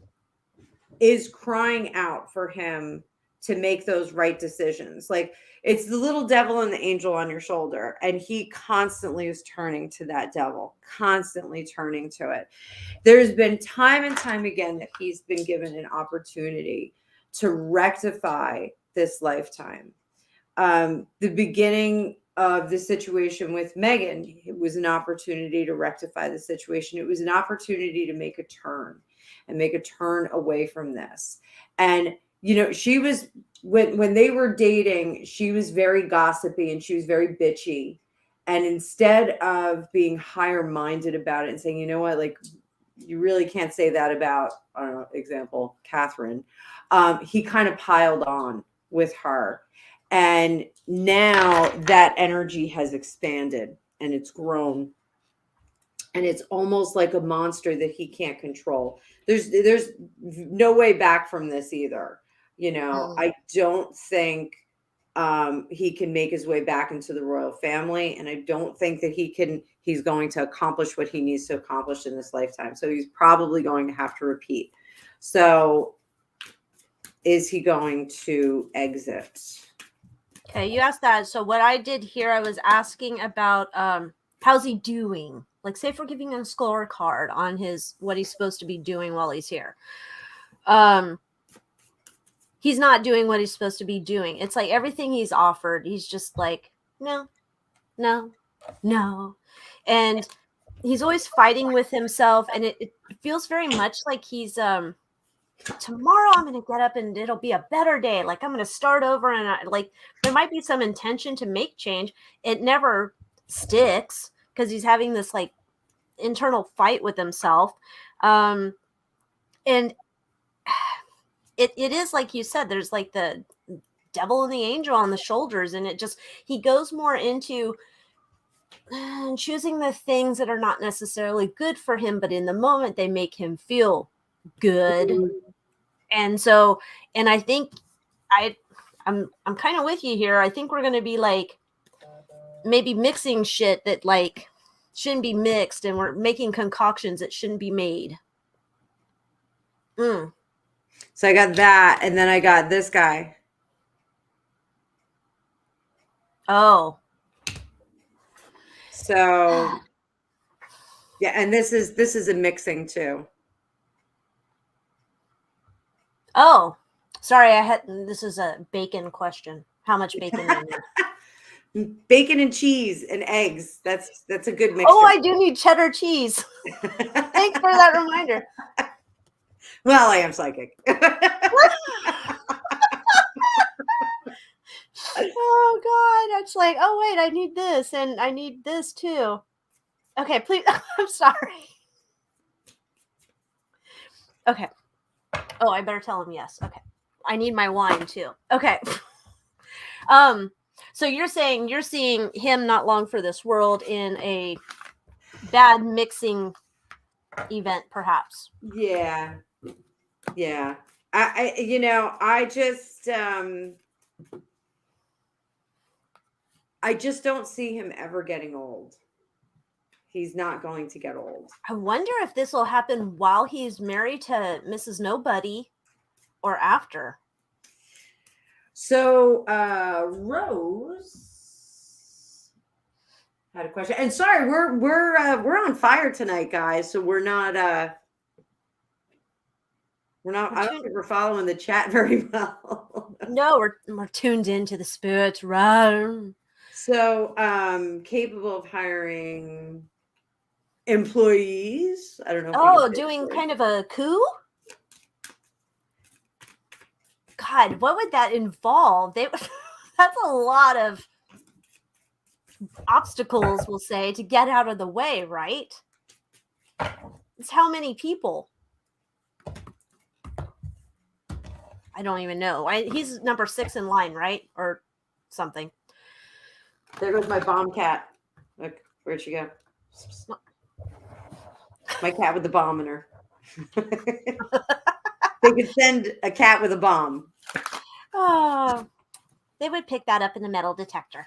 Speaker 2: is crying out for him to make those right decisions. Like, it's the little devil and the angel on your shoulder. And he constantly is turning to that devil, constantly turning to it. There's been time and time again that he's been given an opportunity to rectify this lifetime. The beginning of the situation with Megan, it was an opportunity to rectify the situation. It was an opportunity to make a turn and make a turn away from this. And, she was, when they were dating, she was very gossipy and she was very bitchy. And instead of being higher minded about it and saying, you know what, like, you really can't say that about, I don't know, example, Catherine, he kind of piled on with her. And now that energy has expanded and it's grown. And it's almost like a monster that he can't control. There's no way back from this either. I don't think he can make his way back into the royal family. And I don't think that he's going to accomplish what he needs to accomplish in this lifetime. So he's probably going to have to repeat. So is he going to exit?
Speaker 1: Okay, you asked that. So what I did here, I was asking about how's he doing? Like, say if we're giving him a scorecard on what he's supposed to be doing while he's here. He's not doing what he's supposed to be doing. It's like everything he's offered, he's just like, no. And he's always fighting with himself. And it feels very much like he's tomorrow I'm going to get up and it'll be a better day. Like, I'm going to start over, and there might be some intention to make change. It never sticks because he's having this like internal fight with himself. And it is like you said, there's like the devil and the angel on the shoulders, and he goes more into choosing the things that are not necessarily good for him, but in the moment they make him feel good. And so, and I think I'm kind of with you here. I think we're going to be like maybe mixing shit that like shouldn't be mixed, and we're making concoctions that shouldn't be made.
Speaker 2: So I got that, and then I got this guy.
Speaker 1: Oh.
Speaker 2: So yeah, and this is a mixing too.
Speaker 1: Oh, sorry, this is a bacon question. How much bacon in there?
Speaker 2: Bacon and cheese and eggs. That's a good mixture.
Speaker 1: Oh, I do need cheddar cheese. Thanks for that reminder.
Speaker 2: Well, I am psychic.
Speaker 1: Oh God, it's like, oh wait, I need this and I need this too. Okay, please. I'm sorry. Okay. Oh, I better tell him yes. Okay. I need my wine too. Okay. So you're saying you're seeing him not long for this world in a bad mixing event, perhaps.
Speaker 2: Yeah. I just don't see him ever getting old. He's not going to get old.
Speaker 1: I wonder if this will happen while he's married to Mrs. Nobody or after.
Speaker 2: So Rose had a question. And sorry, we're on fire tonight, guys. So we're not I don't think we're following the chat very well.
Speaker 1: No, we're tuned into the spirits realm.
Speaker 2: So capable of hiring employees. I don't know.
Speaker 1: Doing kind of a coup? God, what would that involve? That's a lot of obstacles, we'll say, to get out of the way, right? It's how many people? I don't even know. He's number 6 in line, right? Or something.
Speaker 2: There goes my bomb cat. Look, where'd she go? My cat with the bomb in her. They could send a cat with a bomb.
Speaker 1: Oh, they would pick that up in the metal detector.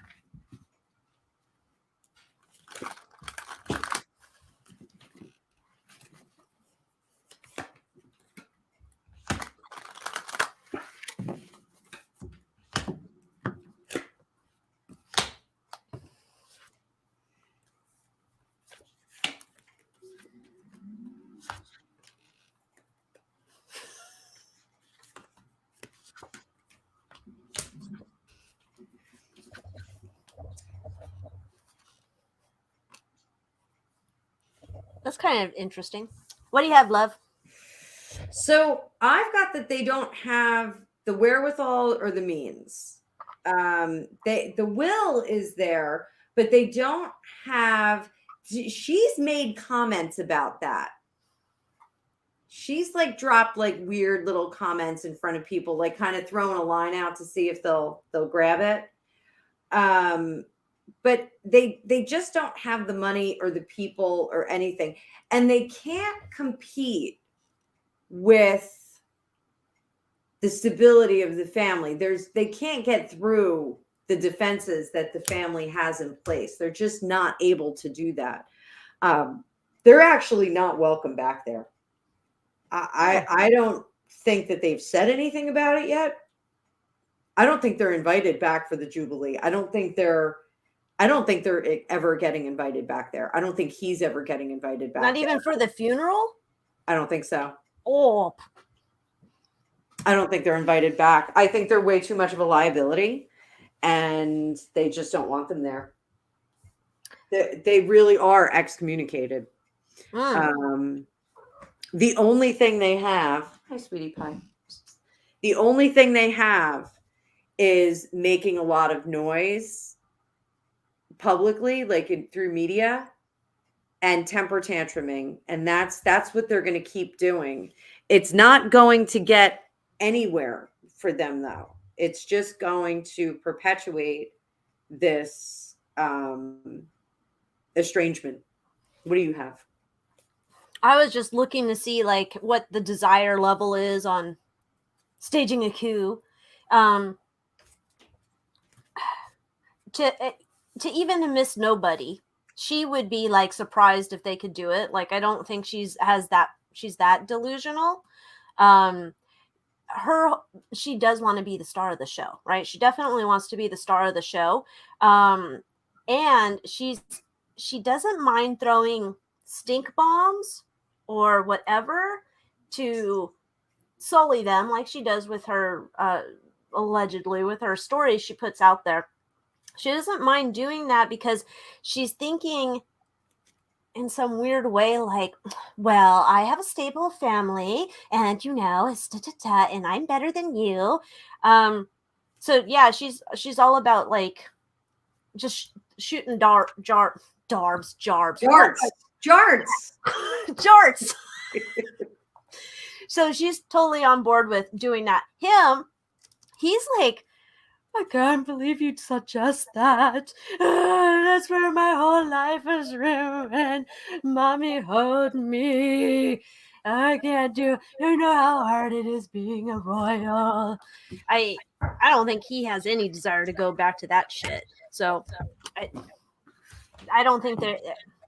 Speaker 1: That's kind of interesting. What do you have, love?
Speaker 2: So I've got that they don't have the wherewithal or the means. The will is there, but they don't have. She's made comments about that. She's like dropped like weird little comments in front of people, like kind of throwing a line out to see if they'll grab it. But they just don't have the money or the people or anything, and they can't compete with the stability of the family. They can't get through the defenses that the family has in place. They're just not able to do that. They're actually not welcome back there. I don't think that they've said anything about it yet. I don't think they're invited back for the Jubilee. I don't think they're ever getting invited back there. I don't think he's ever getting invited back.
Speaker 1: Not even for the funeral?
Speaker 2: I don't think so.
Speaker 1: Oh,
Speaker 2: I don't think they're invited back. I think they're way too much of a liability, and they just don't want them there. They really are excommunicated. The only thing they have, hi, sweetie pie. The only thing they have is making a lot of noise publicly, like through media, and temper tantruming, and that's what they're going to keep doing. It's not going to get anywhere for them, though. It's just going to perpetuate this estrangement. What do you have?
Speaker 1: I was just looking to see like what the desire level is on staging a coup. To even miss nobody, she would be like surprised if they could do it. Like I don't think she's that delusional. She does want to be the star of the show, right? She definitely wants to be the star of the show. And she doesn't mind throwing stink bombs or whatever to sully them, like she does with her allegedly with her stories she puts out there. She doesn't mind doing that because she's thinking in some weird way, like, well, I have a stable family and, and I'm better than you. So yeah, she's all about like just shooting jarts. So she's totally on board with doing that. He's like, I can't believe you'd suggest that. That's where my whole life is ruined. Mommy, hold me. I can't do. You know how hard it is being a royal. I don't think he has any desire to go back to that shit. So I don't think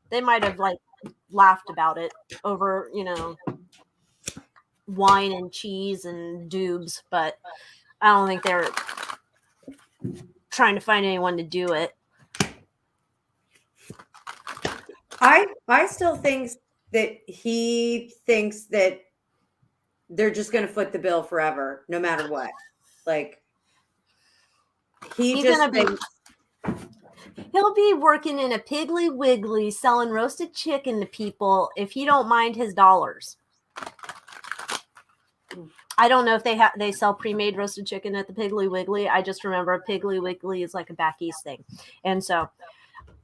Speaker 1: they might have like laughed about it over wine and cheese and dubs, but I don't think they're trying to find anyone to do it.
Speaker 2: I still think that he thinks that they're just going to foot the bill forever, no matter what. Like he'll
Speaker 1: be working in a Piggly Wiggly selling roasted chicken to people if he don't mind his dollars. I don't know if they sell pre-made roasted chicken at the Piggly Wiggly. I just remember Piggly Wiggly is like a back east thing. And so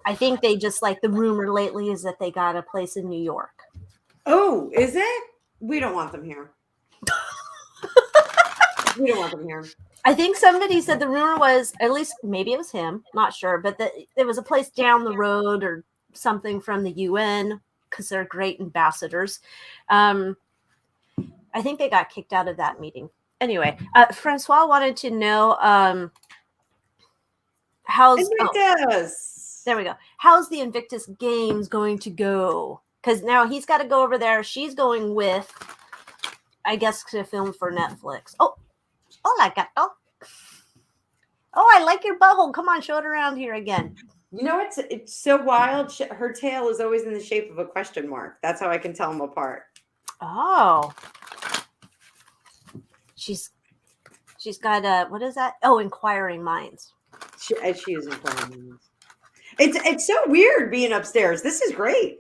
Speaker 1: I think they just like the rumor lately is that they got a place in New York.
Speaker 2: Oh, is it? We don't want them here. We don't want them here.
Speaker 1: I think somebody said the rumor was, at least maybe it was him, not sure, but that there was a place down the road or something from the UN because they're great ambassadors. I think they got kicked out of that meeting. Anyway, Francois wanted to know how's
Speaker 2: Invictus.
Speaker 1: there we go. How's the Invictus Games going to go? Because now he's got to go over there. She's going with, I guess, to film for Netflix. Oh, hola, gato. Oh, I like your butthole. Come on, show it around here again.
Speaker 2: You know, it's so wild. Her tail is always in the shape of a question mark. That's how I can tell them apart.
Speaker 1: Oh. She's got a, what is that? Oh, inquiring minds.
Speaker 2: She is inquiring minds. It's so weird being upstairs. This is great.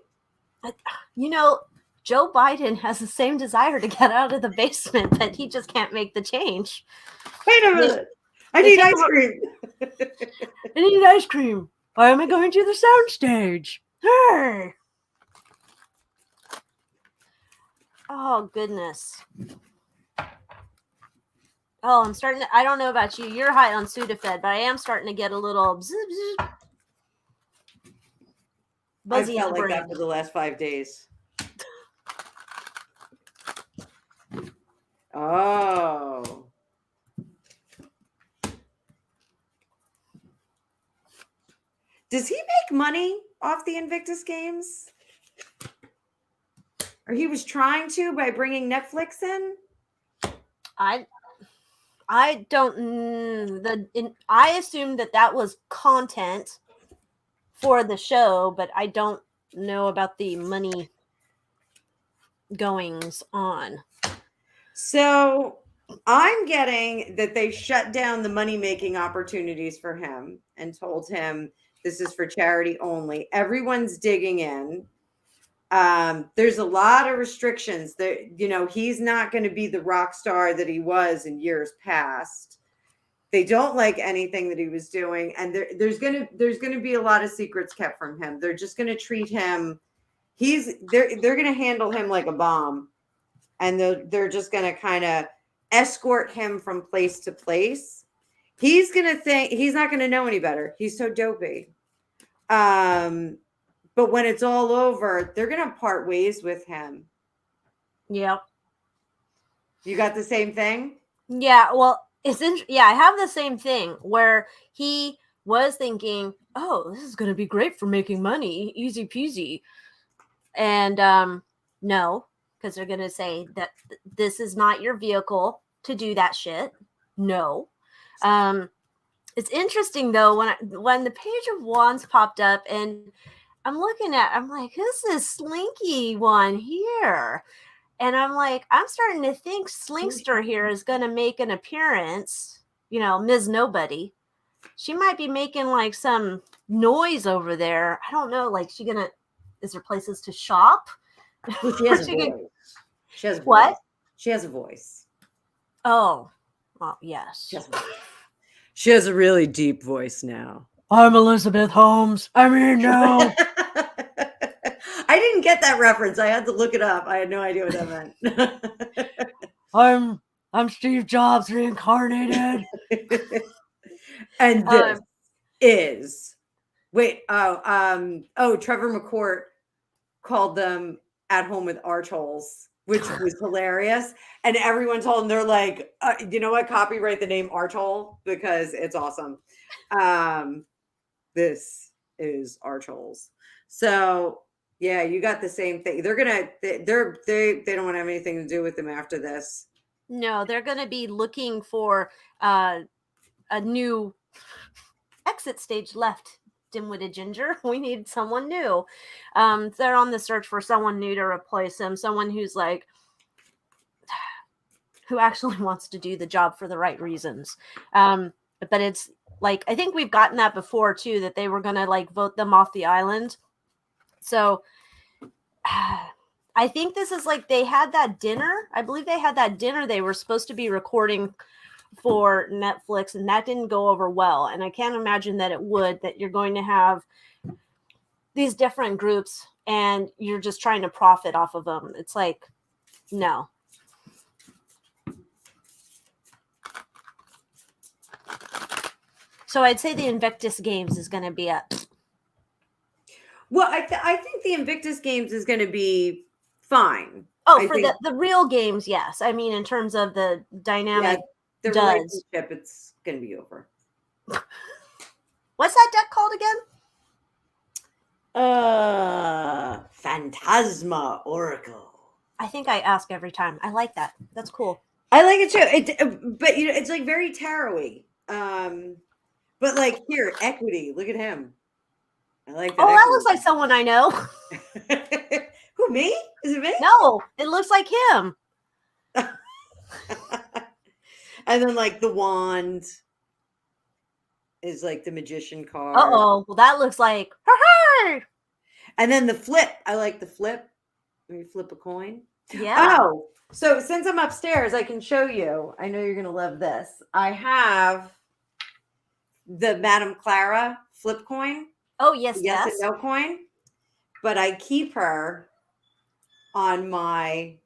Speaker 1: You know, Joe Biden has the same desire to get out of the basement, but he just can't make the change.
Speaker 2: Wait a minute. I need ice cream.
Speaker 1: I need ice cream. Why am I going to the soundstage? Hey. Oh, goodness. Oh, I'm starting to, I don't know about you. You're high on Sudafed, but I am starting to get a little buzzy.
Speaker 2: I felt like that for the last 5 days. Oh. Does he make money off the Invictus Games? Or he was trying to by bringing Netflix in?
Speaker 1: I don't. I assume that was content for the show, but I don't know about the money goings on.
Speaker 2: So I'm getting that they shut down the money-making opportunities for him and told him this is for charity only. Everyone's digging in. There's a lot of restrictions that, you know, he's not going to be the rock star that he was in years past. They don't like anything that he was doing. And there's going to be a lot of secrets kept from him. They're just going to treat him. They're going to handle him like a bomb. And they're just going to kind of escort him from place to place. He's going to think he's not going to know any better. He's so dopey. But when it's all over, they're going to part ways with him.
Speaker 1: Yep.
Speaker 2: You got the same thing?
Speaker 1: Yeah. Well, I have the same thing where he was thinking, oh, this is going to be great for making money. Easy peasy. And no, because they're going to say that this is not your vehicle to do that shit. No. It's interesting, though, when the Page of Wands popped up and I'm like, who's this slinky one here? And I'm like, I'm starting to think Slinkster here is going to make an appearance. You know, Ms. Nobody. She might be making like some noise over there. I don't know. Like, is there places to shop?
Speaker 2: Well, she has a voice. She has a
Speaker 1: what?
Speaker 2: voice. She has a voice.
Speaker 1: Oh, well, yes.
Speaker 2: She has a really deep voice now.
Speaker 1: I'm Elizabeth Holmes. I mean, no.
Speaker 2: I didn't get that reference. I had to look it up. I had no idea what that
Speaker 1: meant. I'm Steve Jobs reincarnated.
Speaker 2: And this is Trevor McCourt called them At Home with Archholes, which was hilarious. And everyone told him, they're like, you know what? Copyright the name Archhole because it's awesome. This is Archholes. So yeah, you got the same thing. They don't want to have anything to do with them after this.
Speaker 1: No, they're going to be looking for a new exit stage left. Dim-witted ginger. We need someone new. They're on the search for someone new to replace him. Someone who's like, who actually wants to do the job for the right reasons. But it's like, I think we've gotten that before too, that they were going to like vote them off the island. So I I think this is like they had that dinner. I believe they had that dinner they were supposed to be recording for Netflix, and that didn't go over well. And I can't imagine that it would, that you're going to have these different groups and you're just trying to profit off of them. It's like, no. So I'd say the Invictus Games is going to be up.
Speaker 2: Well, I think the Invictus Games is going to be fine.
Speaker 1: Oh, for the real games, yes. I mean, in terms of the dynamic,
Speaker 2: the relationship, it's going to be over.
Speaker 1: What's that deck called again?
Speaker 2: Phantasma Oracle.
Speaker 1: I think I ask every time. I like that. That's cool.
Speaker 2: I like it too. But you know, it's like very tarot-y. But like here, Equity. Look at him. I like that.
Speaker 1: Oh, that looks like someone I know.
Speaker 2: Who, me? Is it me?
Speaker 1: No, it looks like him.
Speaker 2: And then like the wand is like the magician card.
Speaker 1: Uh-oh. Well, that looks like her.
Speaker 2: And then the flip. I like the flip. Let me flip a coin.
Speaker 1: Yeah.
Speaker 2: Oh, so since I'm upstairs, I can show you. I know you're going to love this. I have the Madame Clara flip coin.
Speaker 1: Oh, yes.
Speaker 2: Yes and no coin. But I keep her on my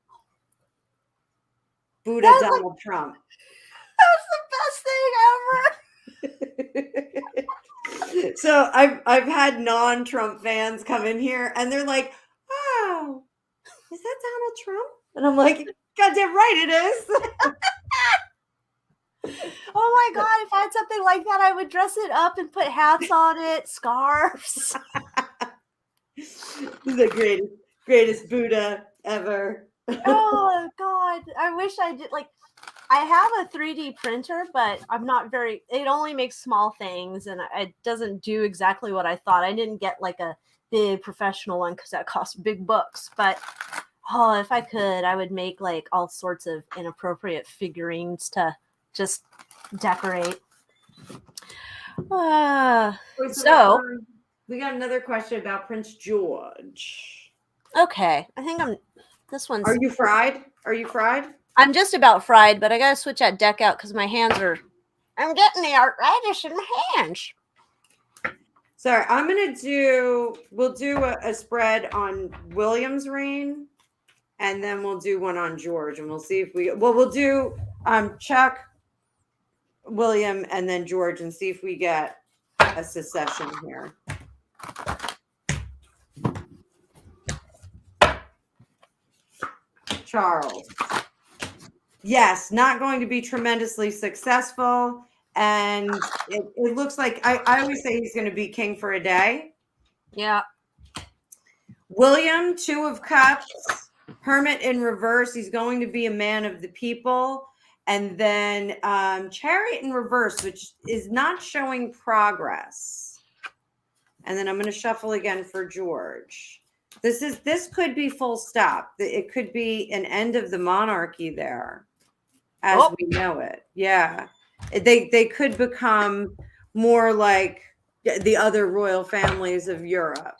Speaker 2: Buddha Donald Trump.
Speaker 1: That's the best thing ever.
Speaker 2: So I've had non-Trump fans come in here and they're like, "Oh, is that Donald Trump?" And I'm like, "Goddamn right it is."
Speaker 1: Oh my God, if I had something like that, I would dress it up and put hats on it, scarves.
Speaker 2: The greatest Buddha ever.
Speaker 1: Oh God, I wish I did. Like, I have a 3D printer, but I'm not very, it only makes small things and it doesn't do exactly what I thought. I didn't get like a big professional one because that costs big bucks. But oh, if I could, I would make like all sorts of inappropriate figurines to just decorate. So
Speaker 2: we got another question about Prince George.
Speaker 1: Okay, I think this one's.
Speaker 2: Are you fried? Are you fried?
Speaker 1: I'm just about fried, but I gotta switch that deck out because my hands are. I'm getting the arthritis in my hands.
Speaker 2: Sorry, we'll do a spread on William's reign, and then we'll do one on George, and we'll see if we'll do Chuck, William, and then George, and see if we get a succession here. Charles. Yes, not going to be tremendously successful. And it looks like I always say he's going to be king for a day.
Speaker 1: Yeah.
Speaker 2: William, 2 of Cups, Hermit in reverse. He's going to be a man of the people. And then Chariot in reverse, which is not showing progress. And then I'm going to shuffle again for George. This could be full stop. It could be an end of the monarchy there as we know it. Yeah. They could become more like the other royal families of Europe.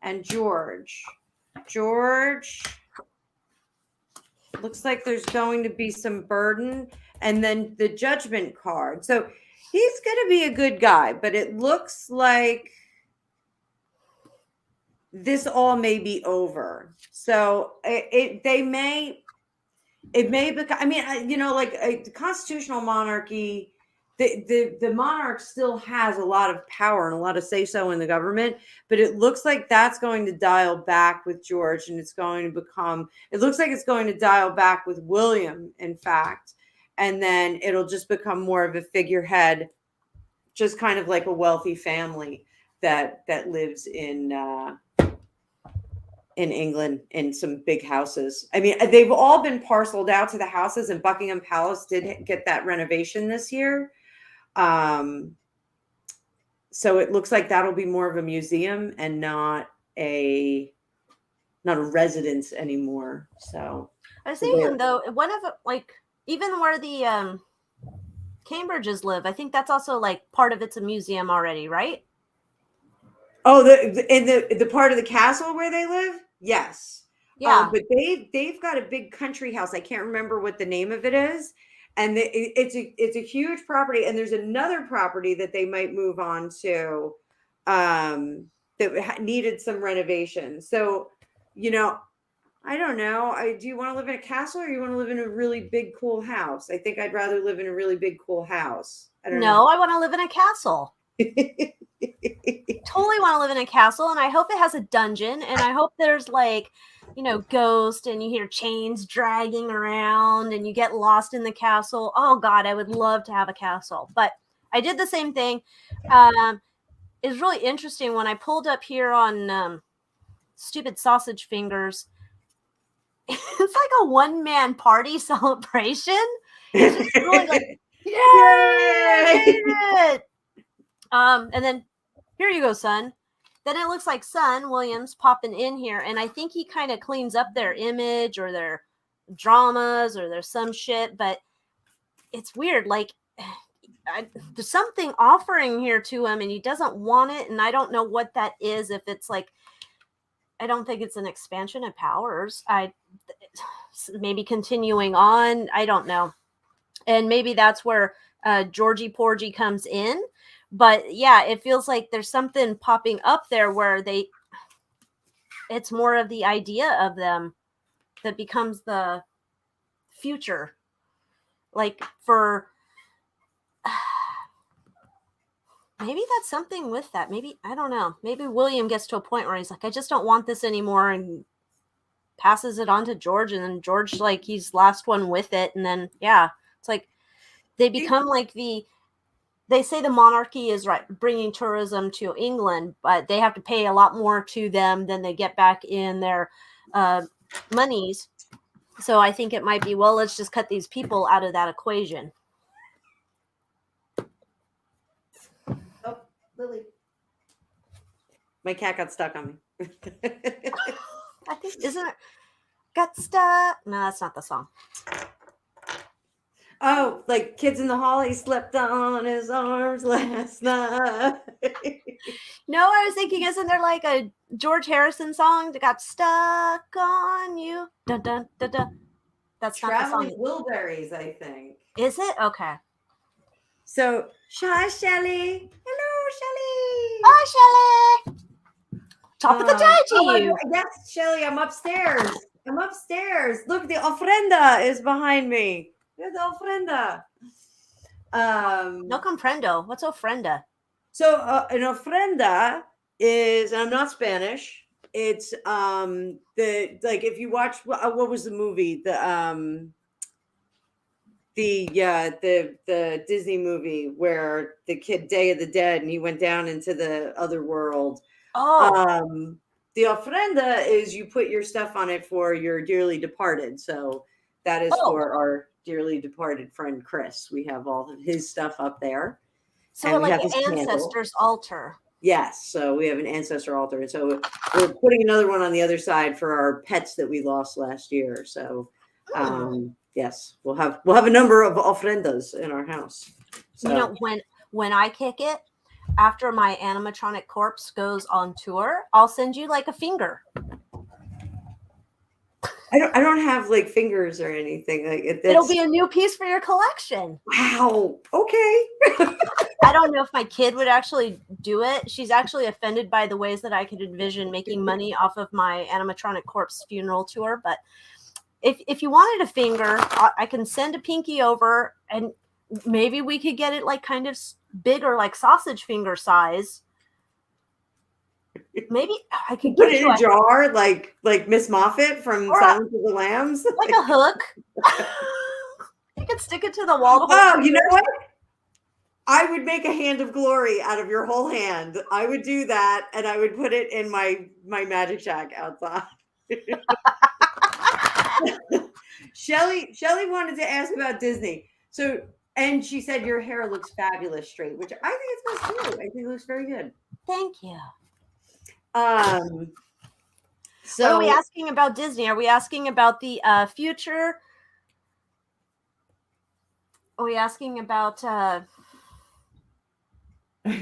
Speaker 2: And George looks like there's going to be some burden, and then the Judgment card. So he's going to be a good guy, but it looks like this all may be over. So it may become, I mean, you know, like a constitutional monarchy, the monarch still has a lot of power and a lot of say-so in the government, but it looks like that's going to dial back with George, and it looks like it's going to dial back with William, in fact, and then it'll just become more of a figurehead, just kind of like a wealthy family that lives in England in some big houses. I mean, they've all been parceled out to the houses, and Buckingham Palace did get that renovation this year. So it looks like that'll be more of a museum and not a residence anymore. So
Speaker 1: I was thinking though, one of like even where the Cambridges live, I think that's also like part of it's a museum already, right?
Speaker 2: Oh, in the part of the castle where they live? Yes.
Speaker 1: Yeah.
Speaker 2: But they've got a big country house. I can't remember what the name of it is. And it's a huge property. And there's another property that they might move on to that needed some renovation. So, I don't know. Do you want to live in a castle or you want to live in a really big, cool house? I think I'd rather live in a really big, cool house. I don't
Speaker 1: No, I want to live in a castle.
Speaker 2: know.
Speaker 1: Totally want to live in a castle, and I hope it has a dungeon, and I hope there's like, ghosts, and you hear chains dragging around, and you get lost in the castle. Oh God, I would love to have a castle. But I did the same thing. It's really interesting when I pulled up here on Stupid Sausage Fingers. It's like a one-man party celebration. It's just really like, yay! I made it! And then here you go, son. Then it looks like Son Williams popping in here, and I think he kind of cleans up their image or their dramas or there's some shit, but it's weird. Like, there's something offering here to him, and he doesn't want it, and I don't know what that is. If it's like, I don't think it's an expansion of powers. Maybe continuing on. I don't know, and maybe that's where Georgie Porgy comes in. But yeah, it feels like there's something popping up there where it's more of the idea of them that becomes the future. Like for, maybe that's something with that. Maybe, I don't know. Maybe William gets to a point where he's like, I just don't want this anymore, and passes it on to George, and then George, like, he's last one with it. And then, yeah, it's like they become like they say the monarchy is bringing tourism to England, but they have to pay a lot more to them than they get back in their monies. So I think it might be, well, let's just cut these people out of that equation.
Speaker 2: Oh, Lily. My cat got stuck on me.
Speaker 1: I think, isn't it? Got stuck. No, that's not the song.
Speaker 2: Oh, like Kids in the Hall, he slept on his arms last night.
Speaker 1: No, I was thinking, isn't there like a George Harrison song that got stuck on you? Dun, dun, dun, dun. That's
Speaker 2: Traveling
Speaker 1: not the song.
Speaker 2: Wilburys, I think.
Speaker 1: Is it? Okay.
Speaker 2: So, hi, Shelly. Hello, Shelly.
Speaker 1: Hi, Shelly. Top of the day to you.
Speaker 2: Yes, Shelly, I'm upstairs. Look, the ofrenda is behind me. There's the ofrenda.
Speaker 1: No comprendo. What's ofrenda?
Speaker 2: So an ofrenda is, and I'm not Spanish. It's if you watch what was the movie, the Disney movie where the kid Day of the Dead and he went down into the other world.
Speaker 1: Oh.
Speaker 2: The ofrenda is you put your stuff on it for your dearly departed. So that is for our dearly departed friend Chris. We have all of his stuff up there.
Speaker 1: So we're like an ancestor's altar.
Speaker 2: Yes. So we have an ancestor altar. And so we're putting another one on the other side for our pets that we lost last year. So yes, we'll have a number of ofrendas in our house. So
Speaker 1: when I kick it, after my animatronic corpse goes on tour, I'll send you like a finger.
Speaker 2: I don't have like fingers or anything. Like
Speaker 1: it'll be a new piece for your collection.
Speaker 2: Wow. Okay.
Speaker 1: I don't know if my kid would actually do it. She's actually offended by the ways that I could envision making money off of my animatronic corpse funeral tour. But if you wanted a finger, I can send a pinky over, and maybe we could get it like kind of bigger, like sausage finger size. Maybe I could
Speaker 2: put it in a jar, like Miss Moffat from Silence of the Lambs,
Speaker 1: like a hook. You could stick it to the wall.
Speaker 2: Oh, you know what? I would make a hand of glory out of your whole hand. I would do that, and I would put it in my magic shack outside. Shelly wanted to ask about Disney. So, and she said your hair looks fabulous straight, which I think it's best too. I think it looks very good.
Speaker 1: Thank you.
Speaker 2: So
Speaker 1: what are we asking about Disney? Are we asking about the future? Are we asking about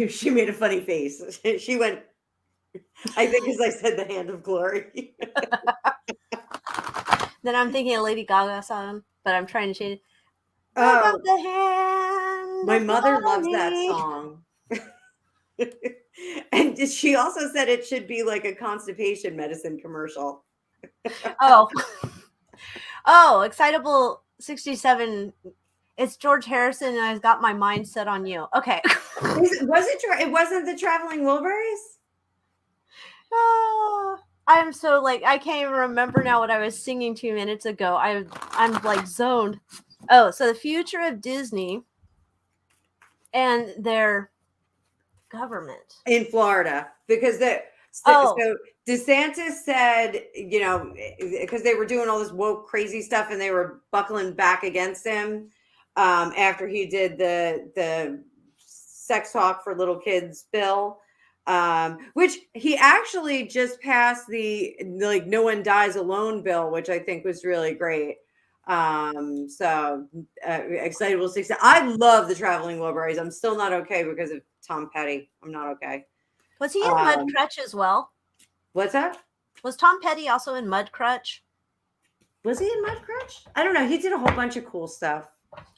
Speaker 2: she made a funny face. She went, I think, as I said, the hand of glory.
Speaker 1: Then I'm thinking a Lady Gaga song, but I'm trying to change it.
Speaker 2: Oh,
Speaker 1: About the hand
Speaker 2: my
Speaker 1: of
Speaker 2: mother loves that
Speaker 1: money.
Speaker 2: song. And she also said it should be like a constipation medicine commercial.
Speaker 1: Oh. Oh, Excitable 67. It's George Harrison, and I've got my mind set on you. Okay.
Speaker 2: It wasn't the Traveling Wilburys?
Speaker 1: Oh, I'm so like I can't even remember now what I was singing 2 minutes ago. I'm like zoned. Oh, so the future of Disney and their government
Speaker 2: In Florida, because
Speaker 1: Oh.
Speaker 2: so DeSantis said, because they were doing all this woke crazy stuff and they were buckling back against him after he did the sex talk for little kids bill, which he actually just passed the like no one dies alone bill, which I think was really great. Excitable 60. I love the Traveling Wilburys. I'm still not okay because of Tom Petty. I'm not okay.
Speaker 1: Was he in Mudcrutch as well?
Speaker 2: What's that?
Speaker 1: Was Tom Petty also in Mudcrutch?
Speaker 2: Was he in Mudcrutch? I don't know. He did a whole bunch of cool stuff.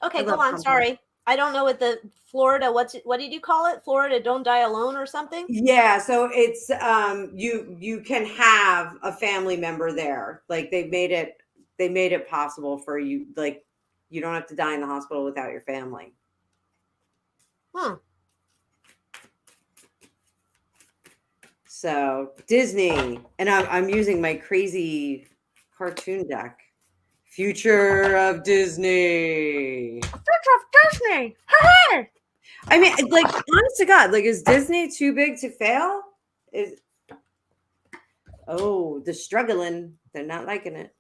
Speaker 1: Okay, go on. Sorry. I don't know what the Florida, what did you call it? Florida Don't Die Alone or something?
Speaker 2: Yeah, so it's you can have a family member there. Like they made it possible for you, like you don't have to die in the hospital without your family. So Disney, and I'm using my crazy cartoon deck. Future of Disney.
Speaker 1: Future of Disney. Hey!
Speaker 2: I mean, like, honest to God, like, is Disney too big to fail? They're struggling. They're not liking it.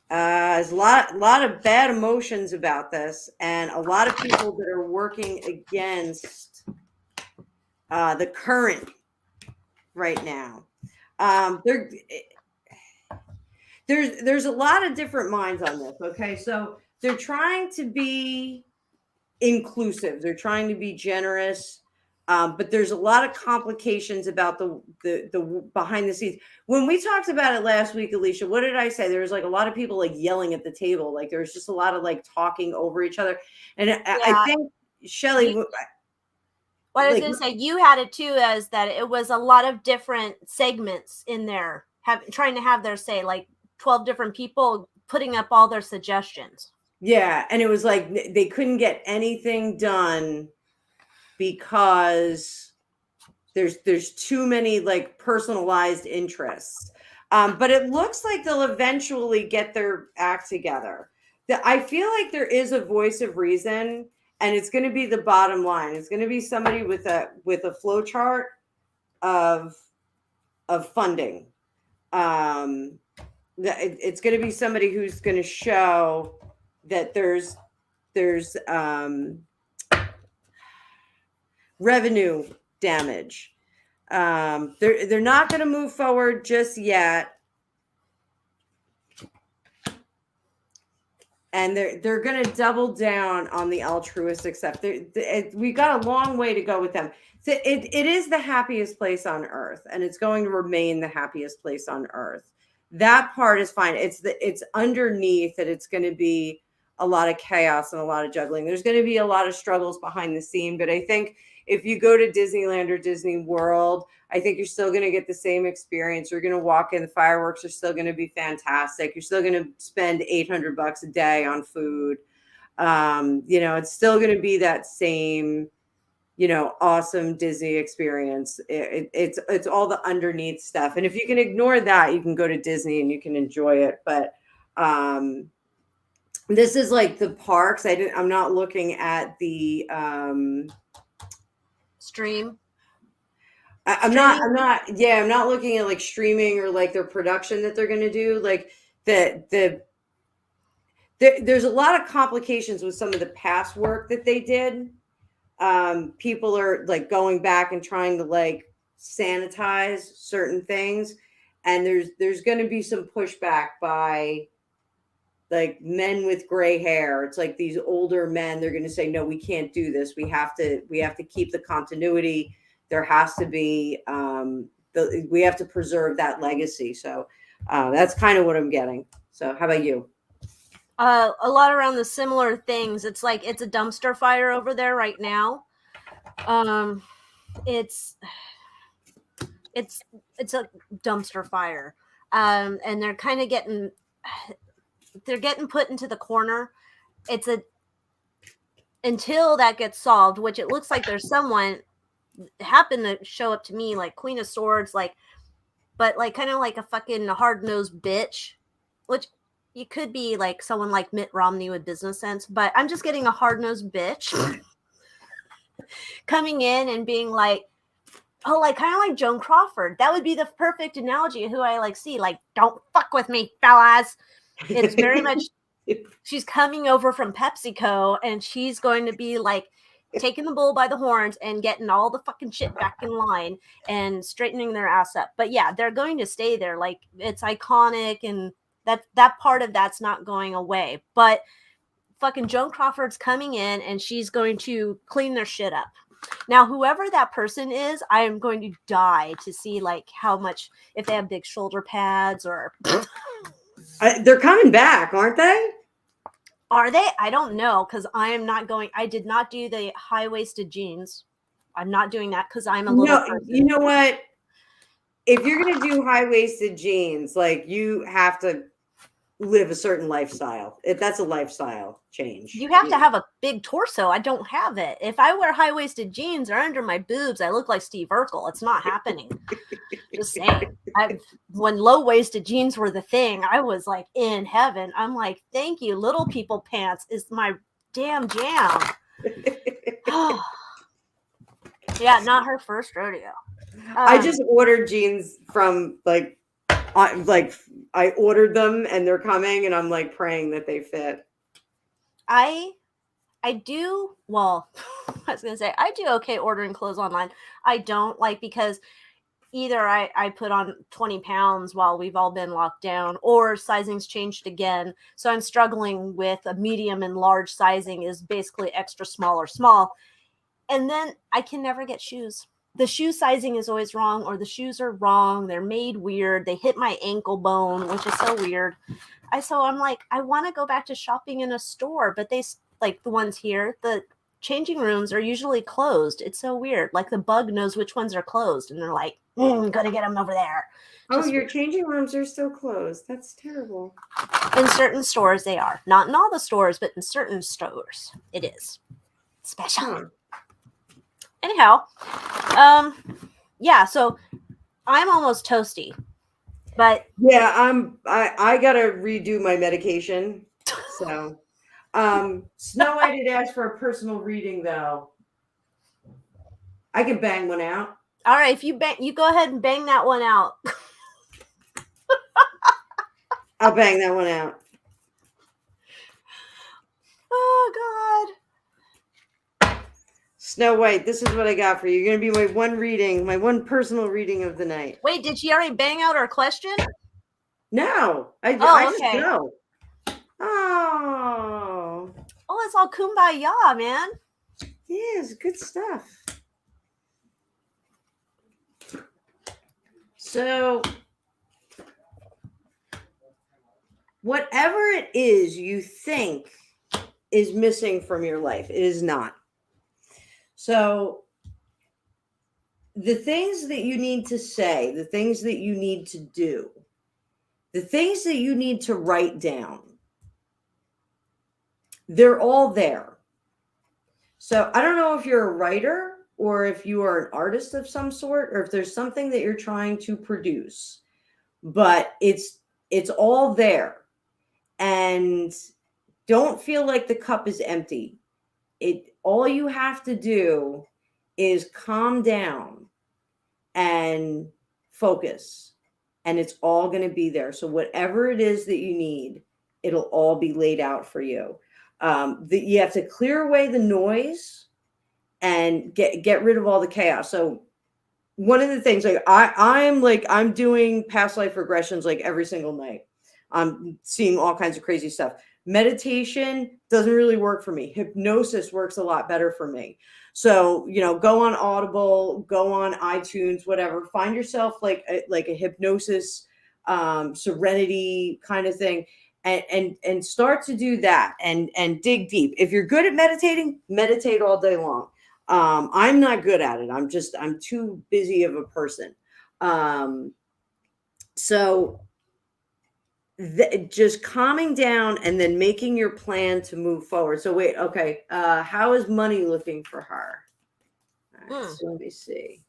Speaker 2: There's a lot of bad emotions about this, and a lot of people that are working against the current right now. There's a lot of different minds on this. Okay, so they're trying to be inclusive. They're trying to be generous, but there's a lot of complications about the behind the scenes. When we talked about it last week, Alicia, what did I say? There was like a lot of people like yelling at the table. Like there was just a lot of like talking over each other. And yeah. I think Shelley.
Speaker 1: What I was going to say, you had it too, as that it was a lot of different segments in there, trying to have their say, like 12 different people putting up all their suggestions.
Speaker 2: Yeah, and it was like they couldn't get anything done because there's too many like personalized interests. But it looks like they'll eventually get their act together. I feel like there is a voice of reason, and it's going to be the bottom line. It's going to be somebody with a flow chart of funding. It's going to be somebody who's going to show that there's revenue damage. They're not going to move forward just yet, and they're going to double down on the altruistic stuff. We got a long way to go with them. So it is the happiest place on earth, and it's going to remain the happiest place on earth. That part is fine. It's underneath that it's going to be a lot of chaos and a lot of juggling. There's going to be a lot of struggles behind the scene, but I think if you go to Disneyland or Disney World, I think you're still going to get the same experience. You're going to walk in, the fireworks are still going to be fantastic. You're still going to spend $800 a day on food. It's still going to be that same, awesome Disney experience. It's all the underneath stuff. And if you can ignore that, you can go to Disney and you can enjoy it. But this is like the parks. I'm not looking at the
Speaker 1: stream.
Speaker 2: I'm not looking at like streaming or like their production that they're going to do. Like there's a lot of complications with some of the past work that they did. People are like going back and trying to like sanitize certain things, and there's going to be some pushback by like men with gray hair. It's like these older men. They're going to say, no, we can't do this. We have to keep the continuity. There has to be we have to preserve that legacy. So that's kind of what I'm getting. So how about you?
Speaker 1: A lot around the similar things. It's like it's a dumpster fire over there right now. It's a dumpster fire, and they're kind of getting put into the corner. It's a until that gets solved, which it looks like there's someone happened to show up to me like Queen of Swords, like, but like kind of like a fucking hard-nosed bitch, which you could be like someone like Mitt Romney with business sense, but I'm just getting a hard-nosed bitch coming in and being like, oh, like kind of like Joan Crawford. That would be the perfect analogy of who I like see. Like, don't fuck with me, fellas. It's very much she's coming over from PepsiCo and she's going to be like taking the bull by the horns and getting all the fucking shit back in line and straightening their ass up. But yeah, they're going to stay there. Like, it's iconic, and that part of that's not going away. But fucking Joan Crawford's coming in and she's going to clean their shit up. Now, whoever that person is, I am going to die to see like how much, if they have big shoulder pads or
Speaker 2: they're coming back, aren't they?
Speaker 1: Are they? I don't know, because I am not going. I did not do the high-waisted jeans. I'm not doing that because I'm a little person.
Speaker 2: You know what? If you're going to do high-waisted jeans, like, you have to live a certain lifestyle. That's a lifestyle change.
Speaker 1: You have to have a big torso. I don't have it. If I wear high-waisted jeans or under my boobs, I look like Steve Urkel. It's not happening. Just saying. When low-waisted jeans were the thing, I was like in heaven. I'm like, thank you. Little people pants is my damn jam. Yeah, not her first rodeo.
Speaker 2: I just ordered jeans from I ordered them and they're coming, and I'm like praying that they fit.
Speaker 1: I do, well, I was going to say, I do okay ordering clothes online. I don't, like, because either I put on 20 pounds while we've all been locked down, or sizing's changed again. So I'm struggling with a medium and large sizing is basically extra small or small. And then I can never get shoes. The shoe sizing is always wrong, or the shoes are wrong. They're made weird. They hit my ankle bone, which is so weird. So I'm like, I want to go back to shopping in a store, but they, like the ones here, the changing rooms are usually closed. It's so weird. Like the bug knows which ones are closed, and they're like, gotta get them over there.
Speaker 2: Oh, your changing rooms are still closed. That's terrible.
Speaker 1: In certain stores, they are. Not in all the stores, but in certain stores, it is. Special. Anyhow, yeah, so I'm almost toasty, but
Speaker 2: yeah, I gotta redo my medication. So, Snow White had asked for a personal reading, though. I can bang one out.
Speaker 1: All right, if you go ahead and bang that one out.
Speaker 2: I'll bang that one out.
Speaker 1: Oh God.
Speaker 2: Snow White, this is what I got for you. You're going to be my one personal reading of the night.
Speaker 1: Wait, did she already bang out her question?
Speaker 2: No. I
Speaker 1: okay.
Speaker 2: just know. Oh,
Speaker 1: it's all kumbaya, man.
Speaker 2: Yeah, it's good stuff. So, whatever it is you think is missing from your life, it is not. So the things that you need to say, the things that you need to do, the things that you need to write down, they're all there. So I don't know if you're a writer or if you are an artist of some sort, or if there's something that you're trying to produce, but it's all there. And don't feel like the cup is empty. All you have to do is calm down and focus, and it's all going to be there. So whatever it is that you need, it'll all be laid out for you. You have to clear away the noise and get rid of all the chaos. So one of the things, like I'm doing past life regressions like every single night. I'm seeing all kinds of crazy stuff. Meditation doesn't really work for me. Hypnosis works a lot better for me. So, go on Audible, go on iTunes, whatever. Find yourself like a hypnosis, serenity kind of thing, and start to do that and dig deep. If you're good at meditating, meditate all day long. I'm not good at it. I'm too busy of a person. So just calming down and then making your plan to move forward. So wait, okay. How is money looking for her? All right, so let me see.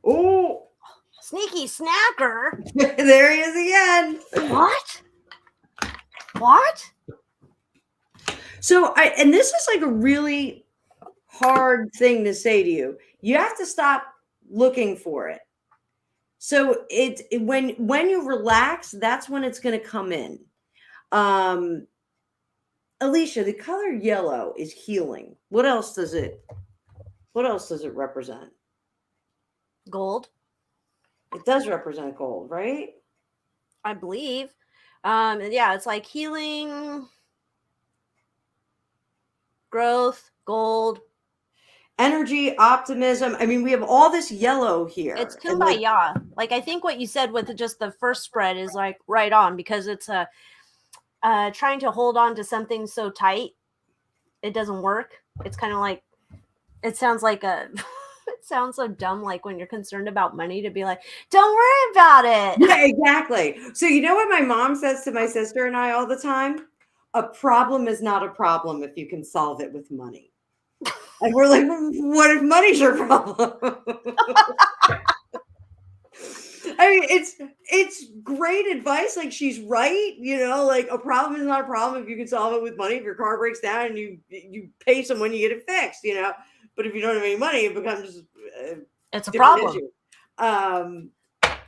Speaker 2: Oh,
Speaker 1: sneaky snacker.
Speaker 2: There he is again.
Speaker 1: What?
Speaker 2: So and this is like a really hard thing to say to you. You have to stop looking for it. So when you relax, that's when it's going to come in. Alicia, the color yellow is healing. What else does it represent?
Speaker 1: Gold.
Speaker 2: It does represent gold, right?
Speaker 1: I believe. Yeah, it's like healing, growth, gold,
Speaker 2: energy, optimism. I mean, we have all this yellow here.
Speaker 1: It's kumbaya. Like I think what you said with just the first spread is like right on, because it's trying to hold on to something so tight, it doesn't work. It's kind of like, it sounds like it sounds so dumb, like when you're concerned about money, to be like, don't worry about it.
Speaker 2: Yeah, exactly. So you know what my mom says to my sister and I all the time? A problem is not a problem if you can solve it with money. And we're like, what if money's your problem? I mean, it's great advice. Like, she's right. Like, a problem is not a problem if you can solve it with money. If your car breaks down and you pay someone, you get it fixed, But if you don't have any money, it becomes
Speaker 1: it's a problem.
Speaker 2: Issue.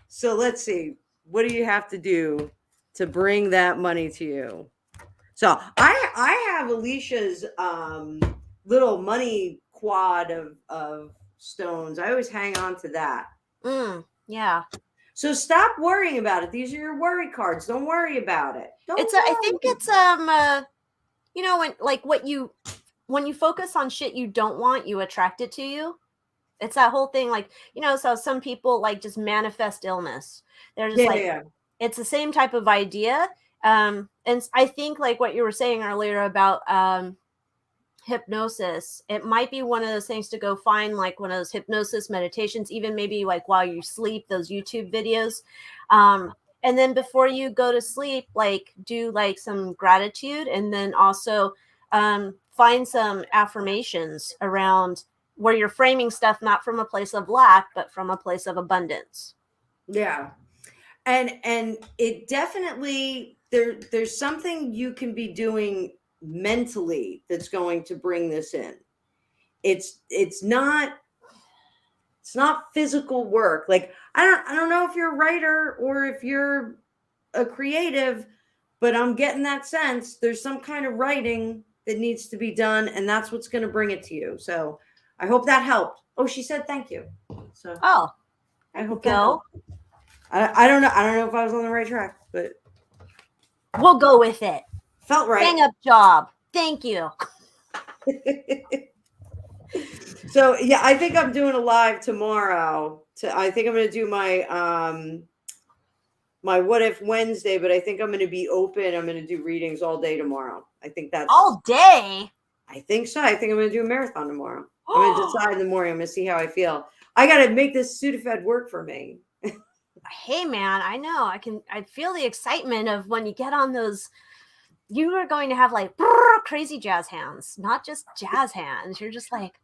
Speaker 2: So let's see. What do you have to do to bring that money to you? So I have Alicia's little money quad of stones. I always hang on to that.
Speaker 1: Yeah.
Speaker 2: So stop worrying about it. These are your worry cards. Don't worry about it.
Speaker 1: I think it's when you focus on shit you don't want, you attract it to you. It's that whole thing, like, so some people like just manifest illness. They're just it's the same type of idea. And I think like what you were saying earlier about hypnosis, it might be one of those things to go find like one of those hypnosis meditations, even maybe like while you sleep, those YouTube videos. And then before you go to sleep, like do like some gratitude, and then also find some affirmations around where you're framing stuff not from a place of lack, but from a place of abundance.
Speaker 2: Yeah. And it definitely, there's something you can be doing mentally that's going to bring this in. It's not physical work. Like, I don't know if you're a writer or if you're a creative, but I'm getting that sense there's some kind of writing that needs to be done, and that's what's going to bring it to you. So I hope that helped. Oh, she said thank you. So I hope that helped. I don't know. I don't know if I was on the right track, but
Speaker 1: we'll go with it.
Speaker 2: Felt right.
Speaker 1: Hang up job. Thank you.
Speaker 2: So yeah, I think I'm doing a live tomorrow. I think I'm going to do my my What If Wednesday, but I think I'm going to be open. I'm going to do readings all day tomorrow. I think that's
Speaker 1: all day.
Speaker 2: I think so. I think I'm going to do a marathon tomorrow. I'm going to decide in the morning. I'm going to see how I feel. I got to make this Sudafed work for me.
Speaker 1: Hey man, I know. I feel the excitement of when you get on those. You are going to have like crazy jazz hands, not just jazz hands. You're just like,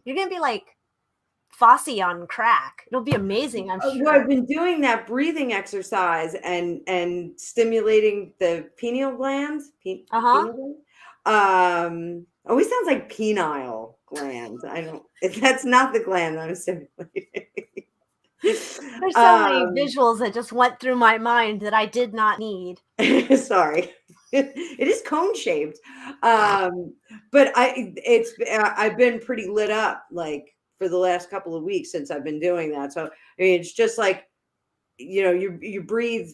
Speaker 1: you're going to be like Fosse on crack. It'll be amazing. I'm sure.
Speaker 2: Well, I've been doing that breathing exercise and stimulating the pineal gland. Pineal gland? Always sounds like penile gland. That's not the gland that I'm stimulating.
Speaker 1: There's so many visuals that just went through my mind that I did not need.
Speaker 2: Sorry. It is cone shaped. But I've been pretty lit up like for the last couple of weeks since I've been doing that. So I mean, it's just like, you breathe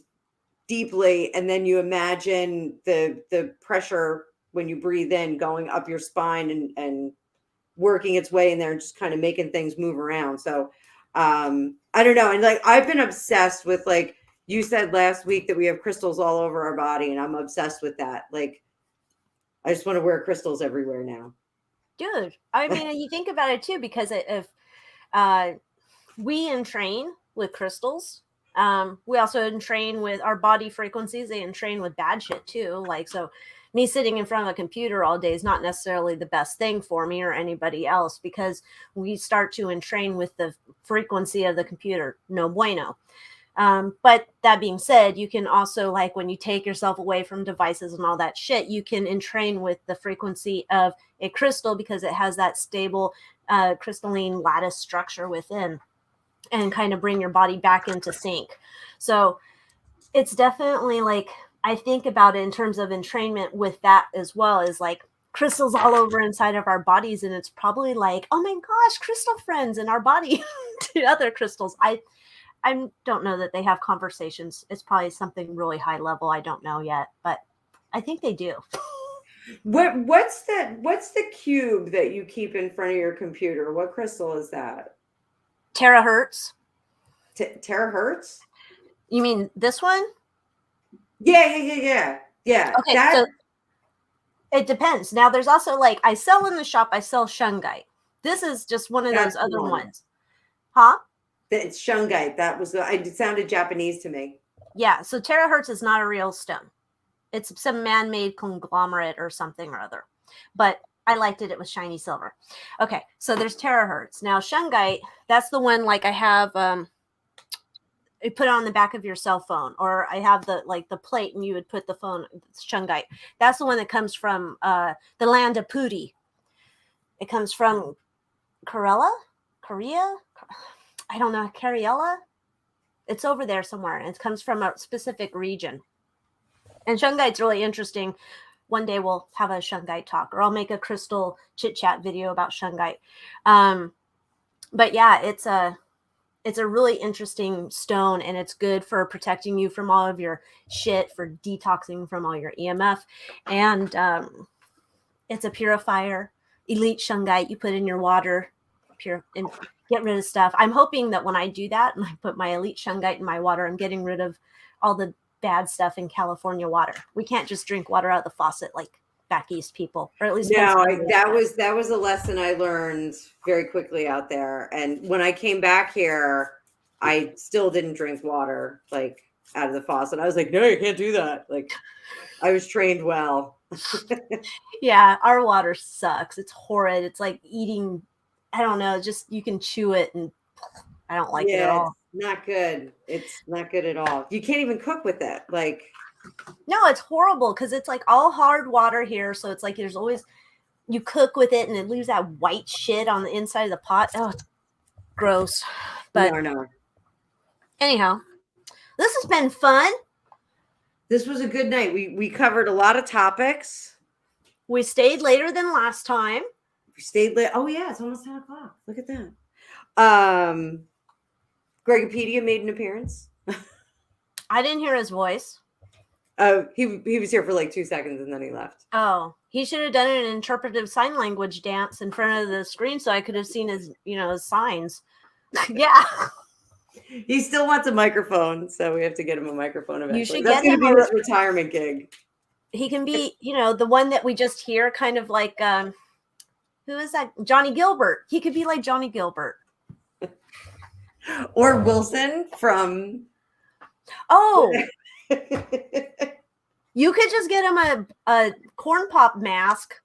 Speaker 2: deeply, and then you imagine the pressure when you breathe in going up your spine and working its way in there and just kind of making things move around. So I don't know. And like I've been obsessed with, like you said last week, that we have crystals all over our body, and I'm obsessed with that. Like I just want to wear crystals everywhere now.
Speaker 1: Dude, I mean, you think about it too, because if we entrain with crystals, we also entrain with our body frequencies. They entrain with bad shit too. Like, so me sitting in front of a computer all day is not necessarily the best thing for me or anybody else, because we start to entrain with the frequency of the computer. No bueno. But that being said, you can also, like when you take yourself away from devices and all that shit, you can entrain with the frequency of a crystal, because it has that stable crystalline lattice structure within, and kind of bring your body back into sync. So it's definitely like, I think about it in terms of entrainment with that as well, as like crystals all over inside of our bodies. And it's probably like, oh my gosh, crystal friends in our body to other crystals. I don't know that they have conversations. It's probably something really high level. I don't know yet, but I think they do.
Speaker 2: What's the cube that you keep in front of your computer? What crystal is that?
Speaker 1: Terahertz.
Speaker 2: Terahertz?
Speaker 1: You mean this one?
Speaker 2: Yeah.
Speaker 1: Okay, so it depends. Now there's also, like, I sell in the shop, I sell shungite. This is just one of those other ones. Huh?
Speaker 2: It's shungite. It sounded Japanese to me.
Speaker 1: Yeah, so terahertz is not a real stone. It's some man-made conglomerate or something or other. But I liked it. It was shiny silver. Okay, so there's terahertz. Now shungite, that's the one, like I have, you put it on the back of your cell phone, or I have the plate and you would put the phone, shungite. That's the one that comes from the land of Puri. It comes from Korea? I don't know, Cariella? It's over there somewhere, and it comes from a specific region. And shungite's really interesting. One day we'll have a shungite talk, or I'll make a crystal chit-chat video about shungite. But yeah, it's a really interesting stone, and it's good for protecting you from all of your shit, for detoxing from all your EMF. And it's a purifier. Elite shungite, you put in your water, and get rid of stuff. I'm hoping that when I do that and I put my elite shungite in my water, I'm getting rid of all the bad stuff in California water. We can't just drink water out of the faucet like back east people, or at least
Speaker 2: no. That was a lesson I learned very quickly out there. And when I came back here, I still didn't drink water like out of the faucet. I was like, no, you can't do that. Like, I was trained well.
Speaker 1: Yeah, our water sucks. It's horrid. It's like eating, I don't know, just you can chew it, and I don't like it at all.
Speaker 2: Not good. It's not good at all. You can't even cook with it. Like,
Speaker 1: no, it's horrible, because it's like all hard water here. So it's like there's always, you cook with it and it leaves that white shit on the inside of the pot. Oh, it's gross. But
Speaker 2: no.
Speaker 1: Anyhow, this has been fun.
Speaker 2: This was a good night. We covered a lot of topics.
Speaker 1: We stayed later than last time.
Speaker 2: We stayed late. Oh yeah, it's almost 10 o'clock. Look at that. Gregopedia made an appearance.
Speaker 1: I didn't hear his voice.
Speaker 2: He was here for like 2 seconds and then he left.
Speaker 1: Oh, he should have done an interpretive sign language dance in front of the screen so I could have seen his, his signs. Yeah.
Speaker 2: He still wants a microphone, so we have to get him a microphone eventually.
Speaker 1: You should
Speaker 2: That's
Speaker 1: get him
Speaker 2: going to be his retirement gig.
Speaker 1: He can be, the one that we just hear, kind of like, who is that? Johnny Gilbert. He could be like Johnny Gilbert.
Speaker 2: Or Wilson from...
Speaker 1: Oh! You could just get him a corn pop mask.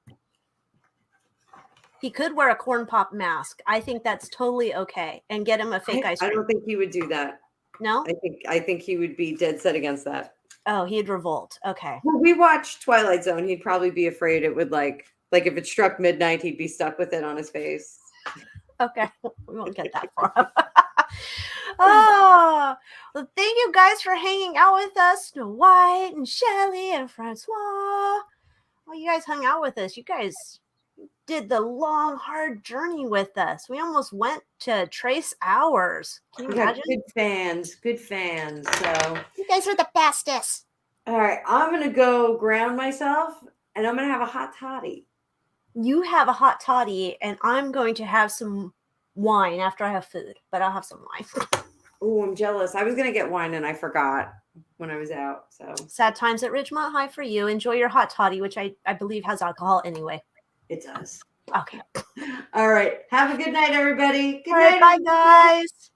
Speaker 1: He could wear a corn pop mask. I think that's totally okay. And get him a fake ice cream.
Speaker 2: I don't think he would do that.
Speaker 1: No?
Speaker 2: I think he would be dead set against that.
Speaker 1: Oh, he'd revolt. Okay.
Speaker 2: Well, we watched Twilight Zone. He'd probably be afraid it would like if it struck midnight, he'd be stuck with it on his face.
Speaker 1: Okay. We won't get that far. Oh, well, thank you guys for hanging out with us, Snow White and Shelly and Francois. Well, you guys hung out with us. You guys did the long, hard journey with us. We almost went to trace hours. Can you
Speaker 2: We got
Speaker 1: imagine?
Speaker 2: good fans. So
Speaker 1: You guys are the bestest.
Speaker 2: all right, I'm gonna go ground myself, and I'm gonna have a hot toddy.
Speaker 1: You have a hot toddy, and I'm going to have some wine after I have food, but I'll have some wine.
Speaker 2: Oh, I'm jealous. I was gonna get wine and I forgot when I was out. So
Speaker 1: Sad times at Ridgemont High for you. Enjoy your hot toddy, which I believe has alcohol anyway.
Speaker 2: it does.
Speaker 1: Okay.
Speaker 2: All right. Have a good night, everybody. Good
Speaker 1: All right,
Speaker 2: night.
Speaker 1: bye, guys.